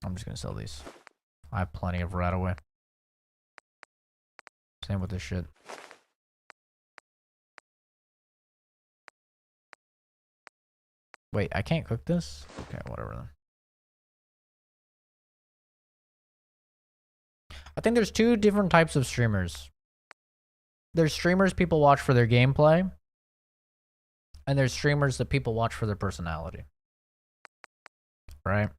I'm just gonna sell these. I have plenty of right away. Same with this shit. Wait, I can't cook this? Okay, whatever then. I think there's two different types of streamers. There's streamers people watch for their gameplay, and there's streamers that people watch for their personality. Right?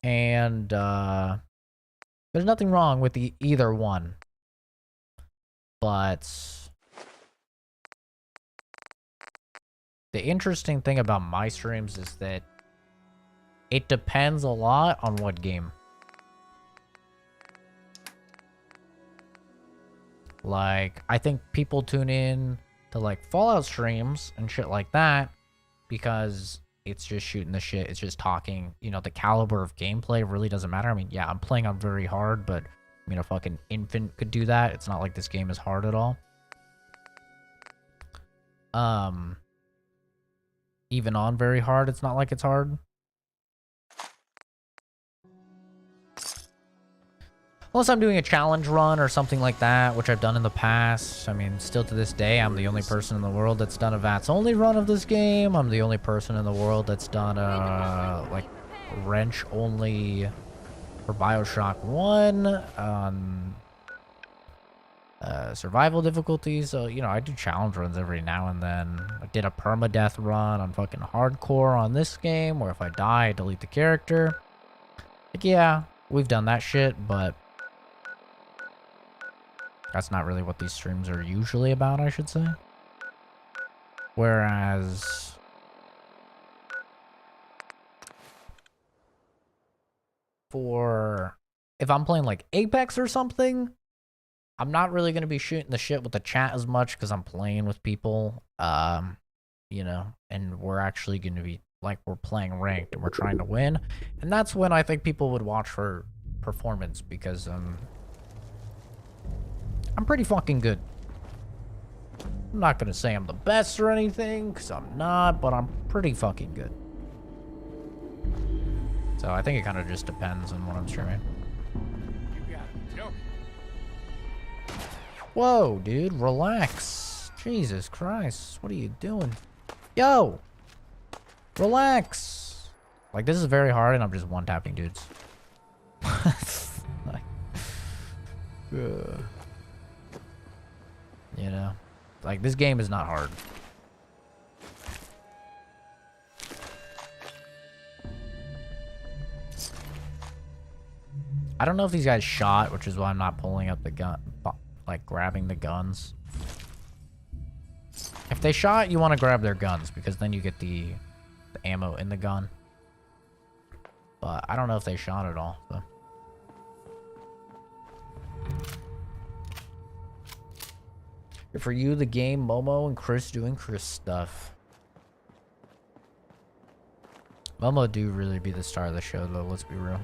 And there's nothing wrong with either one. But the interesting thing about my streams is that it depends a lot on what game. Like, I think people tune in to, like, Fallout streams and shit like that because it's just shooting the shit. It's just talking. You know, the caliber of gameplay really doesn't matter. I mean, yeah, I'm playing on very hard, but, I mean, a fucking infant could do that. It's not like this game is hard at all. Even on very hard, it's not like it's hard. Unless I'm doing a challenge run or something like that, which I've done in the past. I mean, still to this day, I'm the only person in the world that's done a VATS only run of this game. I'm the only person in the world that's done a, like, wrench only for Bioshock 1 on survival difficulty. So, you know, I do challenge runs every now and then. I did a permadeath run on fucking hardcore on this game, where if I die, I delete the character. Like, yeah, we've done that shit, but that's not really what these streams are usually about, I should say. Whereas for if I'm playing like Apex or something, I'm not really going to be shooting the shit with the chat as much because I'm playing with people, you know, and we're actually going to be like, we're playing ranked and we're trying to win. And that's when I think people would watch for performance because, I'm pretty fucking good. I'm not gonna say I'm the best or anything, because I'm not, but I'm pretty fucking good. So I think it kind of just depends on what I'm streaming. You got it. Tell me. Whoa, dude, relax. Jesus Christ, what are you doing? Yo! Relax! Like, this is very hard, and I'm just one-tapping dudes. Like, you know, like, this game is not hard. I don't know if these guys shot, which is why I'm not pulling up the gun, like grabbing the guns. If they shot, you want to grab their guns because then you get the ammo in the gun. But I don't know if they shot at all. So. For you, the game, Momo and Chris doing Chris stuff. Momo do really be the star of the show, though, let's be real.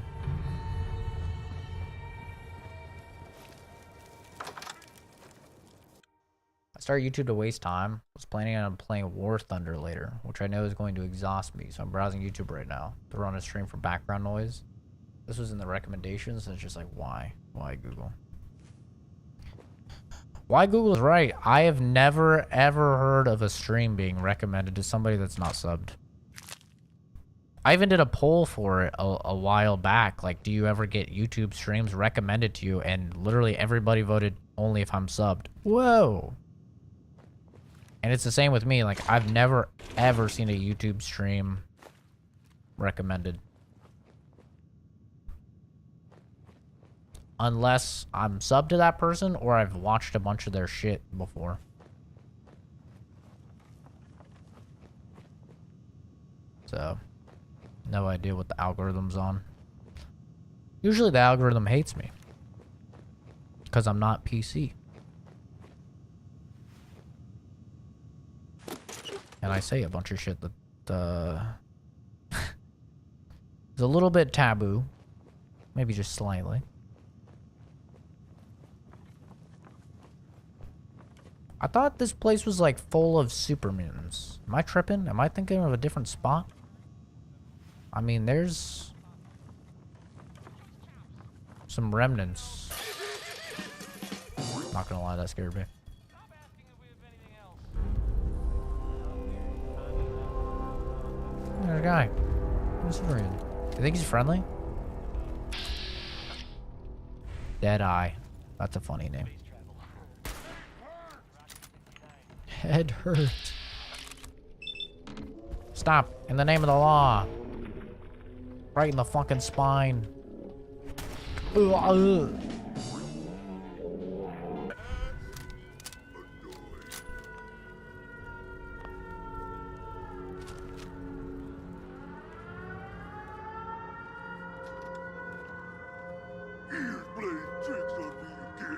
I started YouTube to waste time. I was planning on playing War Thunder later, which I know is going to exhaust me, so I'm browsing YouTube right now to run a stream for background noise. This was in the recommendations, and it's just like, why? Why, Google? Why Google's right. I have never, ever heard of a stream being recommended to somebody that's not subbed. I even did a poll for it a while back. Like, do you ever get YouTube streams recommended to you? And literally everybody voted only if I'm subbed. Whoa. And it's the same with me. Like, I've never, ever seen a YouTube stream recommended. Unless I'm subbed to that person or I've watched a bunch of their shit before. So, no idea what the algorithm's on. Usually the algorithm hates me. Because I'm not PC. And I say a bunch of shit that, is a little bit taboo. Maybe just slightly. I thought this place was like full of super mutants. Am I tripping? Am I thinking of a different spot? I mean, there's some remnants. Not gonna lie, that scared me. There's a guy. Who's friend? You think he's friendly? Deadeye. That's a funny name. Head hurt. Stop. In the name of the law. Right in the fucking spine. Ugh. Here's playing tricks on me again.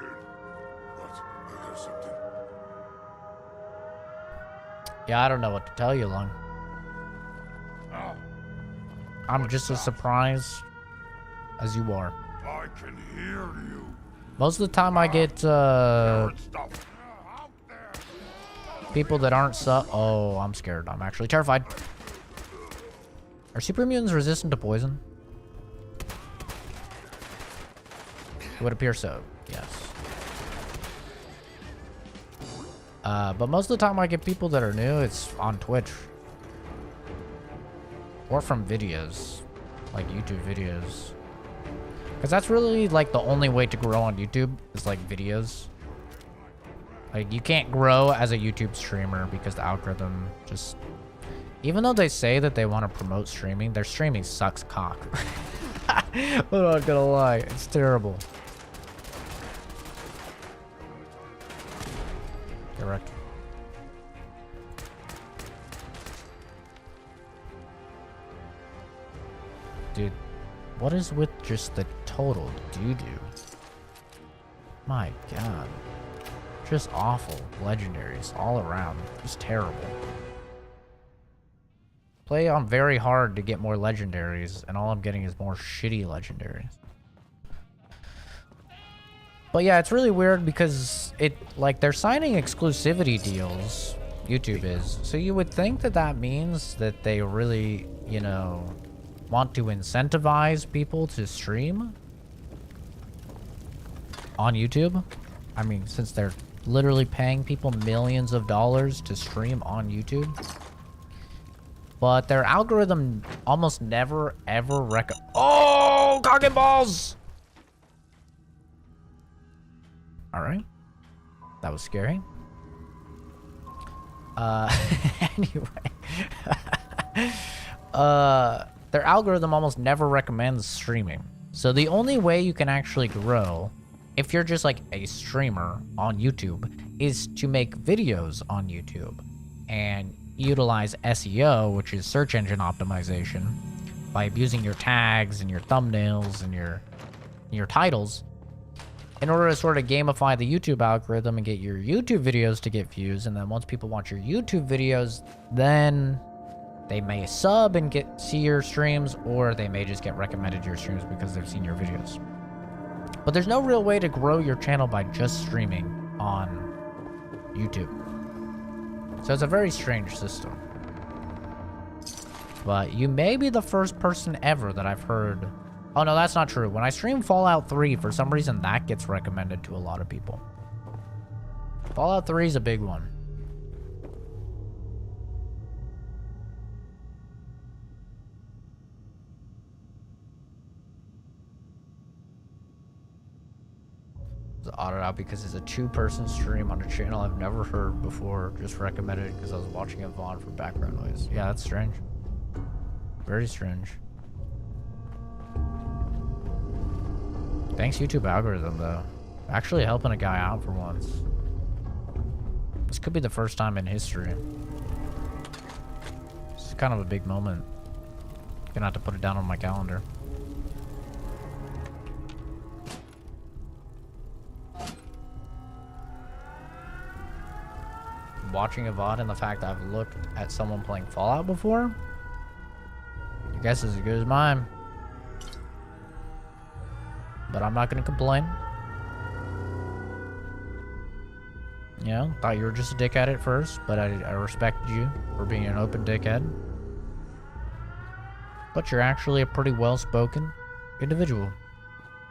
What? I got something. Yeah, I don't know what to tell you, Lung. Ah, I'm just as surprised as you are. I can hear you. Most of the time I get Bird stuff. Out there. people that aren't oh, I'm scared. I'm actually terrified. Are super mutants resistant to poison? It would appear so, yes. But most of the time I get people that are new, it's on Twitch. Or from videos, like YouTube videos. Because that's really like the only way to grow on YouTube is like videos. Like you can't grow as a YouTube streamer because the algorithm just... Even though they say that they want to promote streaming, their streaming sucks cock. I'm not gonna lie, it's terrible. Correct. Dude, what is with just the total doo-doo? My god. Just awful legendaries all around. Just terrible. Play on very hard to get more legendaries, and all I'm getting is more shitty legendaries. But yeah, it's really weird because they're signing exclusivity deals, YouTube is. So you would think that that means that they really, you know, want to incentivize people to stream on YouTube. I mean, since they're literally paying people millions of dollars to stream on YouTube. But their algorithm almost never, ever Oh, cock and balls! Alright. That was scary. Anyway. Their algorithm almost never recommends streaming. So the only way you can actually grow, if you're just like a streamer on YouTube, is to make videos on YouTube and utilize SEO, which is search engine optimization, by abusing your tags and your thumbnails and your titles in order to sort of gamify the YouTube algorithm and get your YouTube videos to get views. And then once people watch your YouTube videos, then they may sub and see your streams, or they may just get recommended your streams because they've seen your videos. But there's no real way to grow your channel by just streaming on YouTube. So it's a very strange system. But you may be the first person ever that I've heard... Oh no, that's not true. When I stream Fallout 3, for some reason that gets recommended to a lot of people. Fallout 3 is a big one. It's audited out because it's a two-person stream on a channel I've never heard before, just recommended because I was watching a VOD for background noise. Yeah, that's strange. Very strange. Thanks YouTube algorithm though. Actually helping a guy out for once. This could be the first time in history. This is kind of a big moment. Gonna have to put it down on my calendar. Watching a VOD and the fact that I've looked at someone playing Fallout before, your guess is as good as mine. But I'm not gonna complain. You know, thought you were just a dickhead at first, but I respected you for being an open dickhead. But you're actually a pretty well-spoken individual,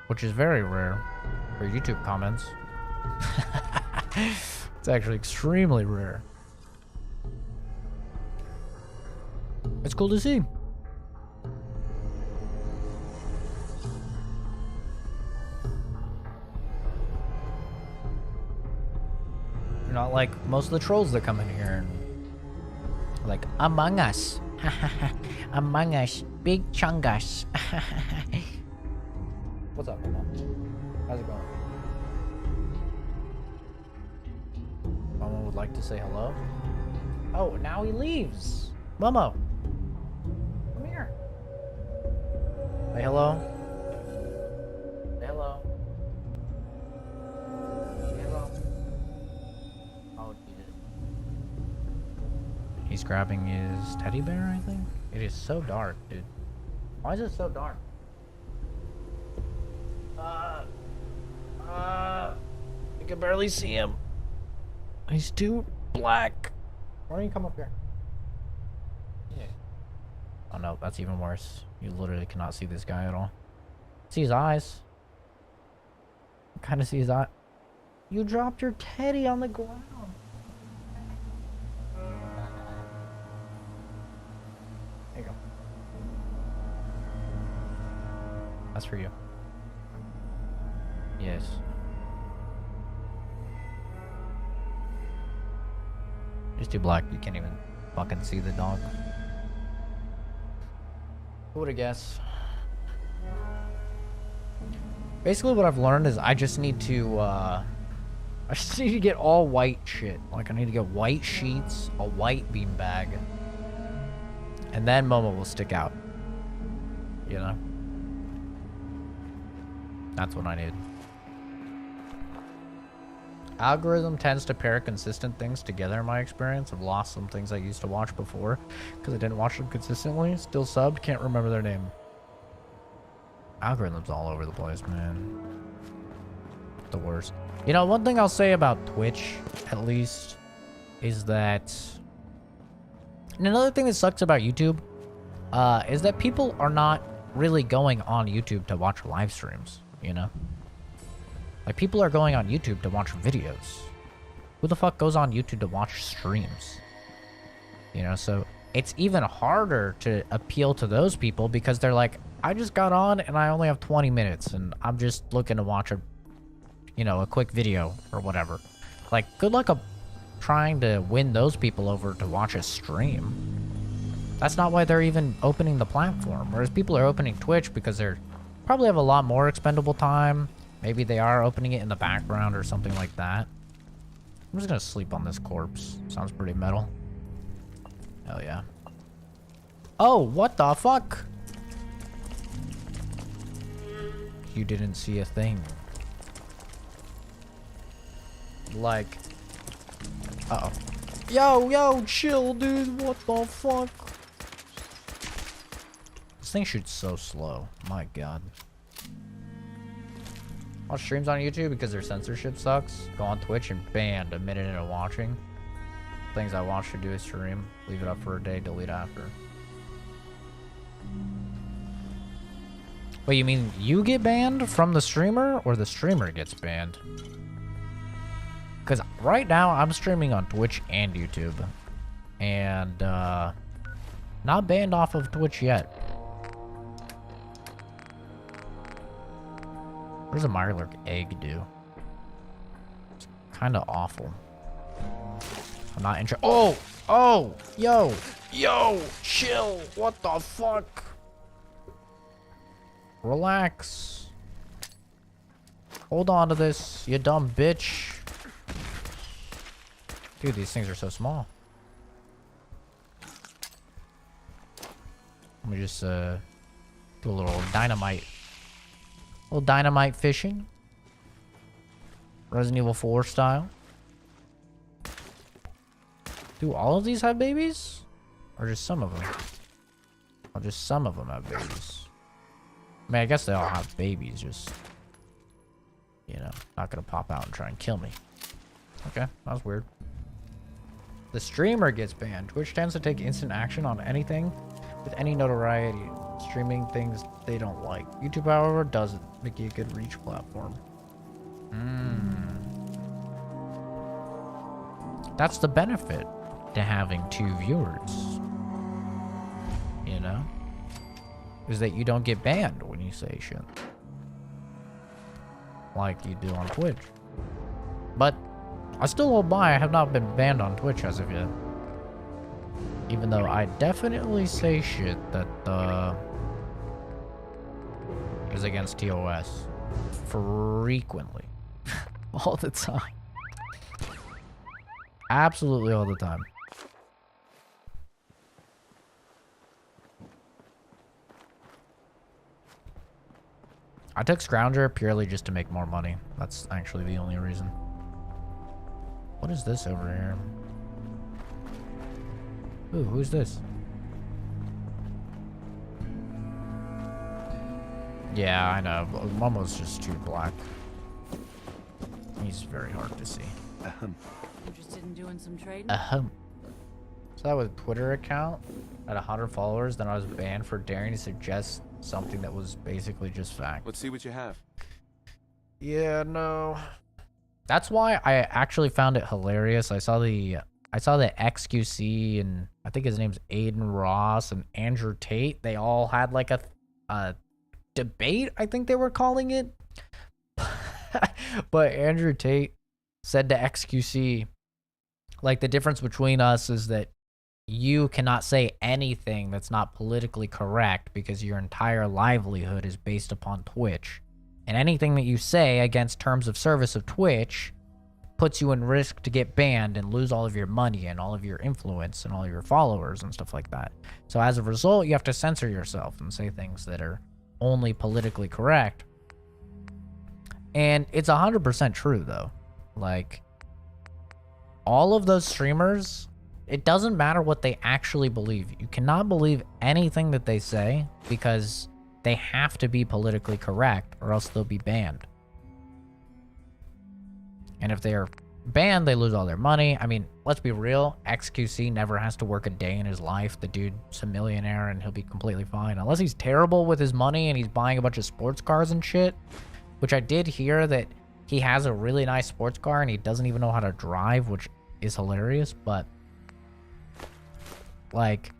which is very rare for YouTube comments. It's actually extremely rare. It's cool to see. not like most of the trolls that come in here and like Among Us. Among Us. Big Chungus. What's up, Mama? How's it going? Mama would like to say hello. Oh, now he leaves. Momo. Come here. Say hello. Say hello. Say hello. Oh, Jesus. He's grabbing his teddy bear, I think? It is so dark, dude. Why is it so dark? You can barely see him. He's too black. Why don't you come up here? Yeah. Oh no, that's even worse. You literally cannot see this guy at all. See his eyes. Kind of see his eye. You dropped your teddy on the ground. There you go. That's for you. Yes. He's too black. You can't even fucking see the dog. Who would have guessed? Basically, what I've learned is I just need to get all white shit. Like I need to get white sheets, a white beanbag, and then Momo will stick out. You know? That's what I need. Algorithm tends to pair consistent things together in my experience. I've lost some things I used to watch before because I didn't watch them consistently. Still subbed, can't remember their name. Algorithms all over the place, man. The worst. You know, one thing I'll say about Twitch, at least, is that... And another thing that sucks about YouTube, is that people are not really going on YouTube to watch live streams, you know? Like, people are going on YouTube to watch videos. Who the fuck goes on YouTube to watch streams? You know, so it's even harder to appeal to those people because they're like, I just got on and I only have 20 minutes and I'm just looking to watch a, you know, a quick video or whatever. Like, good luck trying to win those people over to watch a stream. That's not why they're even opening the platform. Whereas people are opening Twitch because they're probably have a lot more expendable time. Maybe they are opening it in the background or something like that. I'm just gonna sleep on this corpse. Sounds pretty metal. Hell yeah. Oh, what the fuck? You didn't see a thing. Like... Uh-oh. Yo, chill, dude. What the fuck? This thing shoots so slow. My god. Watch streams on YouTube because their censorship sucks. Go on Twitch and banned a minute into watching. Things I watch to do a stream. Leave it up for a day, delete after. Wait, you mean you get banned from the streamer or the streamer gets banned? Because right now I'm streaming on Twitch and YouTube. And not banned off of Twitch yet. What does a Mirelurk egg do? It's kind of awful. I'm not interested. Oh, yo, chill. What the fuck? Relax. Hold on to this, you dumb bitch. Dude, these things are so small. Let me just do a little dynamite. Little dynamite fishing. Resident Evil 4 style. Do all of these have babies? Or just some of them? Or just some of them have babies? I mean, I guess they all have babies, just... You know, not gonna pop out and try and kill me. Okay, that was weird. The streamer gets banned. Twitch tends to take instant action on anything with any notoriety. Streaming things they don't like. YouTube, however, doesn't make you a good reach platform. That's the benefit to having 2 viewers. You know? Is that you don't get banned when you say shit. Like you do on Twitch. But I still hold by. I have not been banned on Twitch as of yet. Even though I definitely say shit that is against TOS frequently. All the time. Absolutely all the time. I took Scrounger purely just to make more money. That's actually the only reason. What is this over here? Ooh, who's this? Yeah, I know. Momo's just too black. He's very hard to see. Interested in doing some trading? So that was a Twitter account at 100 followers, then I was banned for daring to suggest something that was basically just fact. Let's see what you have. Yeah, no. That's why I actually found it hilarious. I saw the XQC and I think his name's Aiden Ross and Andrew Tate. They all had like a debate, I think they were calling it. But Andrew Tate said to XQC, like, the difference between us is that you cannot say anything that's not politically correct because your entire livelihood is based upon Twitch. And anything that you say against terms of service of Twitch puts you in risk to get banned and lose all of your money and all of your influence and all your followers and stuff like that. So as a result, you have to censor yourself and say things that are only politically correct. And it's 100% true, though. Like, all of those streamers, it doesn't matter what they actually believe. You cannot believe anything that they say because they have to be politically correct or else they'll be banned. And if they are banned, they lose all their money. I mean, let's be real. XQC never has to work a day in his life. The dude's a millionaire and he'll be completely fine. Unless he's terrible with his money and he's buying a bunch of sports cars and shit. Which I did hear that he has a really nice sports car and he doesn't even know how to drive, which is hilarious. But, like,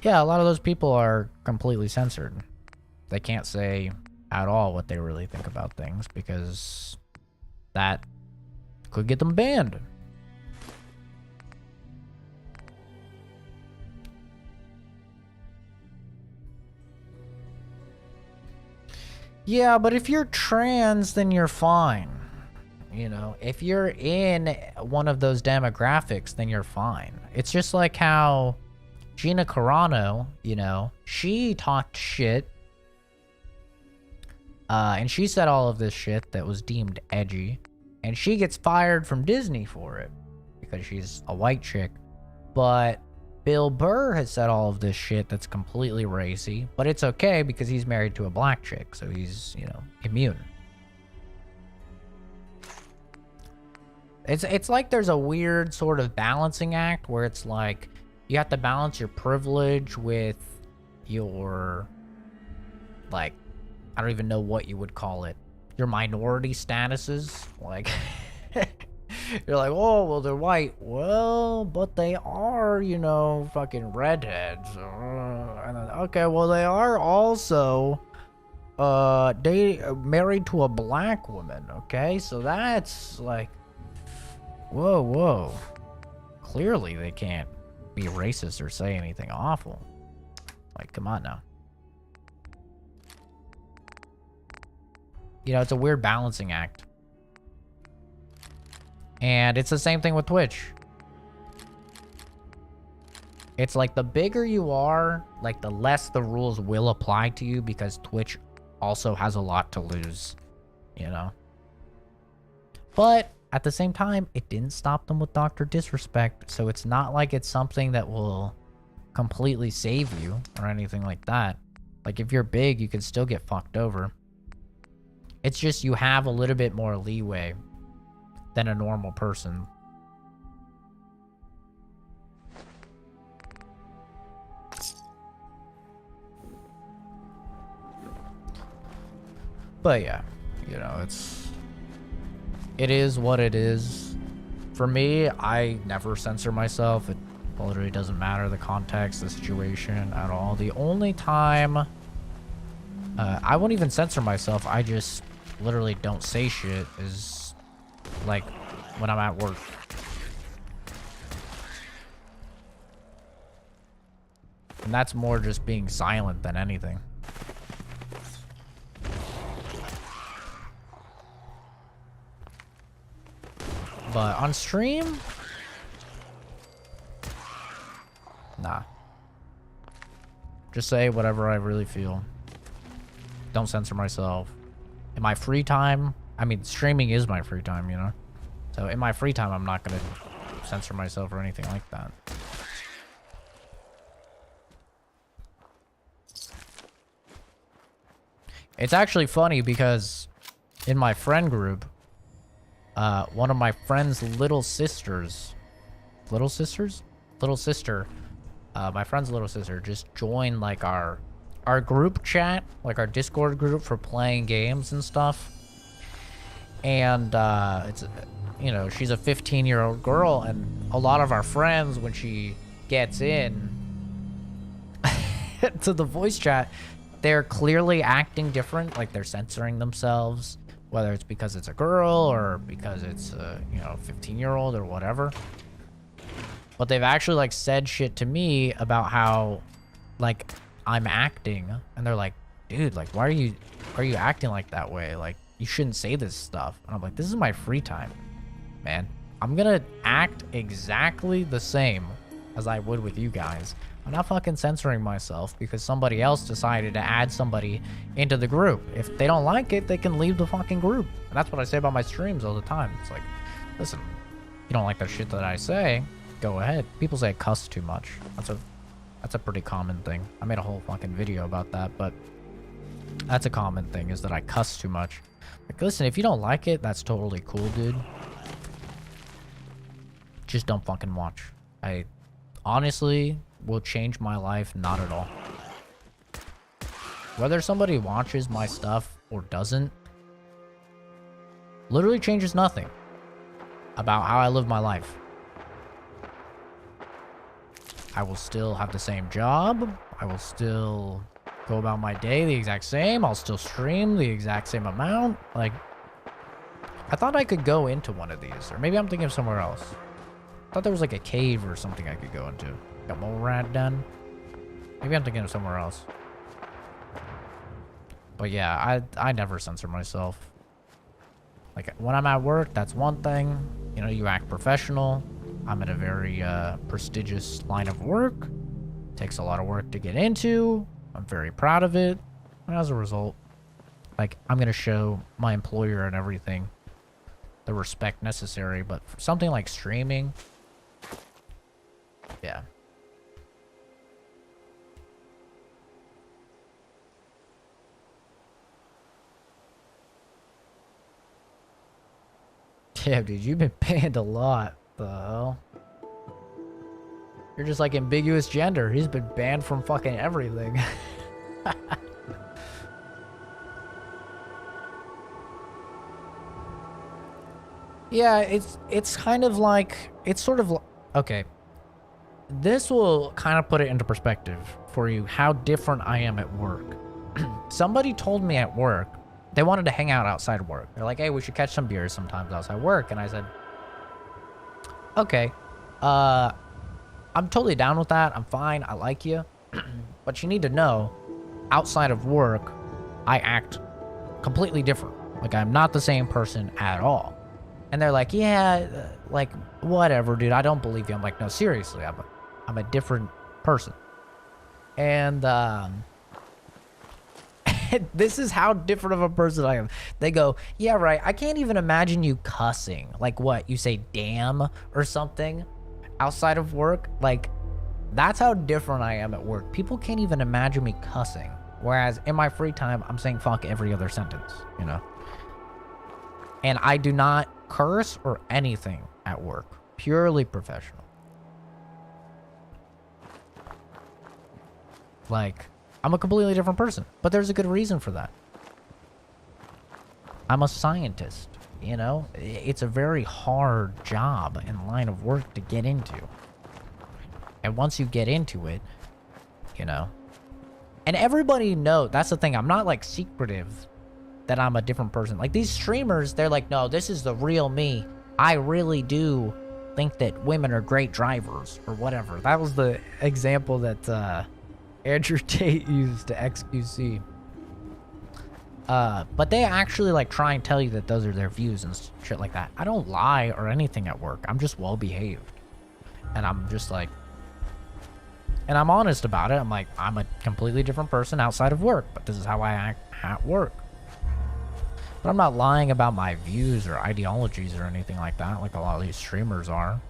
yeah, a lot of those people are completely censored. They can't say at all what they really think about things because that could get them banned. Yeah, but if you're trans, then you're fine. You know, if you're in one of those demographics, then you're fine. It's just like how Gina Carano, you know, she talked shit. And she said all of this shit that was deemed edgy. And she gets fired from Disney for it because she's a white chick. But Bill Burr has said all of this shit that's completely racy, but it's okay because he's married to a black chick, so he's, you know, immune. It's like there's a weird sort of balancing act where it's like you have to balance your privilege with your, like, I don't even know what you would call it, your minority statuses. Like, you're like, oh, well, they're white. Well, but they are, you know, fucking redheads. And then, okay, well, they are also married to a black woman, okay? So that's like, whoa. Clearly they can't be racist or say anything awful. Like, come on now. You know, it's a weird balancing act. And it's the same thing with Twitch. It's like the bigger you are, like the less the rules will apply to you because Twitch also has a lot to lose, you know? But at the same time, it didn't stop them with Dr. Disrespect, so it's not like it's something that will completely save you or anything like that. Like, if you're big, you can still get fucked over. It's just you have a little bit more leeway than a normal person. But yeah, you know, it is what it is. For me, I never censor myself. It literally doesn't matter the context, the situation at all. The only time I won't even censor myself, I just literally don't say shit is like when I'm at work. And that's more just being silent than anything. But on stream, nah. Just say whatever I really feel. Don't censor myself. In my free time, I mean, streaming is my free time, you know? So in my free time, I'm not gonna censor myself or anything like that. It's actually funny because in my friend group, one of my friend's little sister, my friend's little sister just joined like our group chat, like our Discord group for playing games and stuff. And it's, you know, she's a 15-year-old girl, and a lot of our friends, when she gets in to the voice chat, they're clearly acting different, like they're censoring themselves, whether it's because it's a girl or because it's a, you know, 15-year-old or whatever. But they've actually like said shit to me about how like I'm acting, and they're like, dude, like why are you acting like that way? Like you shouldn't say this stuff. And I'm like, this is my free time, man. I'm gonna act exactly the same as I would with you guys. I'm not fucking censoring myself because somebody else decided to add somebody into the group. If they don't like it, they can leave the fucking group. And that's what I say about my streams all the time. It's like, listen, you don't like the shit that I say, go ahead. People say I cuss too much. That's a pretty common thing. I made a whole fucking video about that, but that's a common thing, is that I cuss too much. Like, listen, if you don't like it, that's totally cool, dude. Just don't fucking watch. I honestly will change my life not at all. Whether somebody watches my stuff or doesn't literally changes nothing about how I live my life. I will still have the same job. I will still go about my day the exact same. I'll still stream the exact same amount. Like, I thought I could go into one of these, or maybe I'm thinking of somewhere else. I thought there was like a cave or something I could go into. Got mole rat done. Maybe I'm thinking of somewhere else. But yeah, I never censor myself. Like when I'm at work, that's one thing. You know, you act professional. I'm in a very prestigious line of work. Takes a lot of work to get into. I'm very proud of it. And as a result, like, I'm gonna show my employer and everything the respect necessary. But for something like streaming, yeah. Yeah, dude, you've been banned a lot. The hell? You're just like ambiguous gender. He's been banned from fucking everything. Yeah, it's kind of like, it's sort of, okay. This will kind of put it into perspective for you how different I am at work. Somebody told me at work they wanted to hang out outside work. They're like, hey, we should catch some beers sometimes outside work. And I said, okay, I'm totally down with that. I'm fine. I like you. But you need to know, outside of work, I act completely different. Like, I'm not the same person at all. And they're like, yeah, like, whatever, dude. I don't believe you. I'm like, no, seriously. I'm a different person. And, this is how different of a person I am. They go, yeah, right. I can't even imagine you cussing. Like, what? You say damn or something outside of work? Like, that's how different I am at work. People can't even imagine me cussing. Whereas in my free time, I'm saying fuck every other sentence, you know? And I do not curse or anything at work. Purely professional. Like, I'm a completely different person, but there's a good reason for that. I'm a scientist, you know? It's a very hard job and line of work to get into. And once you get into it, you know? And everybody knows, that's the thing, I'm not like secretive that I'm a different person. Like these streamers, they're like, no, this is the real me. I really do think that women are great drivers or whatever. That was the example that Andrew Tate used to XQC. But they actually like try and tell you that those are their views and shit like that. I don't lie or anything at work. I'm just well behaved. And I'm just like, and I'm honest about it. I'm like, I'm a completely different person outside of work, but this is how I act at work. But I'm not lying about my views or ideologies or anything like that, like a lot of these streamers are.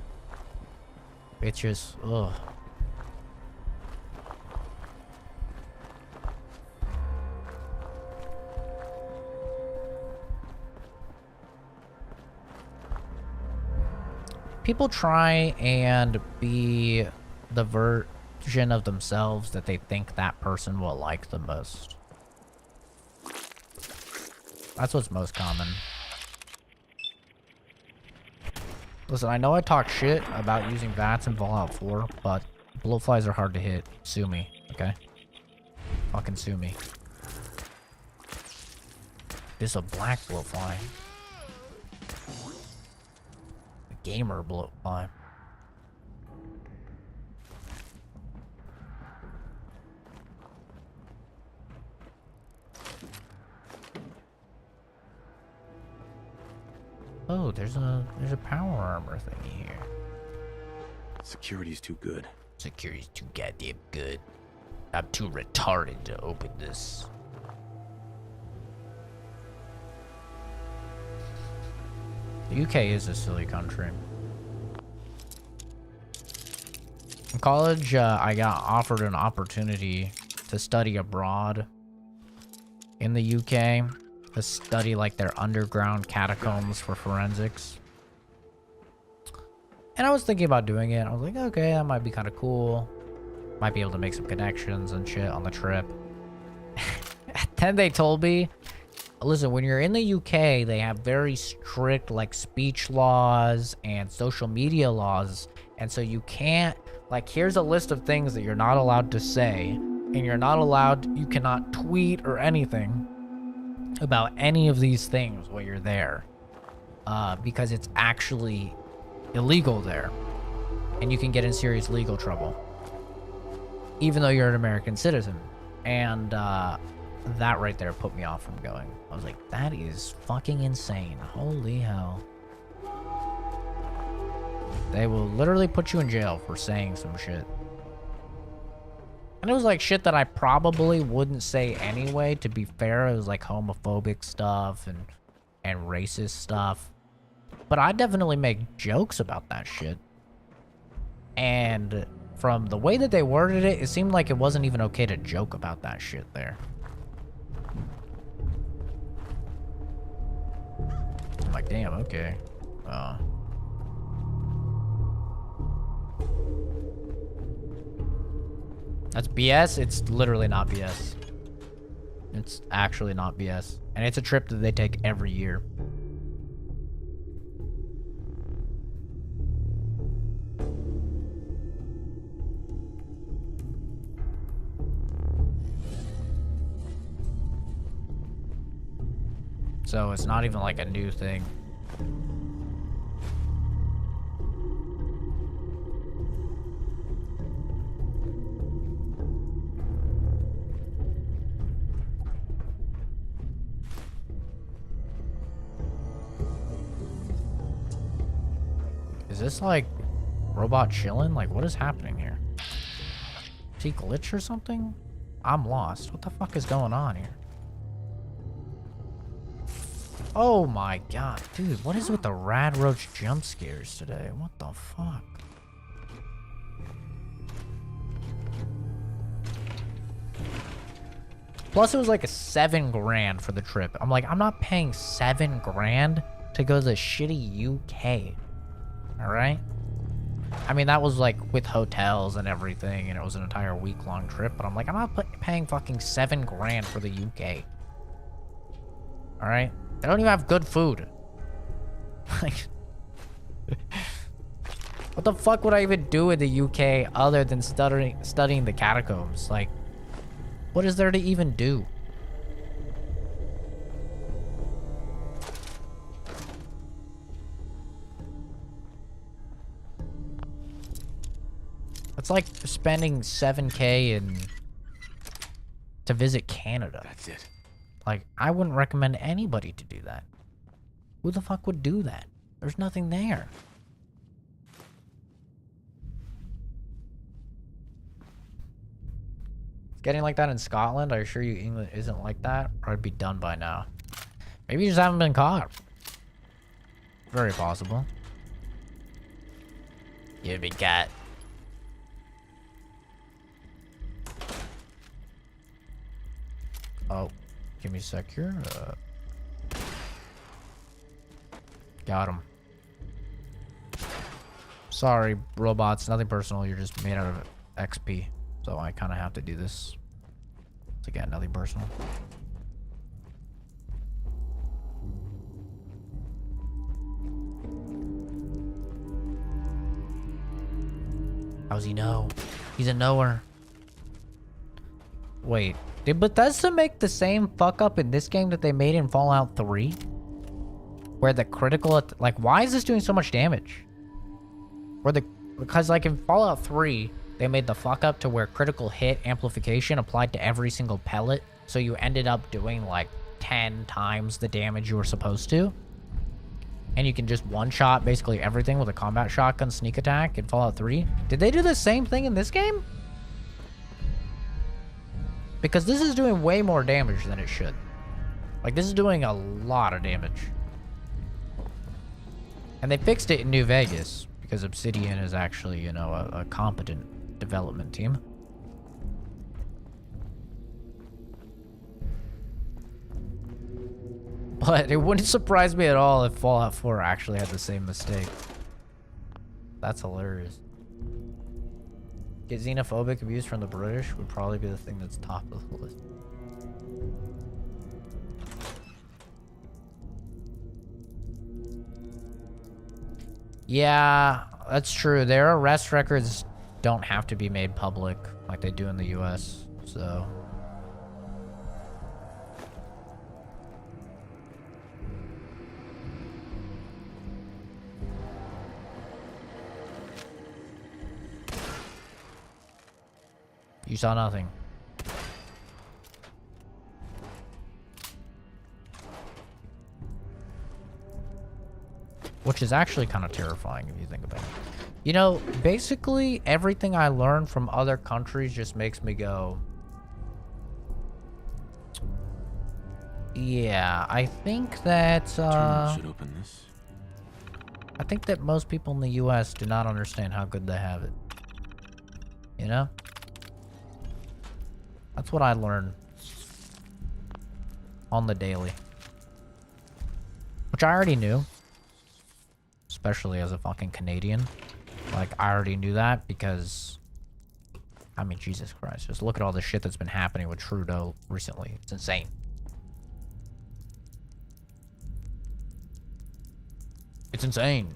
It's just, ugh. People try and be the version of themselves that they think that person will like the most. That's what's most common. Listen, I know I talk shit about using VATS in Fallout 4, but blowflies are hard to hit. Sue me, okay? Fucking sue me. This is a black blowfly. Gamer blowfly. Oh, there's a power armor thingy here. Security's too good. Security's too goddamn good. I'm too retarded to open this. The UK is a silly country. In college, I got offered an opportunity to study abroad in the UK, to study like their underground catacombs for forensics. And I was thinking about doing it. I was like, okay, that might be kind of cool. Might be able to make some connections and shit on the trip. Then they told me, listen, when you're in the UK, they have very strict like speech laws and social media laws. And so you can't, like, here's a list of things that you're not allowed to say. And you're not allowed, you cannot tweet or anything about any of these things while you're there. Because it's actually illegal there. And you can get in serious legal trouble. Even though you're an American citizen. And, that right there put me off from going. I was like, that is fucking insane. Holy hell. They will literally put you in jail for saying some shit. And it was like shit that I probably wouldn't say anyway, to be fair. It was like homophobic stuff and racist stuff. But I definitely make jokes about that shit. And from the way that they worded it, it seemed like it wasn't even okay to joke about that shit there. I'm like, damn, okay. That's BS? It's literally not BS. It's actually not BS. And it's a trip that they take every year. So it's not even like a new thing. Is this like robot chilling? Like, what is happening here? Is he glitch or something? I'm lost. What the fuck is going on here? Oh my god, dude, what is with the Rad Roach jump scares today? What the fuck? Plus it was like a $7 grand for the trip. I'm like, I'm not paying $7 grand to go to the shitty UK. Alright? I mean, that was like with hotels and everything, and it was an entire week-long trip, but I'm like, I'm not paying fucking $7 grand for the UK. Alright? They don't even have good food. Like, what the fuck would I even do in the UK other than studying the catacombs? Like, what is there to even do? It's like spending 7K to visit Canada. That's it. Like, I wouldn't recommend anybody to do that. Who the fuck would do that? There's nothing there. It's getting like that in Scotland. I assure you England isn't like that, or I'd be done by now. Maybe you just haven't been caught. Very possible. You'd be cat. Oh, give me a sec here. Got him. Sorry, robots. Nothing personal. You're just made out of XP. So I kind of have to do this. So again, nothing personal. How's he know? He's a knower. Wait, did Bethesda make the same fuck up in this game that they made in Fallout 3? Where the critical, like, why is this doing so much damage? Because like in Fallout 3, they made the fuck up to where critical hit amplification applied to every single pellet. So you ended up doing like 10 times the damage you were supposed to. And you can just one-shot basically everything with a combat shotgun sneak attack in Fallout 3. Did they do the same thing in this game? Because this is doing way more damage than it should. Like, this is doing a lot of damage. And they fixed it in New Vegas, because Obsidian is actually, you know, a competent development team. But it wouldn't surprise me at all if Fallout 4 actually had the same mistake. That's hilarious. Get xenophobic abuse from the British would probably be the thing that's top of the list. Yeah, that's true. Their arrest records don't have to be made public like they do in the US, so... You saw nothing. Which is actually kind of terrifying if you think about it. You know, basically everything I learned from other countries just makes me go... Yeah, I think that, Should open this. I think that most people in the US do not understand how good they have it. You know? That's what I learned on the daily. Which I already knew. Especially as a fucking Canadian. Like, I already knew that because... I mean, Jesus Christ. Just look at all the shit that's been happening with Trudeau recently. It's insane. It's insane.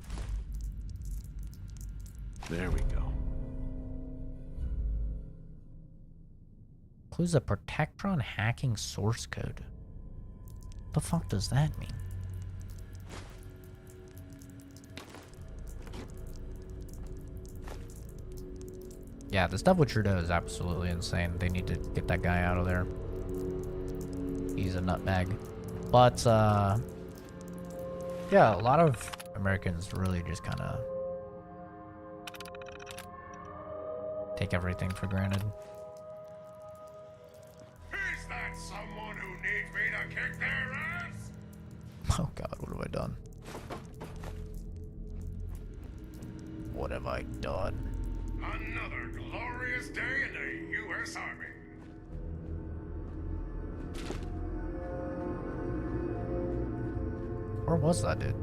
There we go. Includes a Protectron hacking source code. What the fuck does that mean? Yeah, the stuff with Trudeau is absolutely insane. They need to get that guy out of there. He's a nutbag. But, yeah, a lot of Americans really just kind of take everything for granted. Is that someone who needs me to kick their ass? Oh god, what have I done? What have I done? Another glorious day in the U.S. Army. Where was that dude?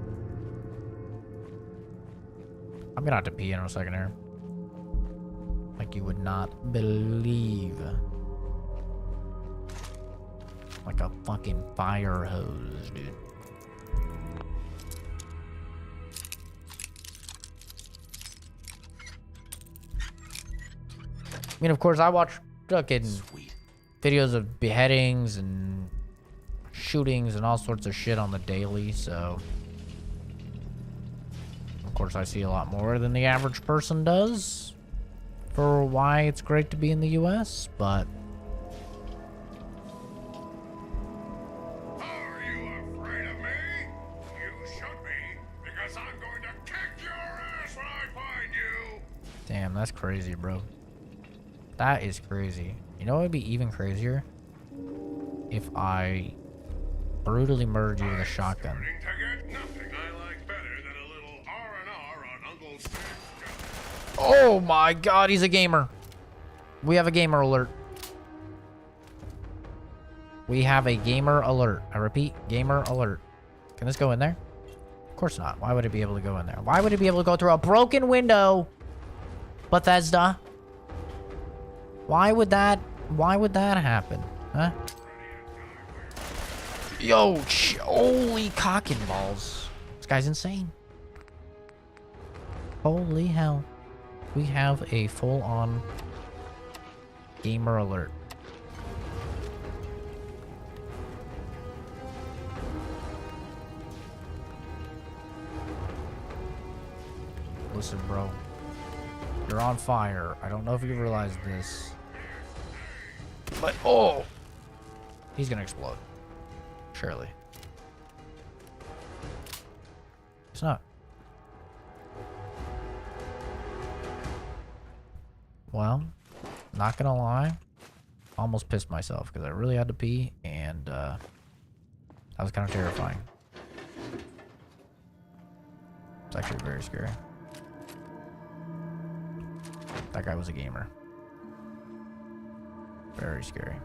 I'm gonna have to pee in a second here. Like you would not believe. Like a fucking fire hose, dude. I mean, of course, I watch fucking videos of beheadings and shootings and all sorts of shit on the daily, so... Of course, I see a lot more than the average person does. for why it's great to be in the US, but Are you afraid of me? You should be, because I'm going to kick your ass when I find you. damn, that's crazy, bro. That is crazy. You know what would be even crazier? If I brutally murdered you with a shotgun. Starting to get nothing I like better than a little R&R on Uncle Sam's job. Oh my god, he's a gamer. We have a gamer alert. We have a gamer alert. I repeat, gamer alert. Can this go in there? Of course not. Why would it be able to go in there? Why would it be able to go through a broken window? Bethesda. Why would that happen? Huh? Yo, holy cock and balls. This guy's insane. Holy hell. We have a full-on gamer alert. Listen, bro. You're on fire. I don't know if you realize this. But, oh! He's gonna explode. Surely. It's not. Well, not gonna lie. Almost pissed myself because I really had to pee, and that was kind of terrifying. It's actually very scary. That guy was a gamer. Very scary.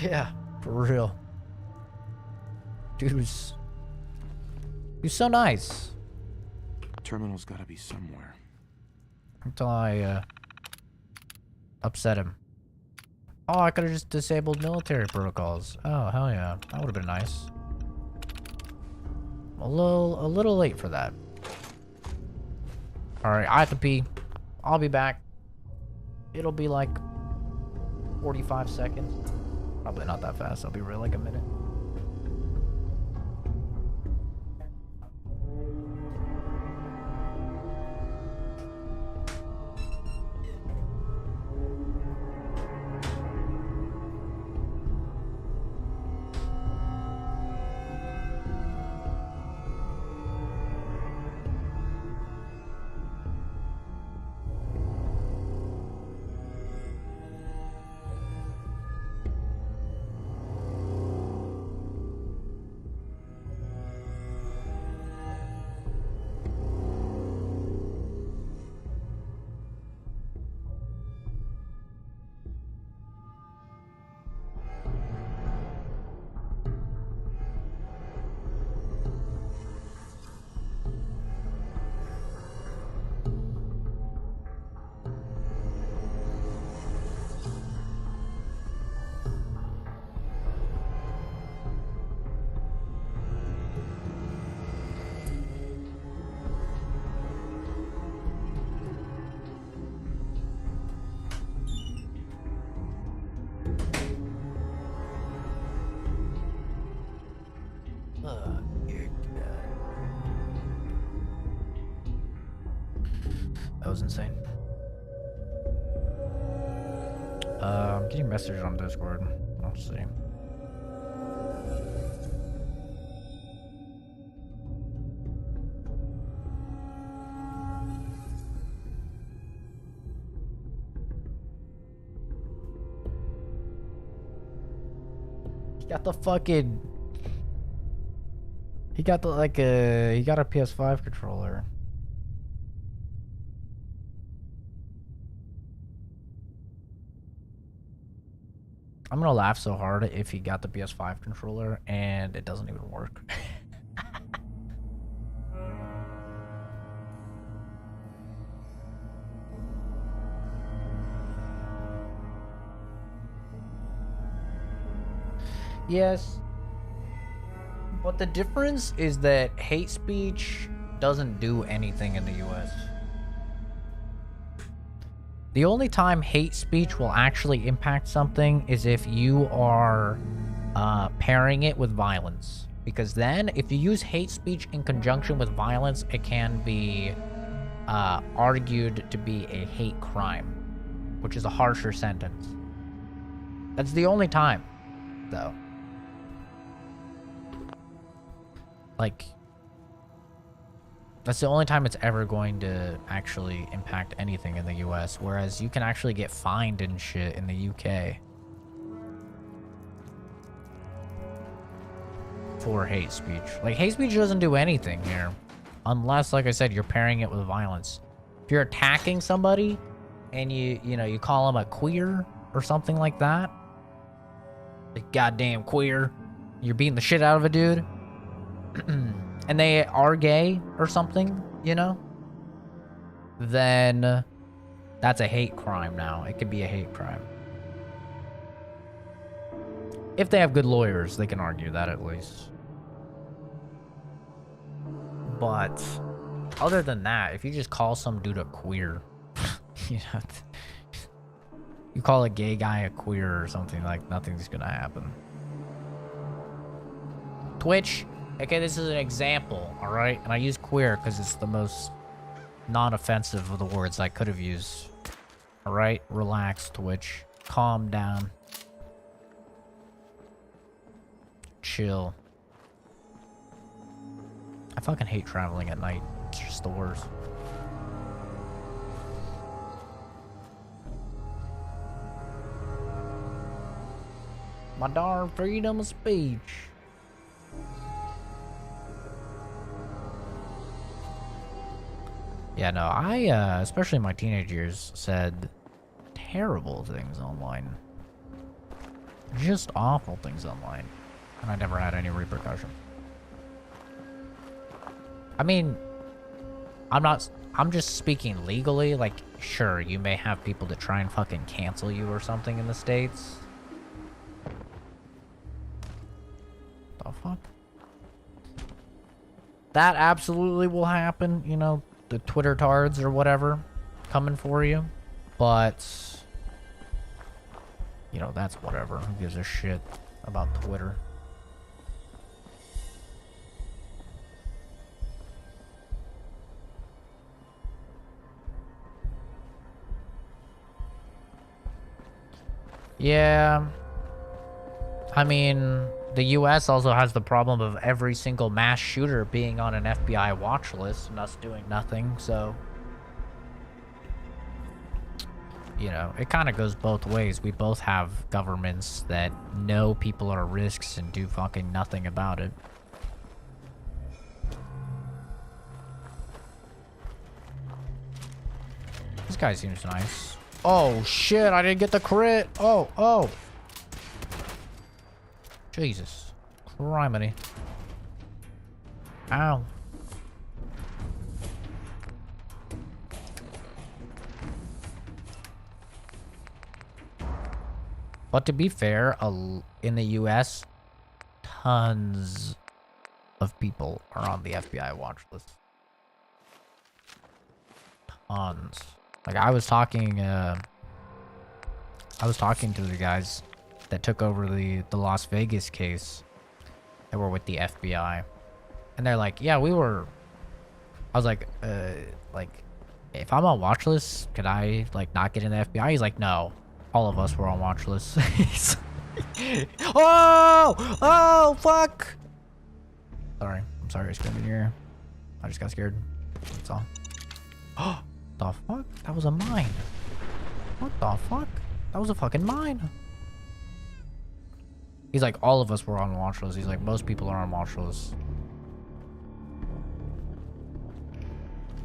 Yeah, for real. Dude was... He was so nice. Terminal's gotta be somewhere. Until I, upset him. Oh, I could have just disabled military protocols. Oh, hell yeah. That would have been nice. A little late for that. Alright, I have to pee. I'll be back. It'll be like 45 seconds. Probably not that fast. I'll be real, like a minute. That was insane. I'm getting messages on Discord. I'll see. He got the fucking... He got the, he got a PS5 controller. I'm gonna laugh so hard if he got the PS5 controller and it doesn't even work. Yes. But the difference is that hate speech doesn't do anything in the US. The only time hate speech will actually impact something is if you are pairing it with violence. Because then, if you use hate speech in conjunction with violence, it can be argued to be a hate crime, which is a harsher sentence. That's the only time, though. Like, that's the only time it's ever going to actually impact anything in the US, whereas you can actually get fined and shit in the UK for hate speech. Like, hate speech doesn't do anything here, unless, like I said, you're pairing it with violence. If you're attacking somebody and you call them a queer or something like that, like, goddamn queer, you're beating the shit out of a dude, and they are gay or something, then that's a hate crime now. It could be a hate crime. If they have good lawyers, they can argue that at least. But other than that, if you just call some dude a queer, you call a gay guy a queer or something, like, nothing's gonna happen. Twitch, okay, this is an example, all right? And I use queer because it's the most non-offensive of the words I could have used. All right, relax, Twitch. Calm down. Chill. I fucking hate traveling at night. It's just the worst. My darn freedom of speech. Yeah, no, I, especially in my teenage years, said terrible things online. Just awful things online. And I never had any repercussion. I mean, I'm just speaking legally. Like, sure, you may have people that try and fucking cancel you or something in the States. The fuck? That absolutely will happen, the Twitter tards or whatever coming for you. But, that's whatever. Who gives a shit about Twitter? Yeah. I mean, the US also has the problem of every single mass shooter being on an FBI watch list and us doing nothing, so... it kind of goes both ways. We both have governments that know people are risks and do fucking nothing about it. This guy seems nice. Oh, shit, I didn't get the crit. Oh. Jesus. Criminy. Ow. But to be fair, in the US, tons of people are on the FBI watch list. Tons. Like, I was talking to the guys that took over the Las Vegas case that were with the FBI. And they're like, yeah, I was like, if I'm on watch list, could I, not get in the FBI? He's like, no. All of us were on watch lists. Oh, fuck. Sorry. I'm sorry I scared you here. I just got scared. That's all. Oh, the fuck? That was a mine. What the fuck? That was a fucking mine. He's like, all of us were on watch lists. He's like, most people are on watch lists.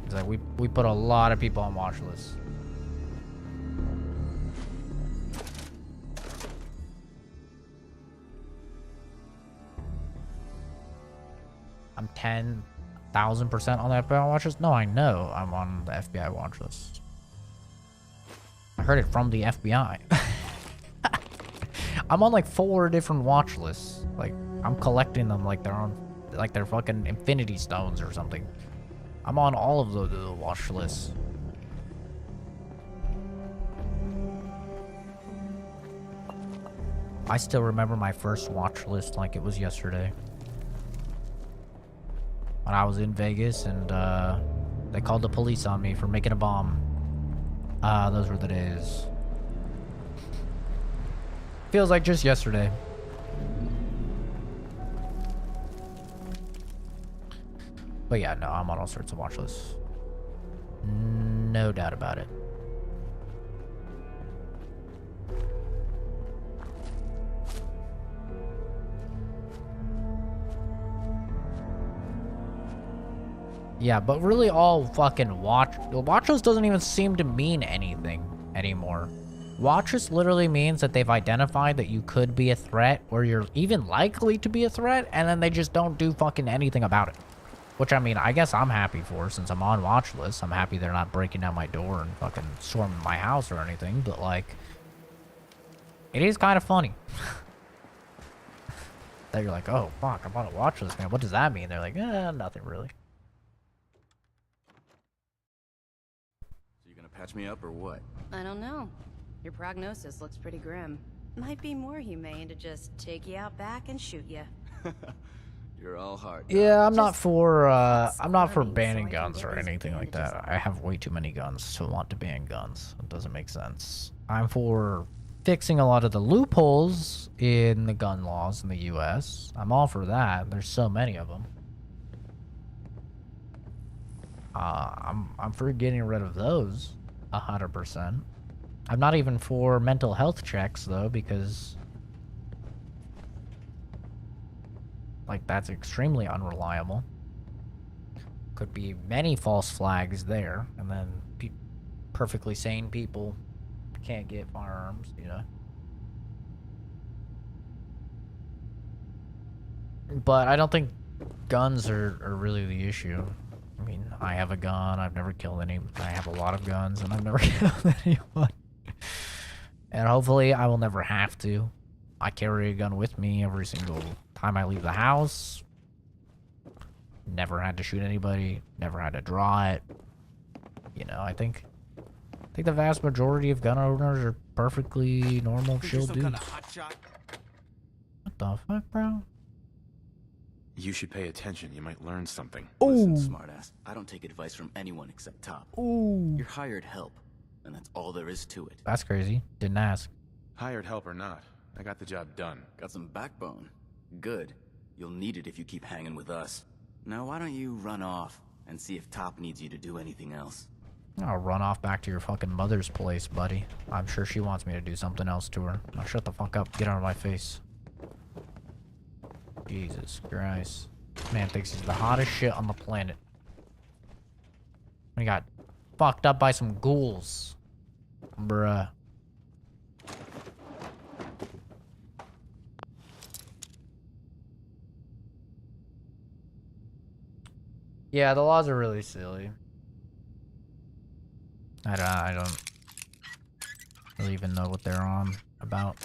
He's like, we put a lot of people on watch lists. I'm 10,000% on the FBI watch list? No, I know I'm on the FBI watch list. I heard it from the FBI. I'm on 4 different watch lists. I'm collecting them like they're on, they're fucking Infinity Stones or something. I'm on all of the watch lists. I still remember my first watch list like it was yesterday. when I was in Vegas, and they called the police on me for making a bomb. Those were the days. Feels like just yesterday. But yeah, no, I'm on all sorts of watch lists. No doubt about it. Yeah, but really all fucking watch list doesn't even seem to mean anything anymore. Watch list literally means that they've identified that you could be a threat or you're even likely to be a threat, and then they just don't do fucking anything about it. Which, I mean, I guess I'm happy for, since I'm on watch list. I'm happy they're not breaking down my door and fucking storming my house or anything, but like, it is kind of funny. That you're like, oh fuck, I'm on a watch list, man. What does that mean? They're like, nothing really. So you gonna patch me up or what? I don't know. Your prognosis looks pretty grim. Might be more humane to just take you out back and shoot you. You're all heart. Yeah, I'm not Just for starving banning so I can guns get or these anything like bandages that. off. I have way too many guns to want to ban guns. It doesn't make sense. I'm for fixing a lot of the loopholes in the gun laws in the US. I'm all for that. There's so many of them. I'm for getting rid of those 100%. I'm not even for mental health checks though, because like that's extremely unreliable. Could be many false flags there, and then perfectly sane people can't get firearms, you know. But I don't think guns are really the issue. I mean, I have a gun, I've never killed any. I have a lot of guns, and I've never killed anyone. And hopefully I will never have to. I carry a gun with me every single time I leave the house. Never had to shoot anybody, never had to draw it. You know, I think the vast majority of gun owners are perfectly normal, chill dudes. What the fuck, bro? You should pay attention. You might learn something. Listen, smartass. I don't take advice from anyone except Top. Ooh. You're hired help, and that's all there is to it. That's crazy. Didn't ask. Hired help or not, I got the job done. Got some backbone. Good. You'll need it if you keep hanging with us. Now why don't you run off and see if Top needs you to do anything else? I'll run off back to your fucking mother's place, buddy. I'm sure she wants me to do something else to her. Now shut the fuck up. Get out of my face. Jesus Christ. Man thinks he's the hottest shit on the planet. We got fucked up by some ghouls. Bruh. Yeah, the laws are really silly. I don't really even know what they're on about.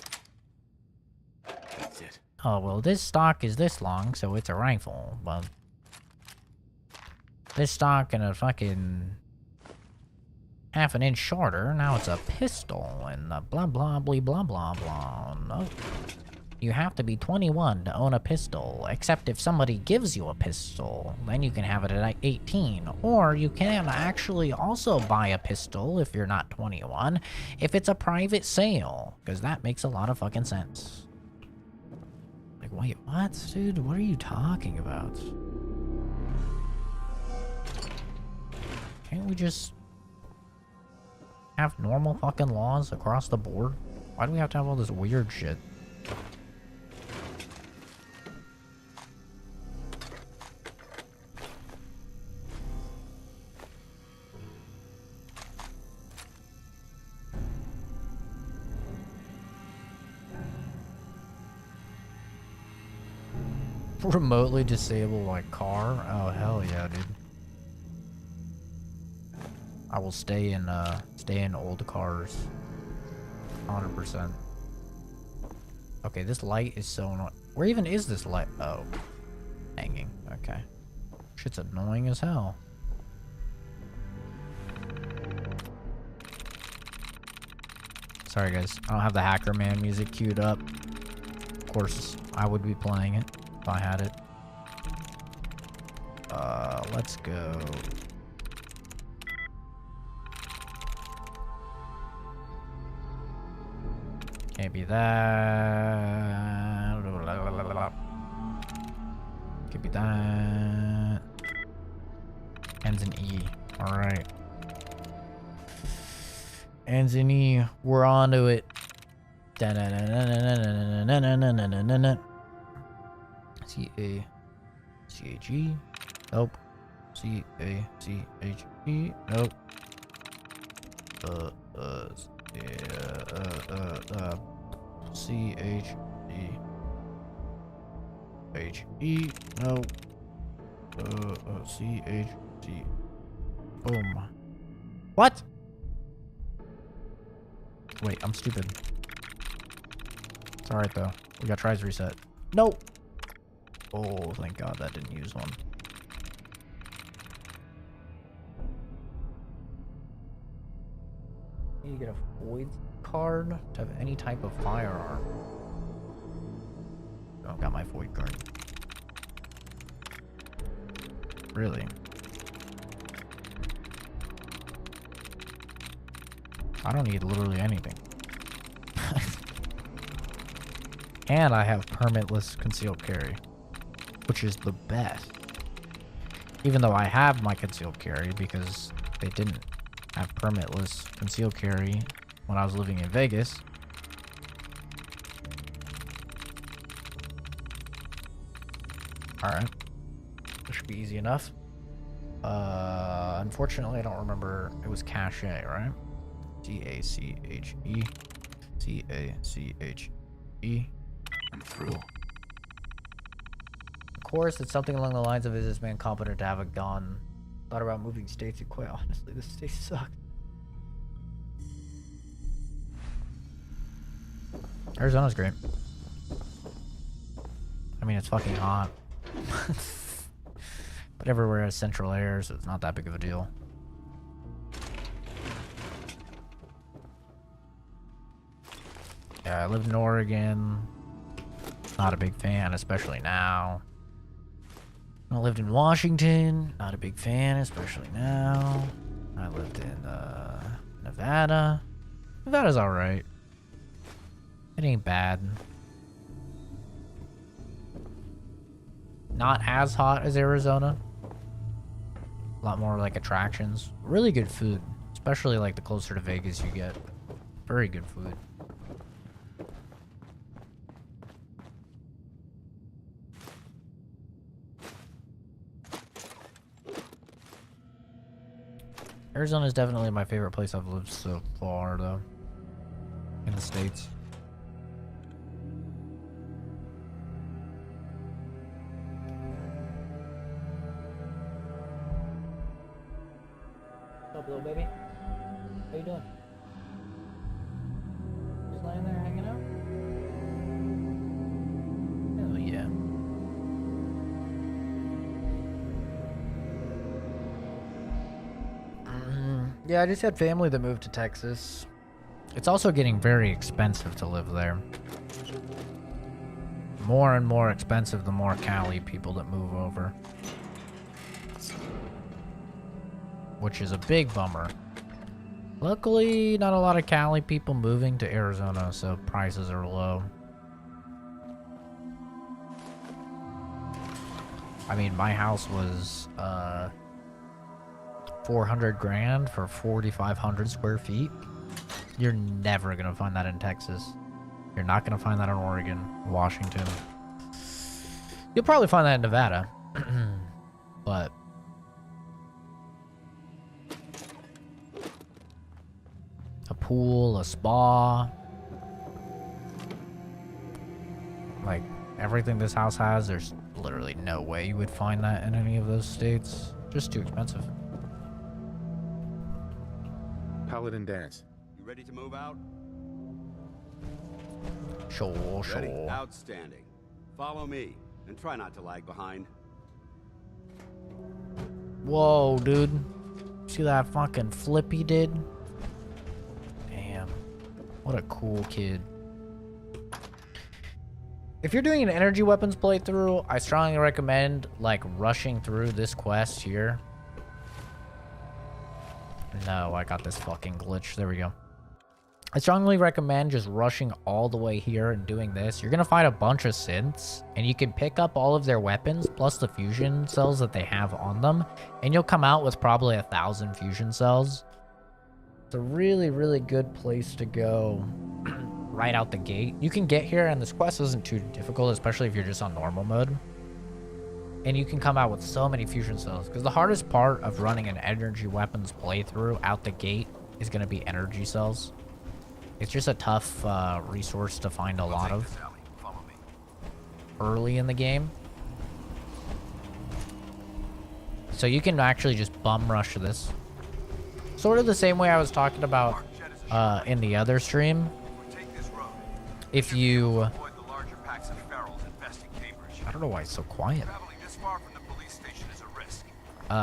That's it. Oh, well, this stock is this long, so it's a rifle, but this stock and a fucking half an inch shorter, now it's a pistol, and blah, blah, blah, blah, blah, blah. No. You have to be 21 to own a pistol, except if somebody gives you a pistol, then you can have it at 18. Or you can actually also buy a pistol if you're not 21, if it's a private sale, because that makes a lot of fucking sense. Like, wait, what, dude? What are you talking about? Can't we just have normal fucking laws across the board? Why do we have to have all this weird shit? Remotely disable my car? Oh, hell yeah, dude. I will stay in old cars. 100%. Okay, this light is so annoying. Where even is this light? Oh. Hanging. Okay. Shit's annoying as hell. Sorry, guys. I don't have the Hacker Man music queued up. Of course, I would be playing it if I had it. Let's go. Can't be that. Can't be that. Ends in E. Alright. Ends in E. We're on to it. C-A-C-H-E. Nope. C-A-C-H-E. Nope. C-H-E. H-E. Nope. C-H-G. Boom. What? Wait, I'm stupid. It's alright though. We got tries reset. Nope. Oh, thank God that didn't use one. Need to get a void card to have any type of firearm. Oh, got my void card. Really? I don't need literally anything. And I have permitless concealed carry, which is the best. Even though I have my concealed carry because they didn't have permitless concealed carry when I was living in Vegas. Alright. This should be easy enough. Unfortunately, I don't remember. It was Cache, right? C-A-C-H-E. C-A-C-H-E. I'm through. Of course, it's something along the lines of, is this man competent to have a gun? Thought about moving states, and quite honestly, this state sucks. Arizona's great. I mean, it's fucking hot. But everywhere has central air, so it's not that big of a deal. Yeah, I lived in Oregon. Not a big fan, especially now. I lived in Washington. Not a big fan, especially now. I lived in Nevada. Nevada's alright. It ain't bad. Not as hot as Arizona. A lot more like attractions. Really good food. Especially like the closer to Vegas you get. Very good food. Arizona is definitely my favorite place I've lived so far, though. In the States. What's up, little baby? How you doing? Just laying there hanging out? Hell yeah. Yeah, I just had family that moved to Texas. It's also getting very expensive to live there. More and more expensive the more Cali people that move over. Which is a big bummer. Luckily, not a lot of Cali people moving to Arizona, so prices are low. I mean, my house was, 400 grand for 4,500 square feet. You're never gonna find that in Texas. You're not gonna find that in Oregon, Washington. You'll probably find that in Nevada. But a pool, a spa, like everything this house has, there's literally no way you would find that in any of those states. Just too expensive. Paladin dance. You ready to move out? Sure, Ready? sure. Outstanding. Follow me, and try not to lag behind. Whoa, dude. See that fucking flip he did? Damn. What a cool kid. If you're doing an energy weapons playthrough, I strongly recommend like rushing through this quest here. No, I got this fucking glitch. There we go. I strongly recommend just rushing all the way here and doing this. You're gonna find a bunch of synths, and you can pick up all of their weapons plus the fusion cells that they have on them, and you'll come out with probably 1,000 fusion cells. It's a really, really good place to go right out the gate. You can get here, and this quest isn't too difficult, especially if you're just on normal mode. And you can come out with so many fusion cells, because the hardest part of running an energy weapons playthrough out the gate is going to be energy cells. It's just a tough resource to find a lot of early in the game. So you can actually just bum rush this. Sort of the same way I was talking about in the other stream. If you... I don't know why it's so quiet.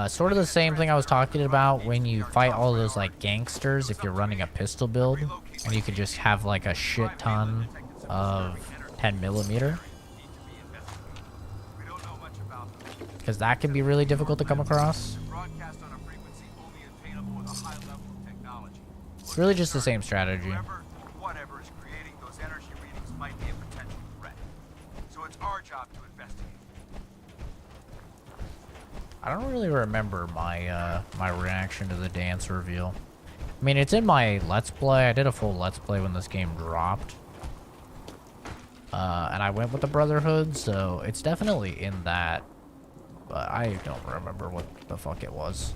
Sort of the same thing I was talking about when you fight all those like gangsters if you're running a pistol build, and you could just have like a shit ton of 10mm. Because that can be really difficult to come across. It's really just the same strategy. Whatever is creating those energy readings might be a potential threat. So it's our job to investigate. I don't really remember my my reaction to the dance reveal. I mean, it's in my Let's Play. I did a full Let's Play when this game dropped. And I went with the Brotherhood, so it's definitely in that. But I don't remember what the fuck it was.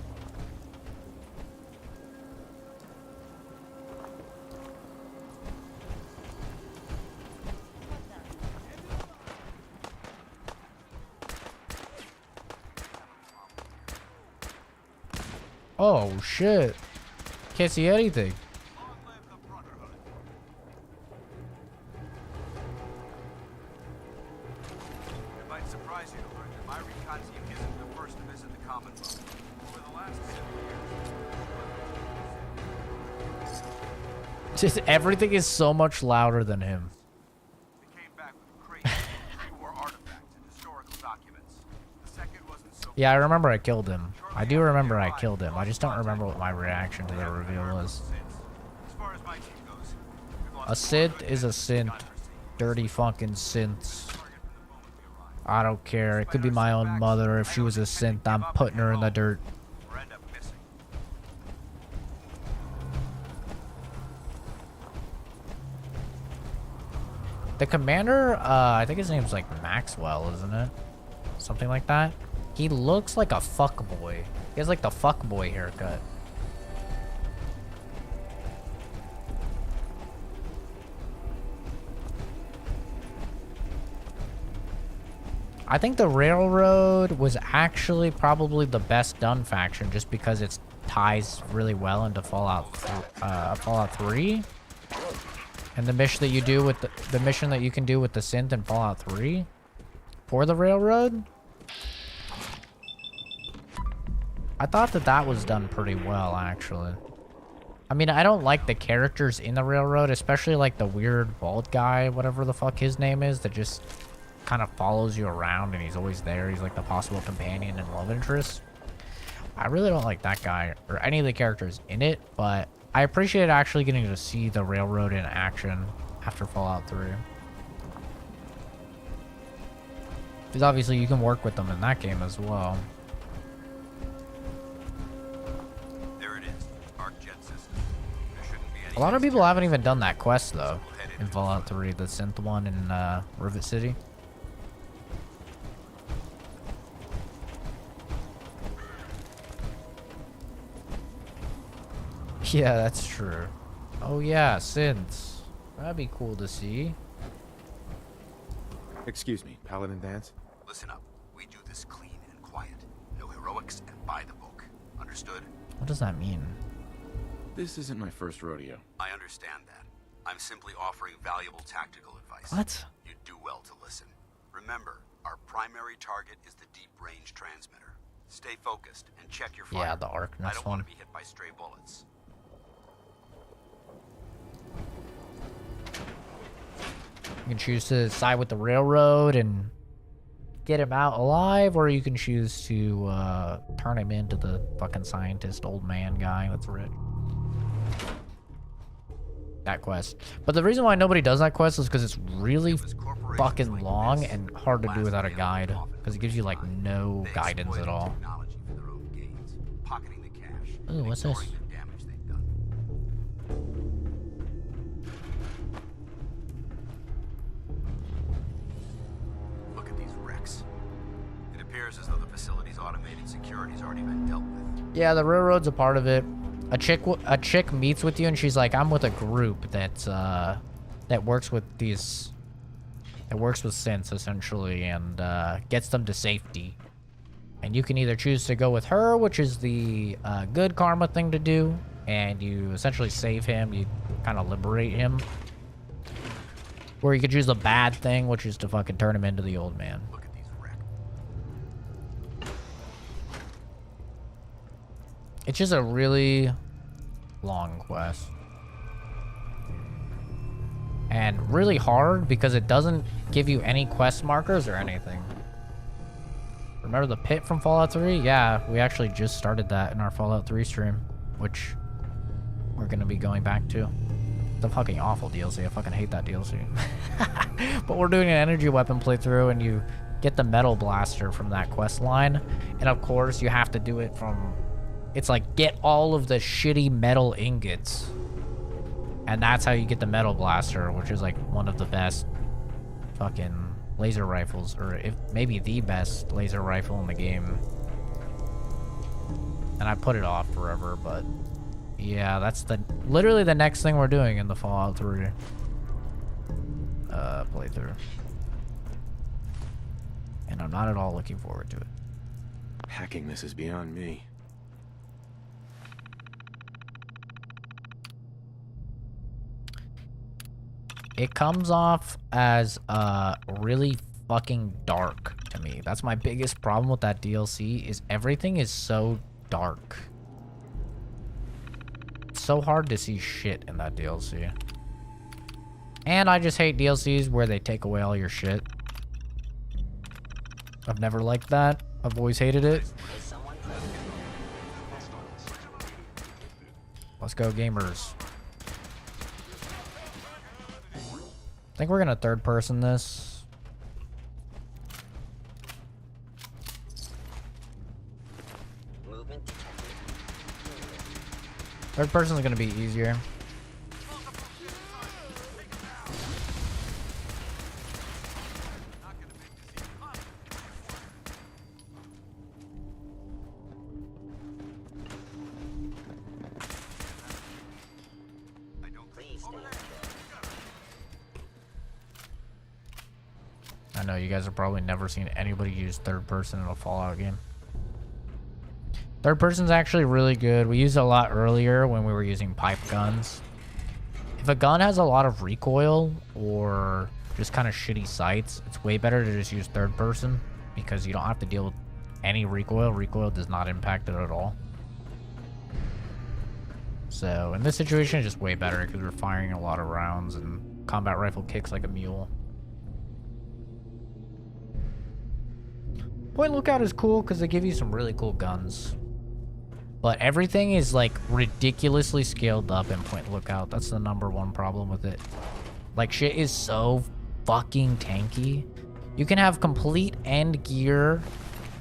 Oh shit. Can't see anything. It might surprise you to learn that my recon team isn't the first to visit the Commonwealth. For the last 7 years. Just everything is so much louder than him. They came back with crates of war artifacts and historical documents. The second wasn't so. Yeah, I remember I killed him. I do remember I killed him. I just don't remember what my reaction to the reveal was. As far as my team goes, we've lost A synth is a synth. Dirty fucking synths. I don't care. It could be my own mother. If she was a synth, I'm putting her in the dirt. or end up missing. The commander, I think his name's like Maxwell, isn't it? Something like that. He looks like a fuckboy. He has like the fuckboy haircut. I think the Railroad was actually probably the best done faction just because it ties really well into Fallout 3. And the mission that you do with the mission that you can do with the synth in Fallout 3 for the Railroad. I thought that that was done pretty well, actually. I mean, I don't like the characters in the Railroad, especially like the weird bald guy, whatever the fuck his name is, that just kind of follows you around and he's always there. He's like the possible companion and love interest. I really don't like that guy or any of the characters in it, but I appreciate actually getting to see the Railroad in action after Fallout 3. Because obviously you can work with them in that game as well. There it is. Arc jet system. There shouldn't be any. A lot of people haven't even done that quest though in Fallout 3, the synth one in Rivet City. Yeah, that's true. Oh yeah, synths. That'd be cool to see. Excuse me, Paladin Dance? Listen up. We do this clean and quiet. No heroics and by the book. Understood? What does that mean? This isn't my first rodeo. I understand that. I'm simply offering valuable tactical advice. What? You'd do well to listen. Remember, our primary target is the deep-range transmitter. Stay focused and check your fire. Yeah, the Arcness I don't one. want to be hit by stray bullets. You can choose to side with the railroad and get him out alive, or you can choose to turn him into the fucking scientist old man guy that's rich. That quest. But the reason why nobody does that quest is because it's really fucking long and hard to do without a guide. Because it gives you, like, no guidance at all. Ooh, what's this? Look at these wrecks. It appears as though the facility's automated security's already been dealt with. Yeah, the railroad's a part of it. A chick meets with you and she's like, I'm with a group that's that works with these, that works with synths essentially, and gets them to safety. And you can either choose to go with her, which is the good karma thing to do, and you essentially save him, you kind of liberate him. Or you could choose the bad thing, which is to fucking turn him into the old man. Look at these wrecks. It's just a really long quest. And really hard because it doesn't give you any quest markers or anything. Remember the pit from Fallout 3? Yeah, we actually just started that in our Fallout 3 stream, which we're gonna be going back to. It's a fucking awful DLC. I fucking hate that DLC. But we're doing an energy weapon playthrough, and you get the metal blaster from that quest line. And of course, you have to do it from... It's like, get all of the shitty metal ingots. And that's how you get the metal blaster, which is like one of the best fucking laser rifles, or if maybe the best laser rifle in the game. And I put it off forever, but yeah, that's literally the next thing we're doing in the Fallout 3 playthrough. And I'm not at all looking forward to it. Hacking this is beyond me. It comes off as really fucking dark to me. That's my biggest problem with that DLC, is everything is so dark. It's so hard to see shit in that DLC. And I just hate DLCs where they take away all your shit. I've never liked that. I've always hated it. Let's go, gamers. I think we're gonna third person this. Third person is gonna be easier. I know you guys have probably never seen anybody use third person in a Fallout game. Third person's actually really good. We used it a lot earlier when we were using pipe guns. If a gun has a lot of recoil or just kind of shitty sights, it's way better to just use third person because you don't have to deal with any recoil. Recoil does not impact it at all. So in this situation, it's just way better because we're firing a lot of rounds and combat rifle kicks like a mule. Point Lookout is cool because they give you some really cool guns. But everything is like ridiculously scaled up in Point Lookout. That's the #1 problem with it. Like, shit is so fucking tanky. You can have complete end gear,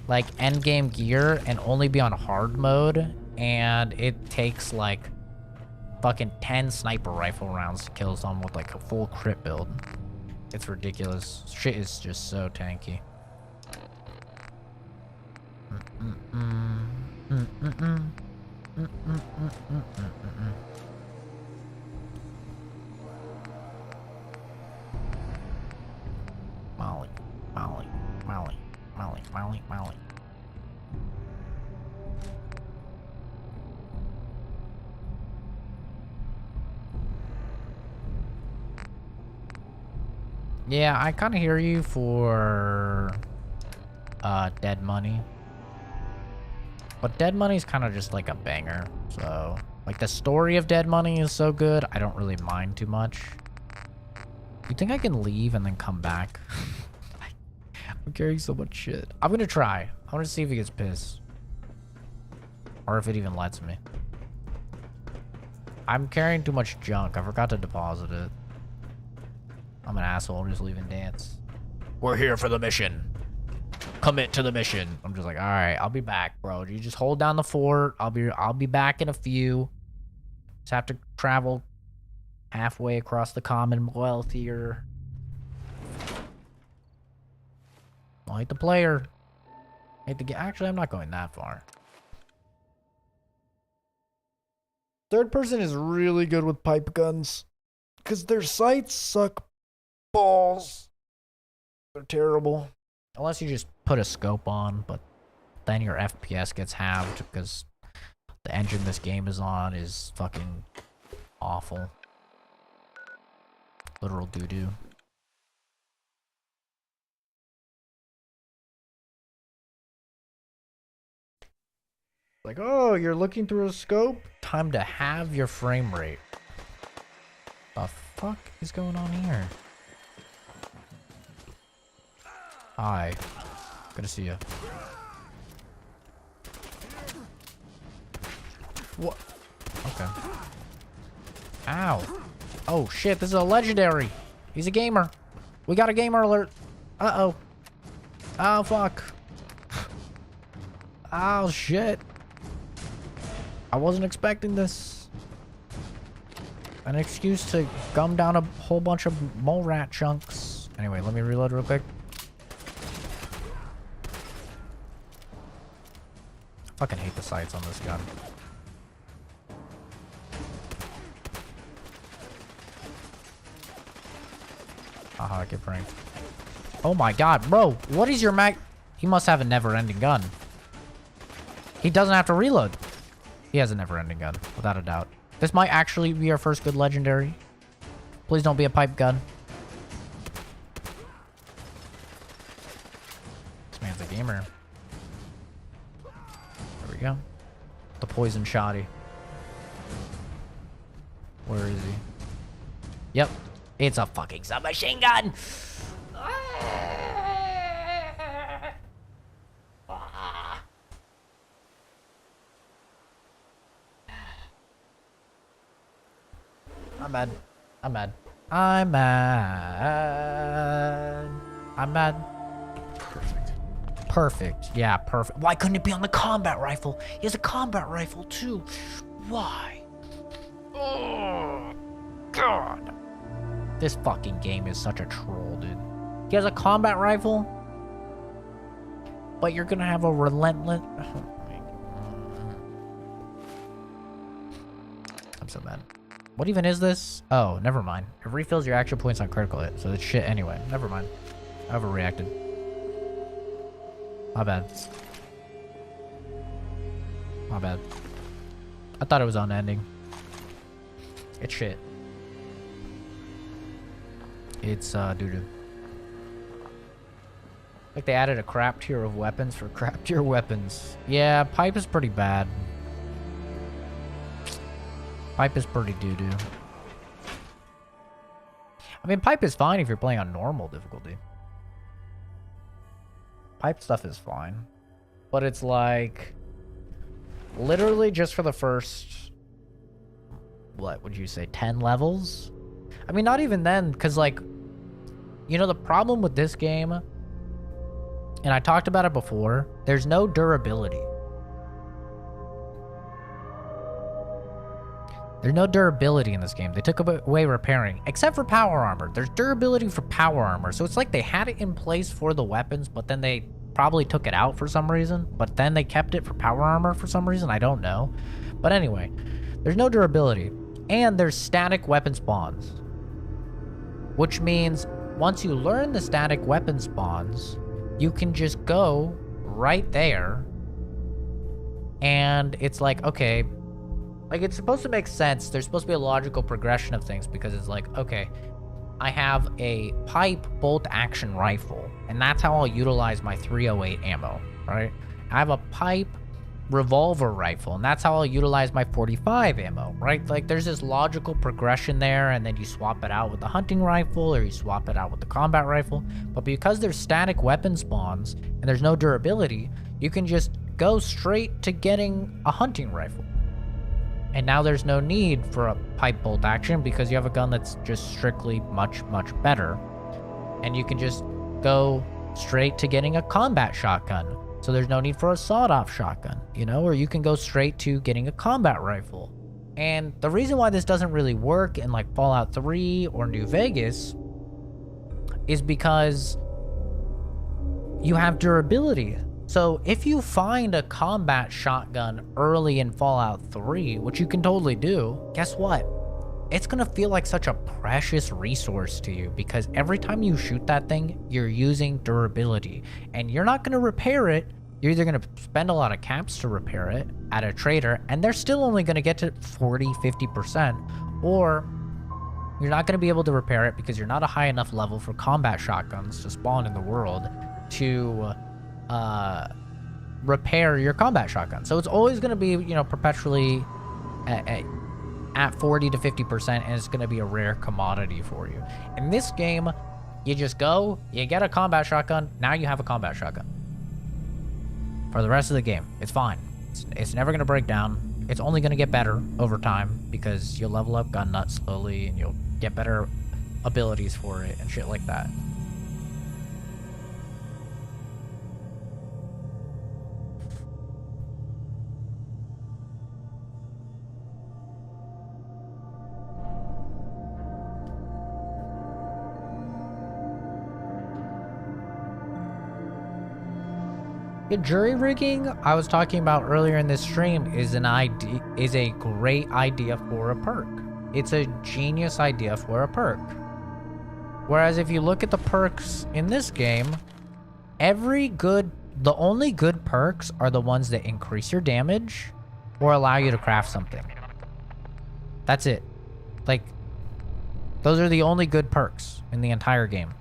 like end game gear, and only be on hard mode. And it takes like fucking 10 sniper rifle rounds to kill someone with like a full crit build. It's ridiculous. Shit is just so tanky. Molly, Molly, Molly, Molly, Molly, Molly. Yeah, I kind of hear you for Dead Money. But Dead Money's kind of just like a banger. So, like, the story of Dead Money is so good, I don't really mind too much. You think I can leave and then come back? I'm carrying so much shit. I'm gonna try. I want to see if he gets pissed. Or if it even lets me. I'm carrying too much junk. I forgot to deposit it. I'm an asshole just leaving dance. We're here for the mission. Commit to the mission. I'm just like, all right, I'll be back, bro. You just hold down the fort. I'll be back in a few. Just have to travel halfway across the Commonwealth here. I hate the player. Hate the actually, I'm not going that far. Third person is really good with pipe guns. Because their sights suck balls. They're terrible. Unless you just put a scope on, but then your FPS gets halved because the engine this game is on is fucking awful. Literal doo-doo. Like, oh, you're looking through a scope? Time to have your frame rate. The fuck is going on here? Hi. Good to see you. What? Okay. Ow. Oh shit, this is a legendary. He's a gamer. We got a gamer alert. Uh-oh. Oh fuck. Oh shit. I wasn't expecting this. An excuse to gum down a whole bunch of mole rat chunks. Anyway, let me reload real quick. I fucking hate the sights on this gun. Haha, get pranked. Oh my god, bro. What is your mag? He must have a never-ending gun. He doesn't have to reload. He has a never-ending gun, without a doubt. This might actually be our first good legendary. Please don't be a pipe gun. This man's a gamer. There we go. The poison shotty. Where is he? Yep. It's a fucking submachine gun! I'm mad. I'm mad. I'm mad. I'm mad. Perfect. Perfect. Yeah, perfect. Why couldn't it be on the combat rifle? He has a combat rifle too. Why? Oh, God. This fucking game is such a troll, dude. He has a combat rifle, but you're gonna have a relentless... I'm so mad. What even is this? Oh, never mind. It refills your action points on critical hit, so it's shit anyway. Never mind. I overreacted. My bad. My bad. I thought it was unending. It's shit. It's doo-doo. Like they added a crap tier of weapons for crap tier weapons. Yeah, pipe is pretty bad. Pipe is pretty doo-doo. I mean, pipe is fine if you're playing on normal difficulty. Pipe stuff is fine. But it's like... literally just for the first... what would you say? 10 levels? I mean, not even then, because like... you know, the problem with this game... and I talked about it before... there's no durability. There's no durability in this game. They took away repairing, except for power armor. There's durability for power armor. So it's like they had it in place for the weapons, but then they probably took it out for some reason. But then they kept it for power armor for some reason. I don't know. But anyway, there's no durability. And there's static weapon spawns. Which means once you learn the static weapon spawns, you can just go right there. And it's like, okay... like, it's supposed to make sense. There's supposed to be a logical progression of things because it's like, okay, I have a pipe bolt action rifle, and that's how I'll utilize my 308 ammo, right? I have a pipe revolver rifle, and that's how I'll utilize my 45 ammo, right? Like, there's this logical progression there, and then you swap it out with the hunting rifle, or you swap it out with the combat rifle. But because there's static weapon spawns, and there's no durability, you can just go straight to getting a hunting rifle. And now there's no need for a pipe bolt action because you have a gun that's just strictly much, much better. And you can just go straight to getting a combat shotgun. So there's no need for a sawed-off shotgun, you know, or you can go straight to getting a combat rifle. And the reason why this doesn't really work in like Fallout 3 or New Vegas is because you have durability. So if you find a combat shotgun early in Fallout 3, which you can totally do, guess what? It's gonna feel like such a precious resource to you because every time you shoot that thing, you're using durability and you're not gonna repair it. You're either gonna spend a lot of caps to repair it at a trader and they're still only gonna get to 40, 50%, or you're not gonna be able to repair it because you're not a high enough level for combat shotguns to spawn in the world to repair your combat shotgun. So it's always going to be, you know, perpetually at 40 to 50%, and it's going to be a rare commodity for you. In this game, you just go, you get a combat shotgun, now you have a combat shotgun. For the rest of the game, it's fine. It's never going to break down. It's only going to get better over time because you'll level up gun nut slowly and you'll get better abilities for it and shit like that. Jury rigging I was talking about earlier in this stream is a great idea for a perk. It's a genius idea for a perk. Whereas if you look at the perks in this game, the only good perks are the ones that increase your damage or allow you to craft something. That's it. Like, those are the only good perks in the entire game.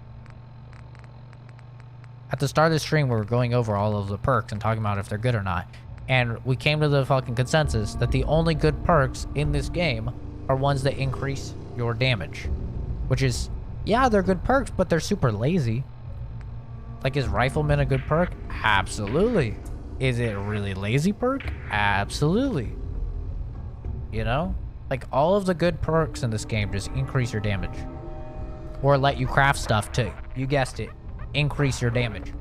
At the start of the stream, we were going over all of the perks and talking about if they're good or not. And we came to the fucking consensus that the only good perks in this game are ones that increase your damage. Which is, yeah, they're good perks, but they're super lazy. Like, is Rifleman a good perk? Absolutely. Is it a really lazy perk? Absolutely. You know? Like, all of the good perks in this game just increase your damage. Or let you craft stuff to, you guessed it, increase your damage.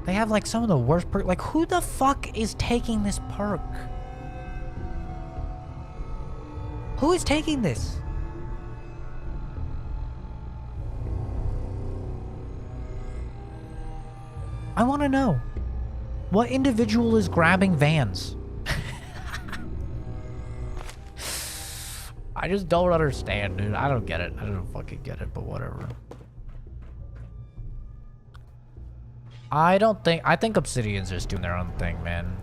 They have like some of the worst perks. Like, who the fuck is taking this perk? Who is taking this? I want to know. What individual is grabbing vans? I just don't understand, dude. I don't get it. I don't fucking get it, but whatever. I think Obsidian's just doing their own thing, man.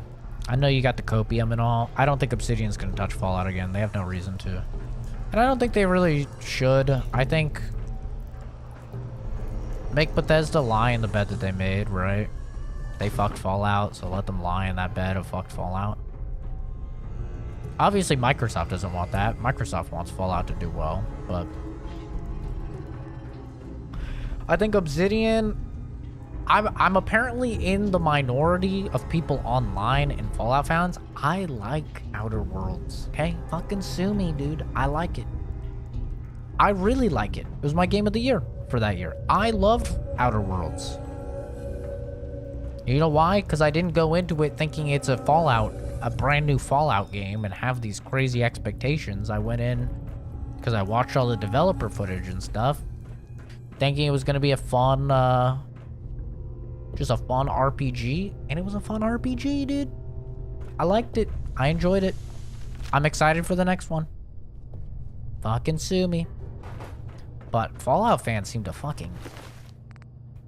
I know you got the copium and all. I don't think Obsidian's gonna touch Fallout again. They have no reason to. And I don't think they really should. I think make Bethesda lie in the bed that they made, right? They fucked Fallout, so let them lie in that bed of fucked Fallout. Obviously, Microsoft doesn't want that. Microsoft wants Fallout to do well, but I think Obsidian... I'm apparently in the minority of people online and Fallout fans. I like Outer Worlds, okay? Fucking sue me, dude. I like it. I really like it. It was my game of the year for that year. I loved Outer Worlds. You know why? Because I didn't go into it thinking it's a brand new Fallout game and have these crazy expectations. I went in because I watched all the developer footage and stuff, thinking it was going to be a fun, just a fun RPG, and it was a fun RPG, dude. I liked it. I enjoyed it. I'm excited for the next one. Fucking sue me. But Fallout fans seem to fucking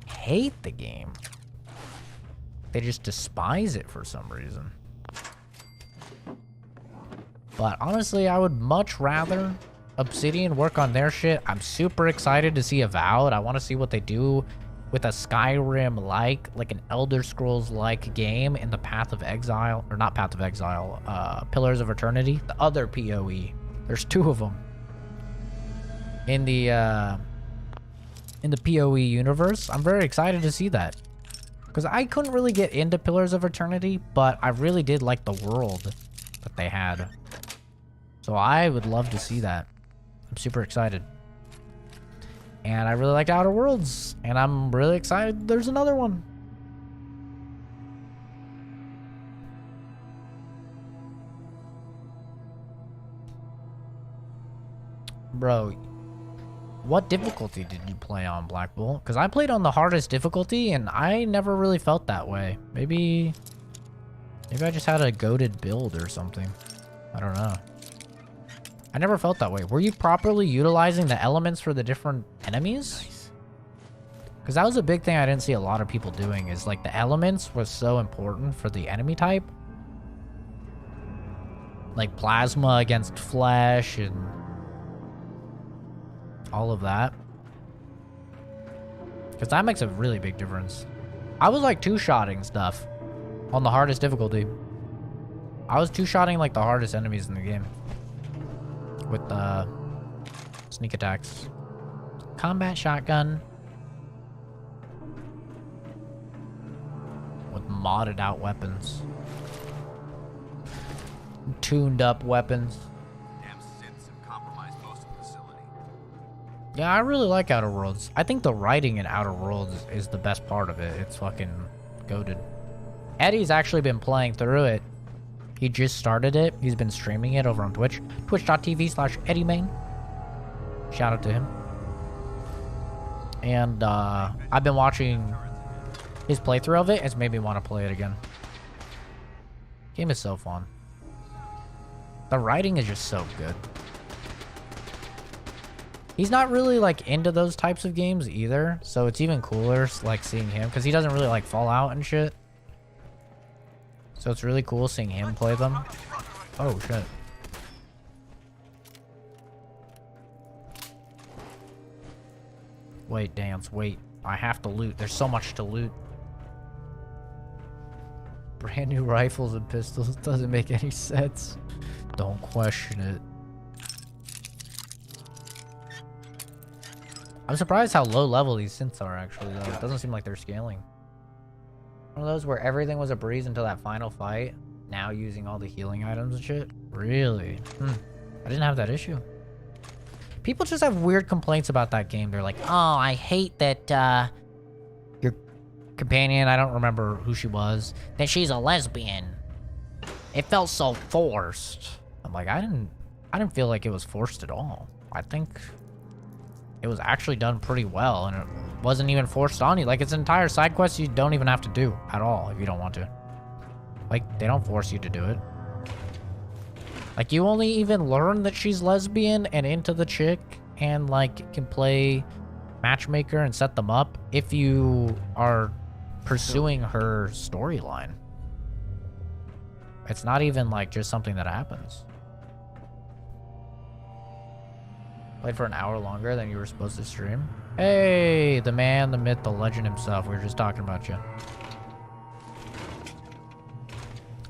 hate the game. They just despise it for some reason. But honestly, I would much rather Obsidian work on their shit. I'm super excited to see Avowed. I want to see what they do with a Skyrim-like, like an Elder Scrolls-like game in the Path of Exile, or not Path of Exile, Pillars of Eternity, the other PoE. There's 2 of them. In the PoE universe, I'm very excited to see that. Because I couldn't really get into Pillars of Eternity, but I really did like the world that they had. So I would love to see that. I'm super excited. And I really liked Outer Worlds, and I'm really excited there's another one. Bro, what difficulty did you play on, Black Bull? Because I played on the hardest difficulty, and I never really felt that way. Maybe I just had a goated build or something. I don't know. I never felt that way. Were you properly utilizing the elements for the different enemies? Because that was a big thing I didn't see a lot of people doing, is like the elements was so important for the enemy type. Like plasma against flesh and all of that. Because that makes a really big difference. I was like two-shotting stuff on the hardest difficulty. I was two-shotting like the hardest enemies in the game. With sneak attacks. Combat shotgun. With modded out weapons. Tuned up weapons. Damn synths have compromised most of the facility. Yeah, I really like Outer Worlds. I think the writing in Outer Worlds is the best part of it. It's fucking goated. Eddie's actually been playing through it. He just started it. He's been streaming it over on Twitch. Twitch.tv/EddieMain. Shout out to him. And I've been watching his playthrough of it. It's made me want to play it again. Game is so fun. The writing is just so good. He's not really like into those types of games either. So it's even cooler like seeing him. Because he doesn't really like Fallout and shit. So it's really cool seeing him play them. Oh, shit. Wait, Dance, wait. I have to loot. There's so much to loot. Brand new rifles and pistols. Doesn't make any sense. Don't question it. I'm surprised how low level these synths are, actually, though. It doesn't seem like they're scaling. One of those where everything was a breeze until that final fight. Now using all the healing items and shit. Really? I didn't have that issue. People just have weird complaints about that game. They're like, oh, I hate that your companion, I don't remember who she was, that she's a lesbian. It felt so forced. I'm like, I didn't feel like it was forced at all. I think it was actually done pretty well, and it wasn't even forced on you. Like, it's an entire side quest you don't even have to do at all if you don't want to. Like, they don't force you to do it. Like, you only even learn that she's lesbian and into the chick and, like, can play matchmaker and set them up if you are pursuing her storyline. It's not even, like, just something that happens. Played for an hour longer than you were supposed to stream. Hey, the man, the myth, the legend himself. We were just talking about you.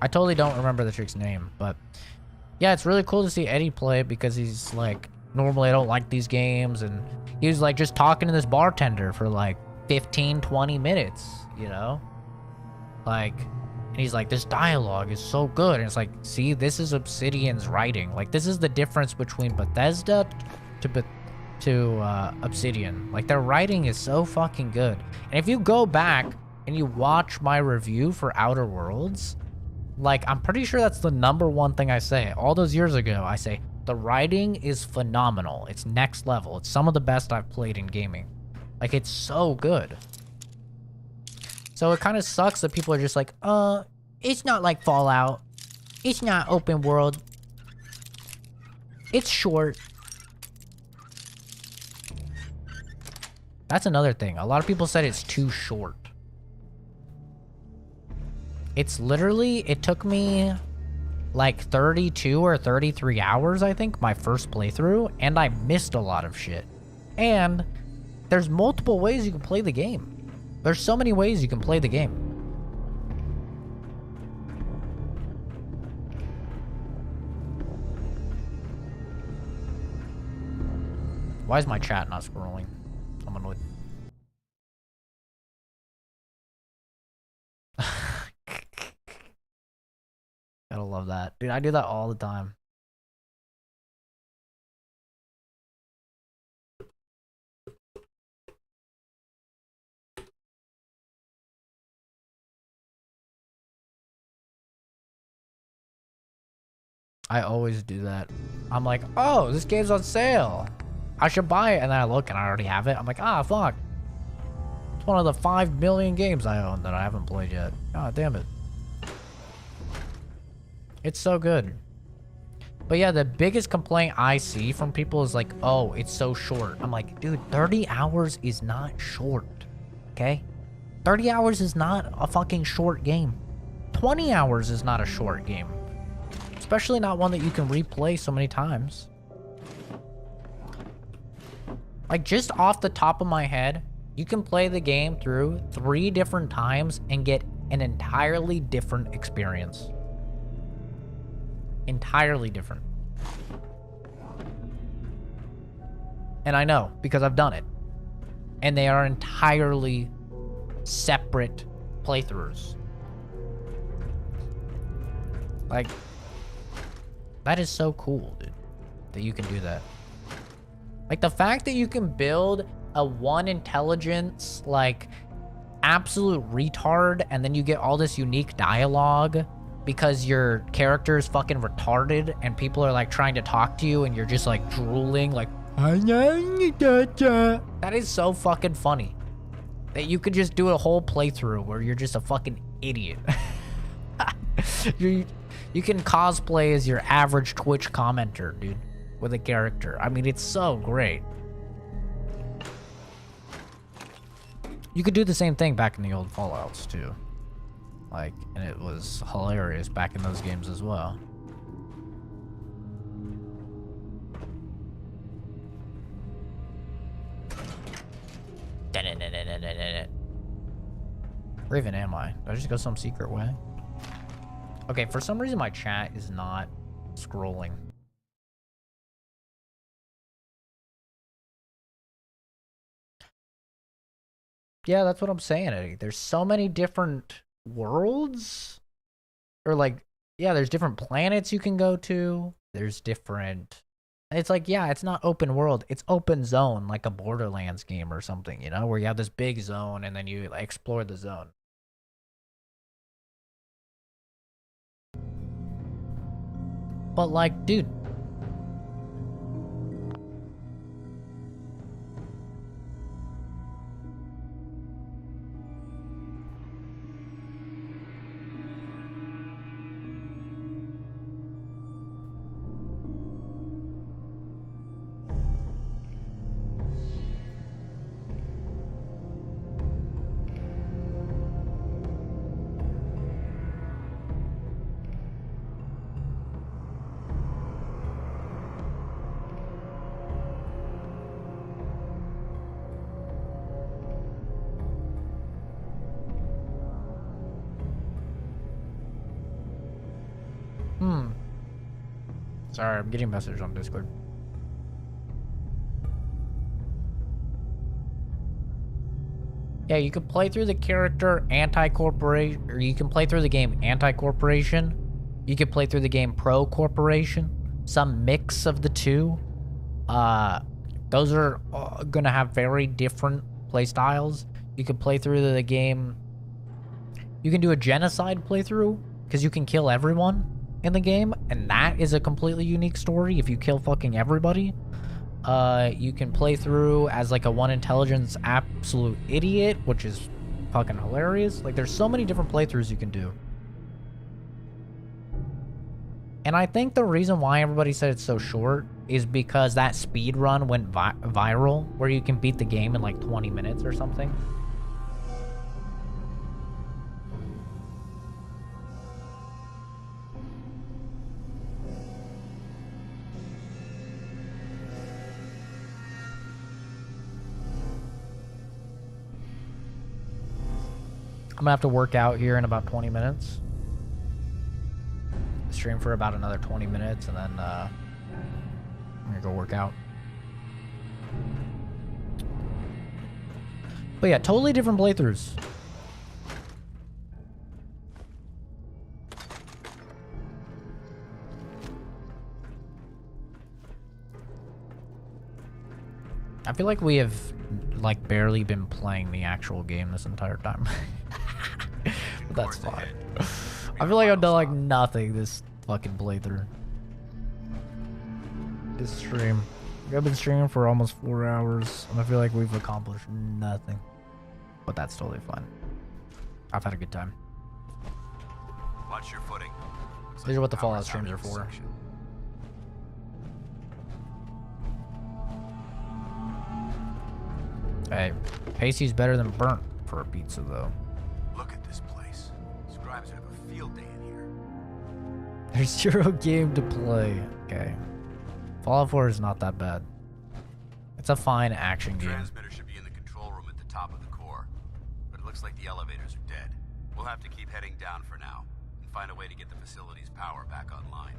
I totally don't remember the chick's name, but yeah, it's really cool to see Eddie play because he's like, normally I don't like these games, and he was like just talking to this bartender for like 15, 20 minutes, you know? Like, and he's like, this dialogue is so good. And it's like, see, this is Obsidian's writing. Like, this is the difference between Bethesda to Obsidian. Like, their writing is so fucking good. And if you go back and you watch my review for Outer Worlds, like, I'm pretty sure that's the #1 thing I say. All those years ago, I say, the writing is phenomenal. It's next level. It's some of the best I've played in gaming. Like, it's so good. So it kind of sucks that people are just like, it's not like Fallout. It's not open world. It's short. That's another thing. A lot of people said it's too short. It's literally, it took me like 32 or 33 hours, I think, my first playthrough, and I missed a lot of shit. And there's multiple ways you can play the game. There's so many ways you can play the game. Why is my chat not scrolling? I'm annoyed. Gotta love that. Dude, I do that all the time. I always do that. I'm like, oh, this game's on sale. I should buy it. And then I look and I already have it. I'm like, ah, fuck. It's one of the 5 million games I own that I haven't played yet. God damn it. It's so good. But yeah, the biggest complaint I see from people is like, oh, it's so short. I'm like, dude, 30 hours is not short. Okay? 30 hours is not a fucking short game. 20 hours is not a short game. Especially not one that you can replay so many times. Like, just off the top of my head, you can play the game through 3 different times and get an entirely different experience. Entirely different. And I know, because I've done it. And they are entirely separate playthroughs. Like, that is so cool, dude, that you can do that. Like, the fact that you can build a 1 intelligence, like, absolute retard, and then you get all this unique dialogue because your character is fucking retarded, and people are, like, trying to talk to you, and you're just, like, drooling, like, that is so fucking funny. That you could just do a whole playthrough where you're just a fucking idiot. You can cosplay as your average Twitch commenter, dude, with a character. I mean, it's so great. You could do the same thing back in the old Fallouts, too. Like, and it was hilarious back in those games as well. Where even am I? Did I just go some secret way? Okay, for some reason my chat is not scrolling. Yeah, that's what I'm saying, Eddie. There's so many different worlds. Or like, yeah, there's different planets you can go to. There's different... It's like, yeah, it's not open world. It's open zone, like a Borderlands game or something, you know? Where you have this big zone and then you like, explore the zone. But like, dude. Sorry, I'm getting a message on Discord. Yeah, you can play through the character anti-corporation, or you can play through the game anti-corporation. You can play through the game pro-corporation. Some mix of the two. Those are gonna have very different play styles. You can play through the game. You can do a genocide playthrough, because you can kill everyone in the game, and that is a completely unique story if you kill fucking everybody. You can play through as like a 1 intelligence absolute idiot, which is fucking hilarious. Like, there's so many different playthroughs you can do. And I think the reason why everybody said it's so short is because that speed run went viral, where you can beat the game in like 20 minutes or something. gonna have to work out here in about 20 minutes. Stream for about another 20 minutes, and then I'm gonna go work out. But yeah, totally different playthroughs. I feel like we have like barely been playing the actual game this entire time. But that's fine. I feel like I've done like nothing this fucking playthrough. This stream. I've been streaming for almost 4 hours, and I feel like we've accomplished nothing. But that's totally fine. I've had a good time. Watch your footing. These are what the Fallout streams are for. Hey, Pacey's better than burnt for a pizza, though. Look at this place. Scribes would have a field day in here. There's 0 game to play. Okay. Fallout 4 is not that bad. It's a fine action game. Transmitter should be in the control room at the top of the core, but it looks like the elevators are dead. We'll have to keep heading down for now and find a way to get the facility's power back online.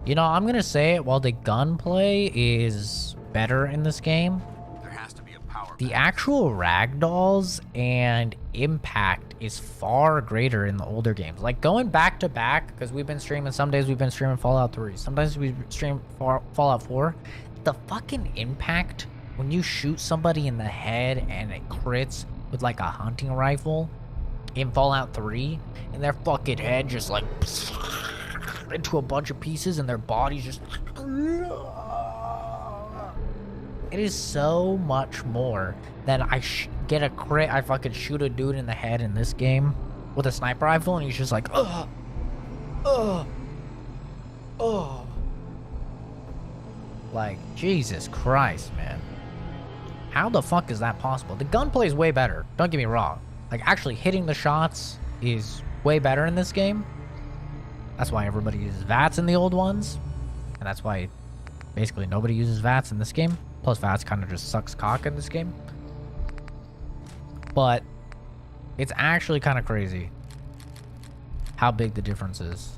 You know, I'm gonna say it, while the gunplay is better in this game, There has to be a power the back. actual ragdolls and impact is far greater in the older games. Like going back to back, because we've been streaming, some days we've been streaming Fallout 3, sometimes we stream Fallout 4. The fucking impact when you shoot somebody in the head and it crits with like a hunting rifle in Fallout 3, and their fucking head just like into a bunch of pieces and their bodies just... It is so much more than I get a crit. I fucking shoot a dude in the head in this game with a sniper rifle, and he's just like, like, Jesus Christ, man. How the fuck is that possible? The gunplay is way better. Don't get me wrong. Like, actually hitting the shots is way better in this game. That's why everybody uses VATS in the old ones. And that's why basically nobody uses VATS in this game. Plus VATS kind of just sucks cock in this game. But it's actually kind of crazy how big the difference is.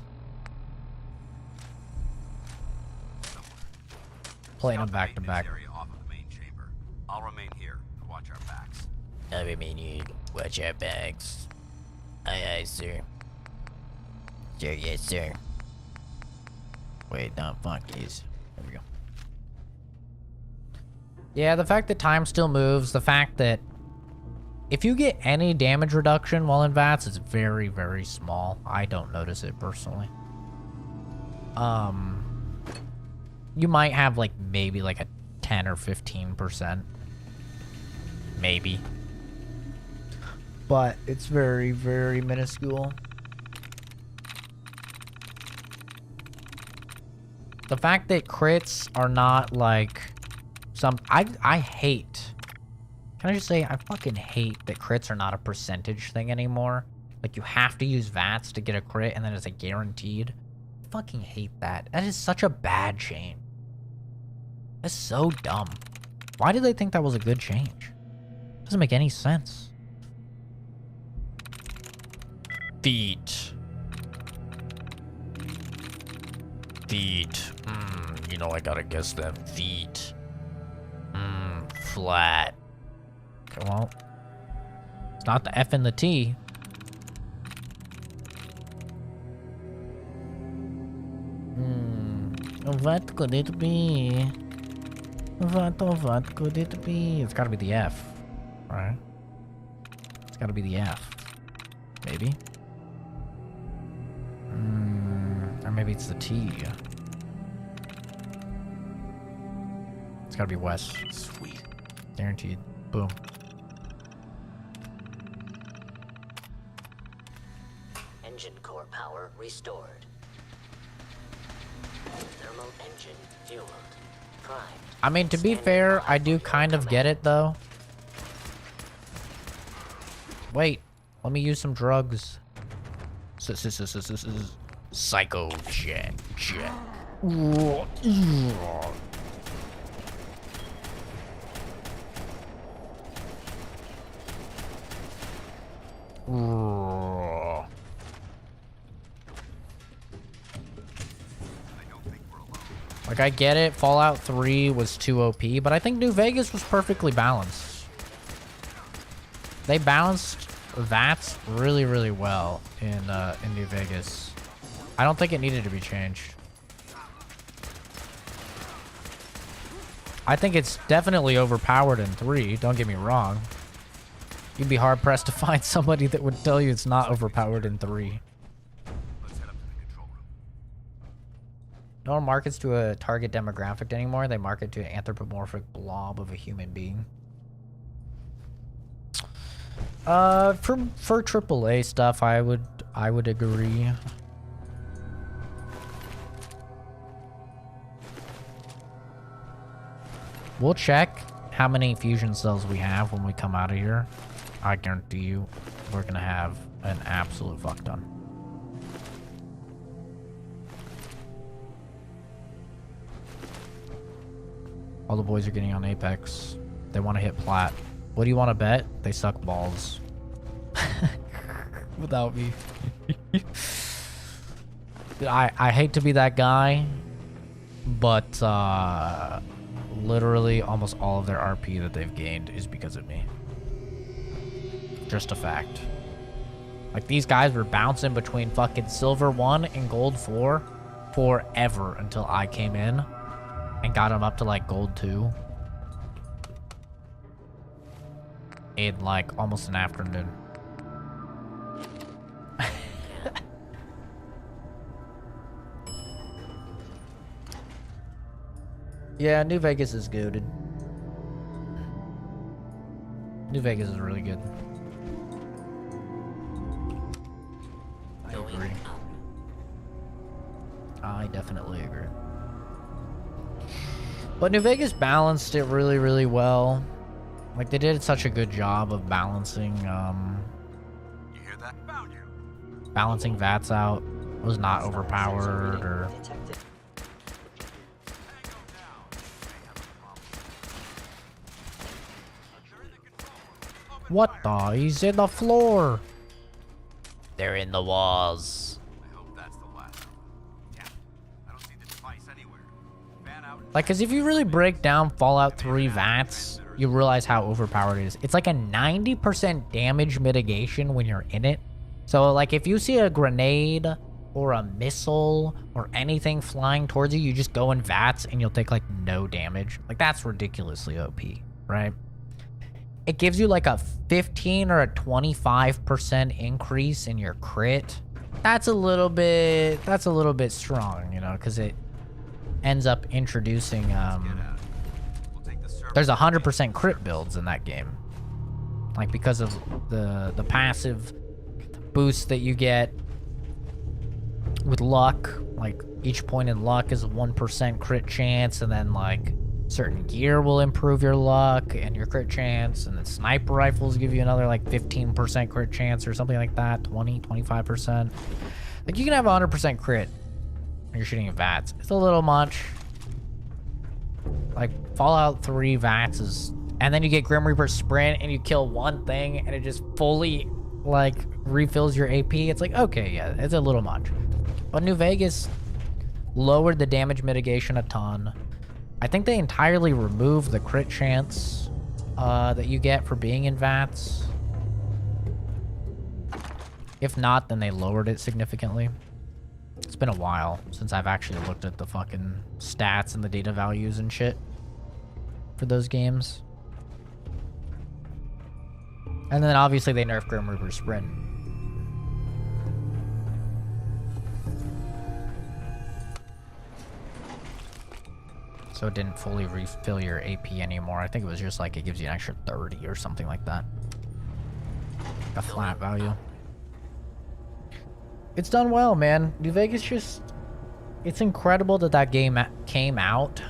Playing them back to back. I'll remain here to watch our backs. I remain here to watch our backs. Aye, aye, sir. Sir, yes, sir. Wait, no, fuck yes. There we go. Yeah, the fact that time still moves, the fact that if you get any damage reduction while in VATS, it's very, very small. I don't notice it personally. You might have like maybe like a 10 or 15%. Maybe. But it's very, very minuscule. The fact that crits are not like some... I hate... Can I just say, I fucking hate that crits are not a percentage thing anymore. Like, you have to use VATS to get a crit, and then it's a guaranteed. I fucking hate that. That is such a bad change. That's so dumb. Why did they think that was a good change? Doesn't make any sense. Feet. Feet. You know I gotta guess that. Feet. Flat. Okay, well. It's not the F and the T. What could it be? What could it be? It's gotta be the F. Right? It's gotta be the F. Maybe. Or maybe it's the T. It's gotta be West. Sweet. Guaranteed. Boom. Engine core power restored. Thermal engine fueled. Primed. I mean, to be fair, I do kind of get it, though. Wait. Let me use some drugs. Psycho jet. Ugh. Like, I get it, Fallout 3 was too OP, but I think New Vegas was perfectly balanced. They balanced VATS really, really well in New Vegas. I don't think it needed to be changed. I think it's definitely overpowered in 3, don't get me wrong. You'd be hard-pressed to find somebody that would tell you it's not overpowered in 3. No one markets to a target demographic anymore. They market to an anthropomorphic blob of a human being. For AAA stuff, I would agree. We'll check how many fusion cells we have when we come out of here. I guarantee you, we're gonna have an absolute fuck ton. All the boys are getting on Apex. They want to hit plat. What do you want to bet? They suck balls. Without me. I hate to be that guy, but literally almost all of their RP that they've gained is because of me. Just a fact. Like, these guys were bouncing between fucking silver 1 and gold 4 forever until I came in and got them up to like gold 2 in like almost an afternoon. Yeah, New Vegas is goated. New Vegas is really good. I agree. I definitely agree. But New Vegas balanced it really, really well. Like, they did such a good job of balancing, You hear that? Found you. balancing VATS out. It was not overpowered or... What the? He's in the floor. They're in the walls. I hope that's the last. Yeah. I don't see the device anywhere. Fan out. Like, cause if you really break down Fallout 3 VATS, you realize how overpowered it is. It's like a 90% damage mitigation when you're in it. So, like, if you see a grenade or a missile or anything flying towards you, you just go in VATS and you'll take, like, no damage. Like, that's ridiculously OP, right? It gives you, like, a 15 or a 25% increase in your crit. That's a little bit strong, you know, because it ends up introducing, there's 100% crit builds in that game. Like, because of the passive boost that you get with luck. Like, each point in luck is a 1% crit chance, and then, like, certain gear will improve your luck and your crit chance, and then sniper rifles give you another, like, 15% crit chance or something like that, 20, 25%. Like, you can have 100% crit when you're shooting at VATS. It's a little much. Like, Fallout 3 VATS is... And then you get Grim Reaper Sprint, and you kill one thing, and it just fully, like, refills your AP. It's like, okay, yeah, it's a little much. But New Vegas lowered the damage mitigation a ton. I think they entirely removed the crit chance that you get for being in VATS. If not, then they lowered it significantly. It's been a while since I've actually looked at the fucking stats and the data values and shit for those games. And then obviously they nerfed Grim Reaper Sprint. So it didn't fully refill your AP anymore. I think it was just like it gives you an extra 30 or something like that. A flat value. It's done well, man. New Vegas just... It's incredible that that game came out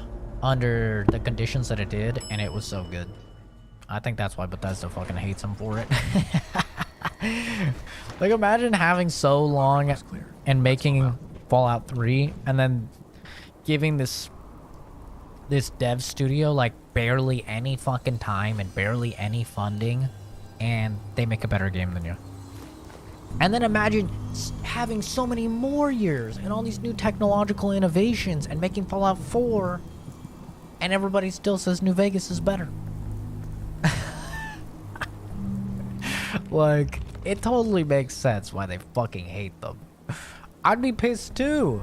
under the conditions that it did, and it was so good. I think that's why Bethesda fucking hates them for it. Like, imagine having so long and making Fallout 3, and then giving this dev studio, like, barely any fucking time and barely any funding, and they make a better game than you. And then imagine having so many more years and all these new technological innovations and making Fallout 4, and everybody still says New Vegas is better. Like, it totally makes sense why they fucking hate them. I'd be pissed too.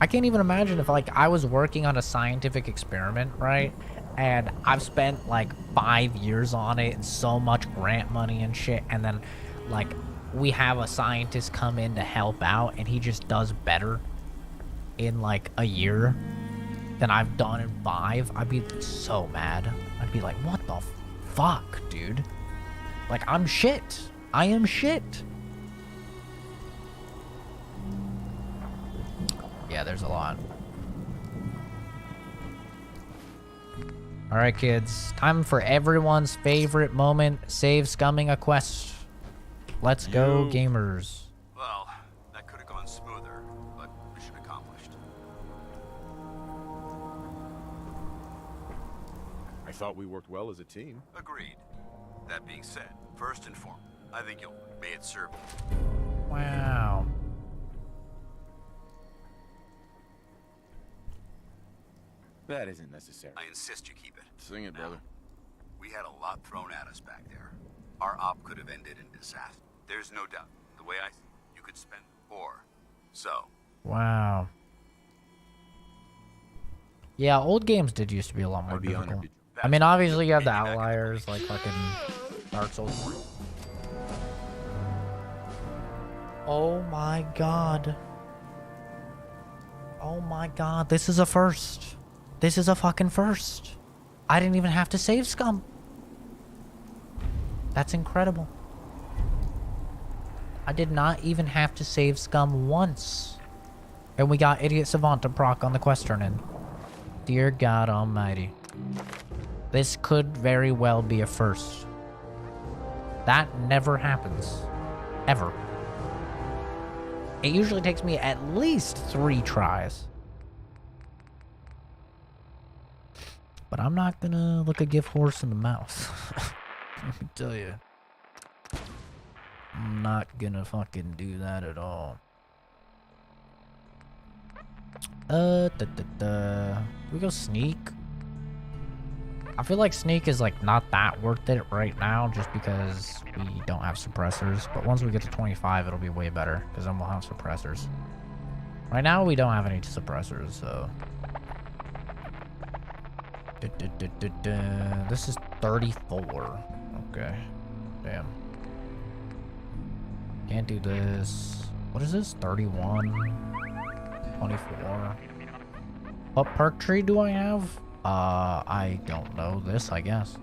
I can't even imagine if, like, I was working on a scientific experiment, right? And I've spent, like, 5 years on it and so much grant money and shit, and then, like, we have a scientist come in to help out, and he just does better in, like, a year than I've done in 5. I'd be so mad. I'd be like, what the fuck, dude? Like, I'm shit. I am shit. Yeah, there's a lot. Alright, kids. Time for everyone's favorite moment. Save scumming a quest. Let's go, gamers. Well, that could have gone smoother, but mission accomplished. I thought we worked well as a team. Agreed. That being said, first and foremost, I think may it serve you. Wow. That isn't necessary. I insist you keep it. Sing it, brother. We had a lot thrown at us back there. Our op could have ended in disaster. There's no doubt. The way you could spend more. So. Wow. Yeah, old games did used to be a lot more I'd be difficult. honored. I mean, obviously you have the outliers, like fucking Dark Souls. Oh my god. Oh my god, this is a first. This is a fucking first. I didn't even have to save scum. That's incredible. I did not even have to save scum once. And we got Idiot Savant to proc on the quest turn-in. Dear God Almighty. This could very well be a first. That never happens. Ever. It usually takes me at least 3 tries. But I'm not gonna look a gift horse in the mouth. Let me tell you. I'm not gonna fucking do that at all. We go sneak. I feel like sneak is like not that worth it right now just because we don't have suppressors. But once we get to 25, it'll be way better because then we'll have suppressors. Right now, we don't have any suppressors, so. This is 34. Okay. Damn. Can't do this. What is this? 31. 24. What perk tree do I have? I don't know. This, I guess.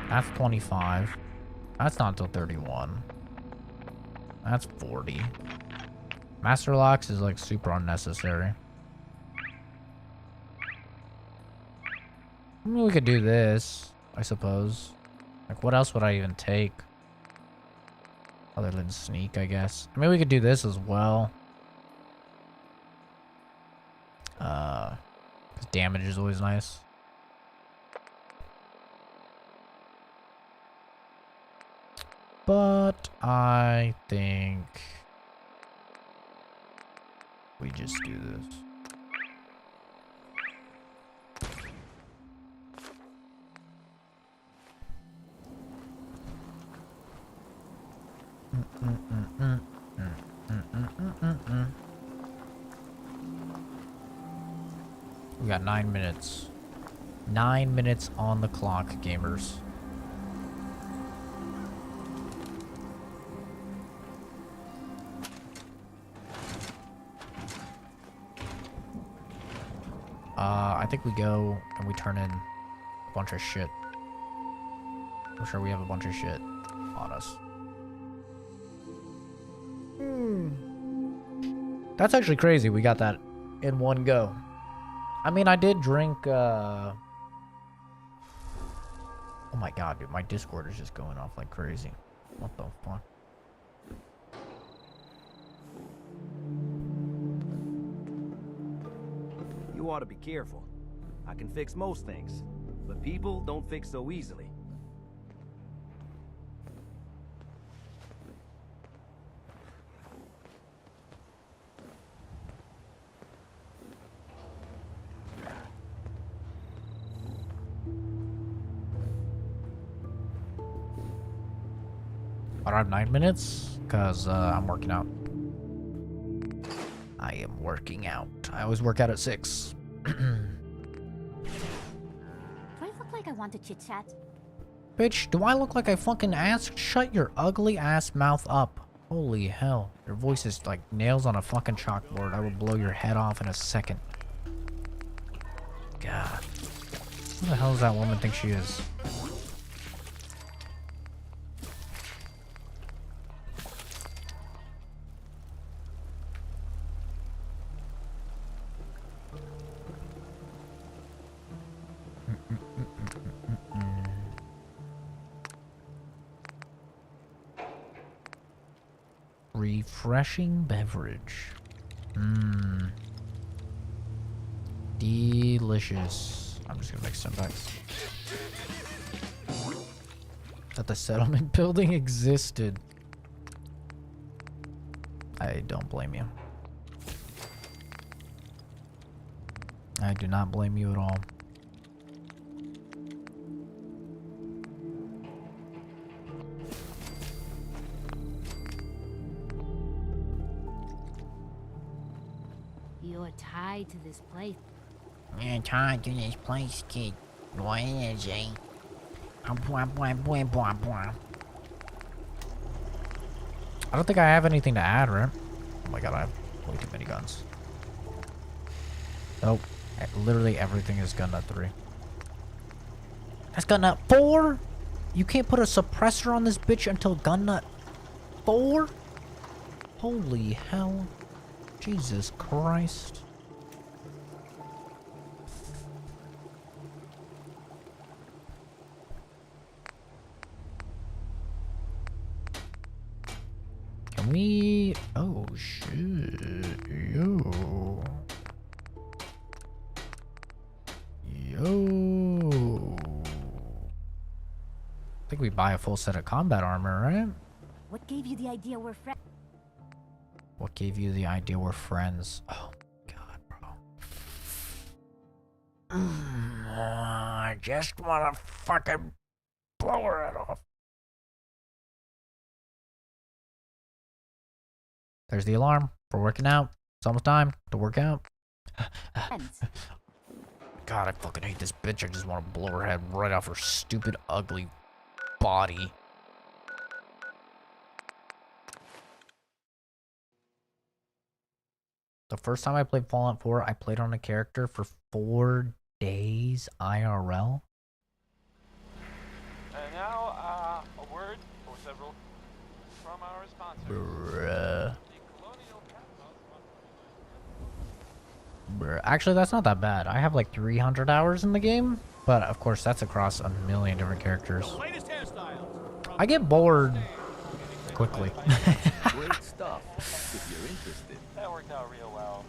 That's 25. That's not until 31. That's 40. Master locks is like super unnecessary. I mean, we could do this, I suppose. Like, what else would I even take? Other than sneak, I guess. I mean, we could do this as well. Because damage is always nice. But I think we just do this. We got 9 minutes. 9 minutes on the clock, gamers. I think we go and we turn in a bunch of shit. I'm sure we have a bunch of shit on us. That's actually crazy. We got that in one go. I mean, I did drink, oh my god, dude. My Discord is just going off like crazy. What the fuck? You ought to be careful. I can fix most things, but people don't fix so easily. I don't have 9 minutes because I'm working out. I am working out. I always work out at 6. Do I look like I want to chit chat? Bitch, do I look like I fucking asked? Shut your ugly ass mouth up. Holy hell. Your voice is like nails on a fucking chalkboard. I will blow your head off in a second. God. Who the hell does that woman think she is? Refreshing beverage. Mmm. Delicious. I'm just gonna make some bags. That the settlement building existed. I don't blame you. I do not blame you at all. You're tied to this place. You're tied to this place, kid. No energy. I don't think I have anything to add, right? Oh my god, I have way too many guns. Nope. Literally everything is gun nut 3. That's gun nut 4? You can't put a suppressor on this bitch until gun nut 4? Holy hell. Jesus Christ. Can we... Oh, shit. Yo. Yo. I think we buy a full set of combat armor, right? What gave you the idea we're friends? What gave you the idea we're friends? Oh, God, bro. I just want to fucking blow her head off. There's the alarm for working out. It's almost time to work out. God, I fucking hate this bitch. I just want to blow her head right off her stupid, ugly body. The first time I played Fallout 4, I played on a character for 4 days IRL. And now, a word or several from our sponsors. Bruh. Bruh. Actually, that's not that bad. I have like 300 hours in the game, but of course, that's across a million different characters. I get bored quickly. Great stuff, if you're interested. That worked out real well.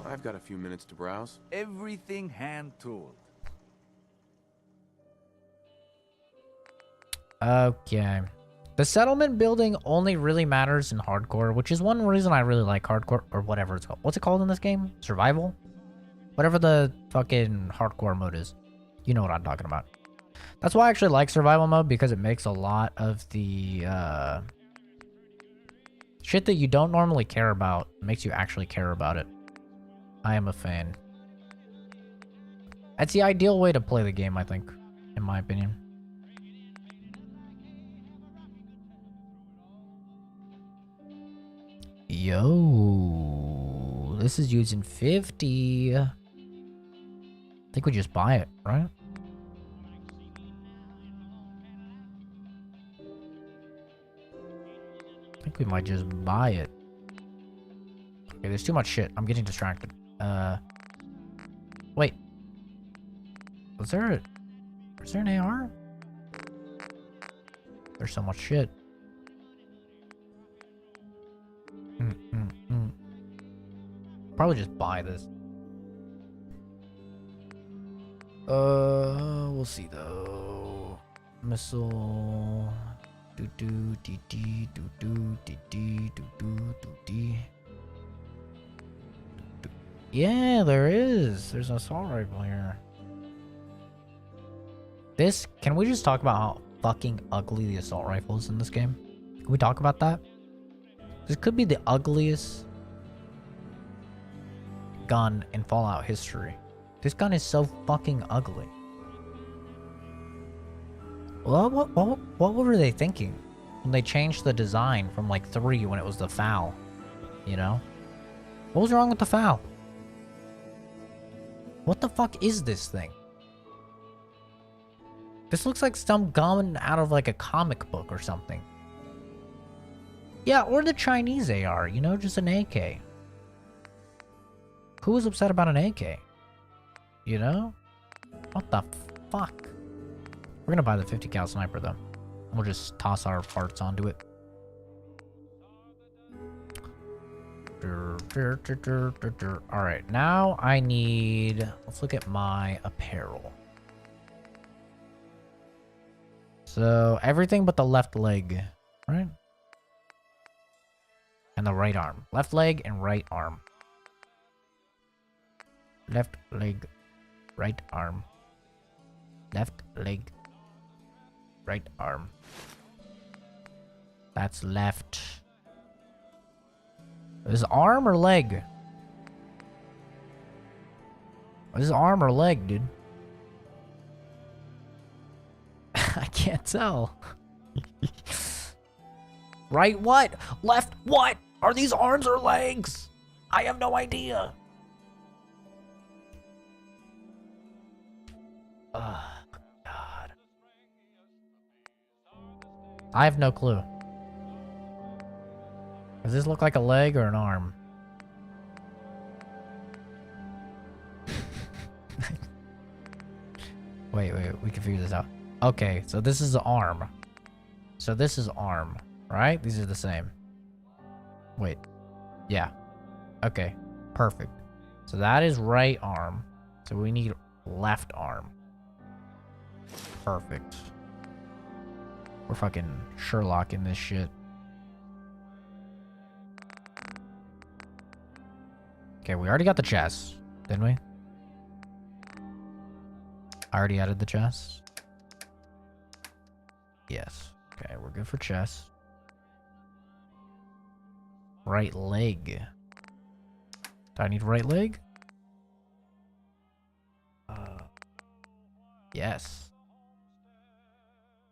I've got a few minutes to browse. Everything hand-tooled. Okay. The settlement building only really matters in hardcore, which is one reason I really like hardcore, or whatever it's called. What's it called in this game? Survival? Whatever the fucking hardcore mode is. You know what I'm talking about. That's why I actually like survival mode, because it makes a lot of the shit that you don't normally care about, makes you actually care about it. I am a fan. That's the ideal way to play the game, I think, in my opinion. Yo, this is using 50. I think we just buy it, right? I think we might just buy it. Okay, there's too much shit. I'm getting distracted. Wait. Is there an AR? There's so much shit. Probably just buy this. We'll see though. Missile. Do do dee dee do do dee dee do do do dee. Yeah, there is. There's an assault rifle here. This, can we just talk about how fucking ugly the assault rifle is in this game? Can Can we talk about that? This could be the ugliest gun in Fallout history. This gun is so fucking ugly. Well, what were they thinking when they changed the design from like 3 when it was the FAL? You know? What was wrong with the FAL? What the fuck is this thing? This looks like some gun out of like a comic book or something. Yeah, or the Chinese AR, you know, just an AK. Who was upset about an AK? You know? What the fuck? We're gonna buy the 50 cal sniper though. We'll just toss our parts onto it. Alright, now I need... Let's look at my apparel. So, everything but the left leg, right? And the right arm. Left leg and right arm. Left leg, right arm. Left leg, right arm. That's left. Is arm or leg? This is arm or leg, dude. I can't tell. Right what? Left what? Are these arms or legs? I have no idea. Oh, God. I have no clue. Does this look like a leg or an arm? Wait, we can figure this out. Okay, so this is the arm. So this is arm, right? These are the same. Wait. Yeah. Okay, perfect. So that is right arm. So we need left arm. Perfect. We're fucking Sherlock in this shit. Okay, we already got the chest, didn't we? I already added the chest. Yes. Okay, we're good for chest. Right leg. Do I need right leg? Yes.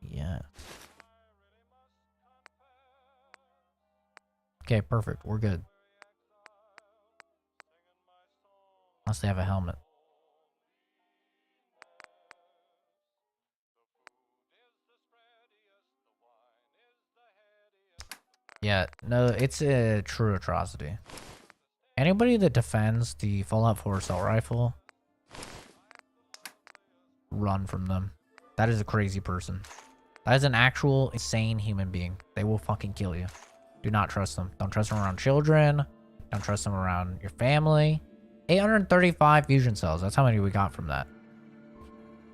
Yeah. Okay, perfect. We're good. Unless they have a helmet. Yeah, no, it's a true atrocity. Anybody that defends the Fallout 4 assault rifle, run from them. That is a crazy person. That is an actual insane human being. They will fucking kill you. Do not trust them. Don't trust them around children. Don't trust them around your family. 835 fusion cells. That's how many we got from that.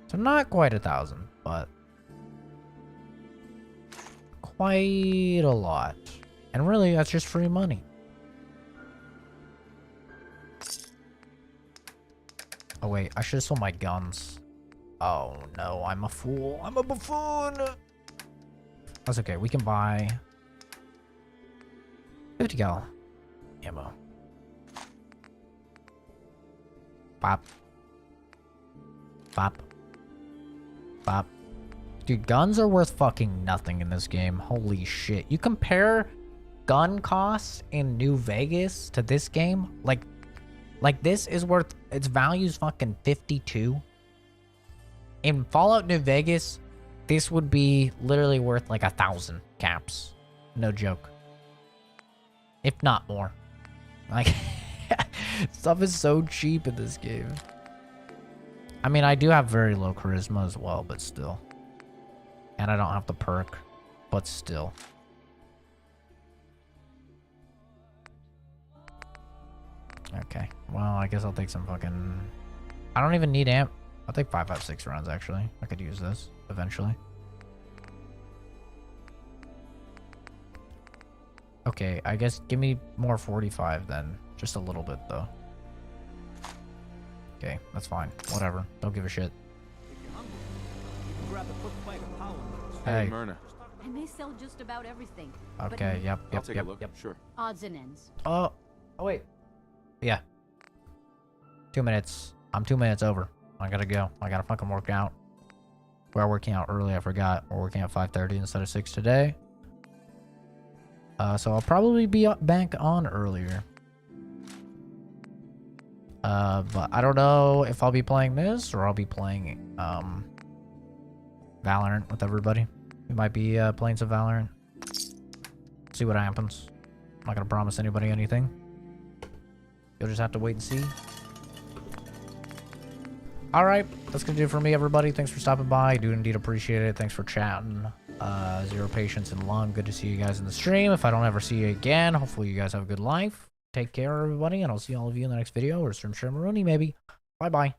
So not quite 1,000, but quite a lot. And really, that's just free money. Oh wait, I should have sold my guns. Oh no, I'm a fool. I'm a buffoon. That's okay. We can buy 50 cal ammo. Bop. Bop. Bop. Dude, guns are worth fucking nothing in this game. Holy shit. You compare gun costs in New Vegas to this game? Like this is worth, its value's fucking 52. In Fallout New Vegas, this would be literally worth like 1,000 caps. No joke. If not more. Like, stuff is so cheap in this game. I mean, I do have very low charisma as well, but still. And I don't have the perk, but still. Okay. Well, I guess I'll take some fucking... I don't even need amp. I'll take 5.56 rounds, actually. I could use this eventually. Okay, I guess give me more 45 then. Just a little bit, though. Okay, that's fine. Whatever. Don't give a shit. Grab the quick bite of power. Hey, Hey. Myrna. And they sell just about everything. Okay, yep, I'll take a look. yep. Sure. Odds and ends. Oh, wait. Yeah. 2 minutes. I'm 2 minutes over. I gotta go. I gotta fucking work out. We're working out early, I forgot. We're working at 5:30 instead of 6 today. So I'll probably be back on earlier. But I don't know if I'll be playing this or I'll be playing, Valorant with everybody. We might be, playing some Valorant. See what happens. I'm not gonna promise anybody anything. You'll just have to wait and see. Alright, that's gonna do it for me, everybody. Thanks for stopping by. I do indeed appreciate it. Thanks for chatting. Zero patience and lung. Good to see you guys in the stream. If I don't ever see you again, hopefully you guys have a good life. Take care, everybody, and I'll see all of you in the next video, or stream Rooney, maybe. Bye-bye.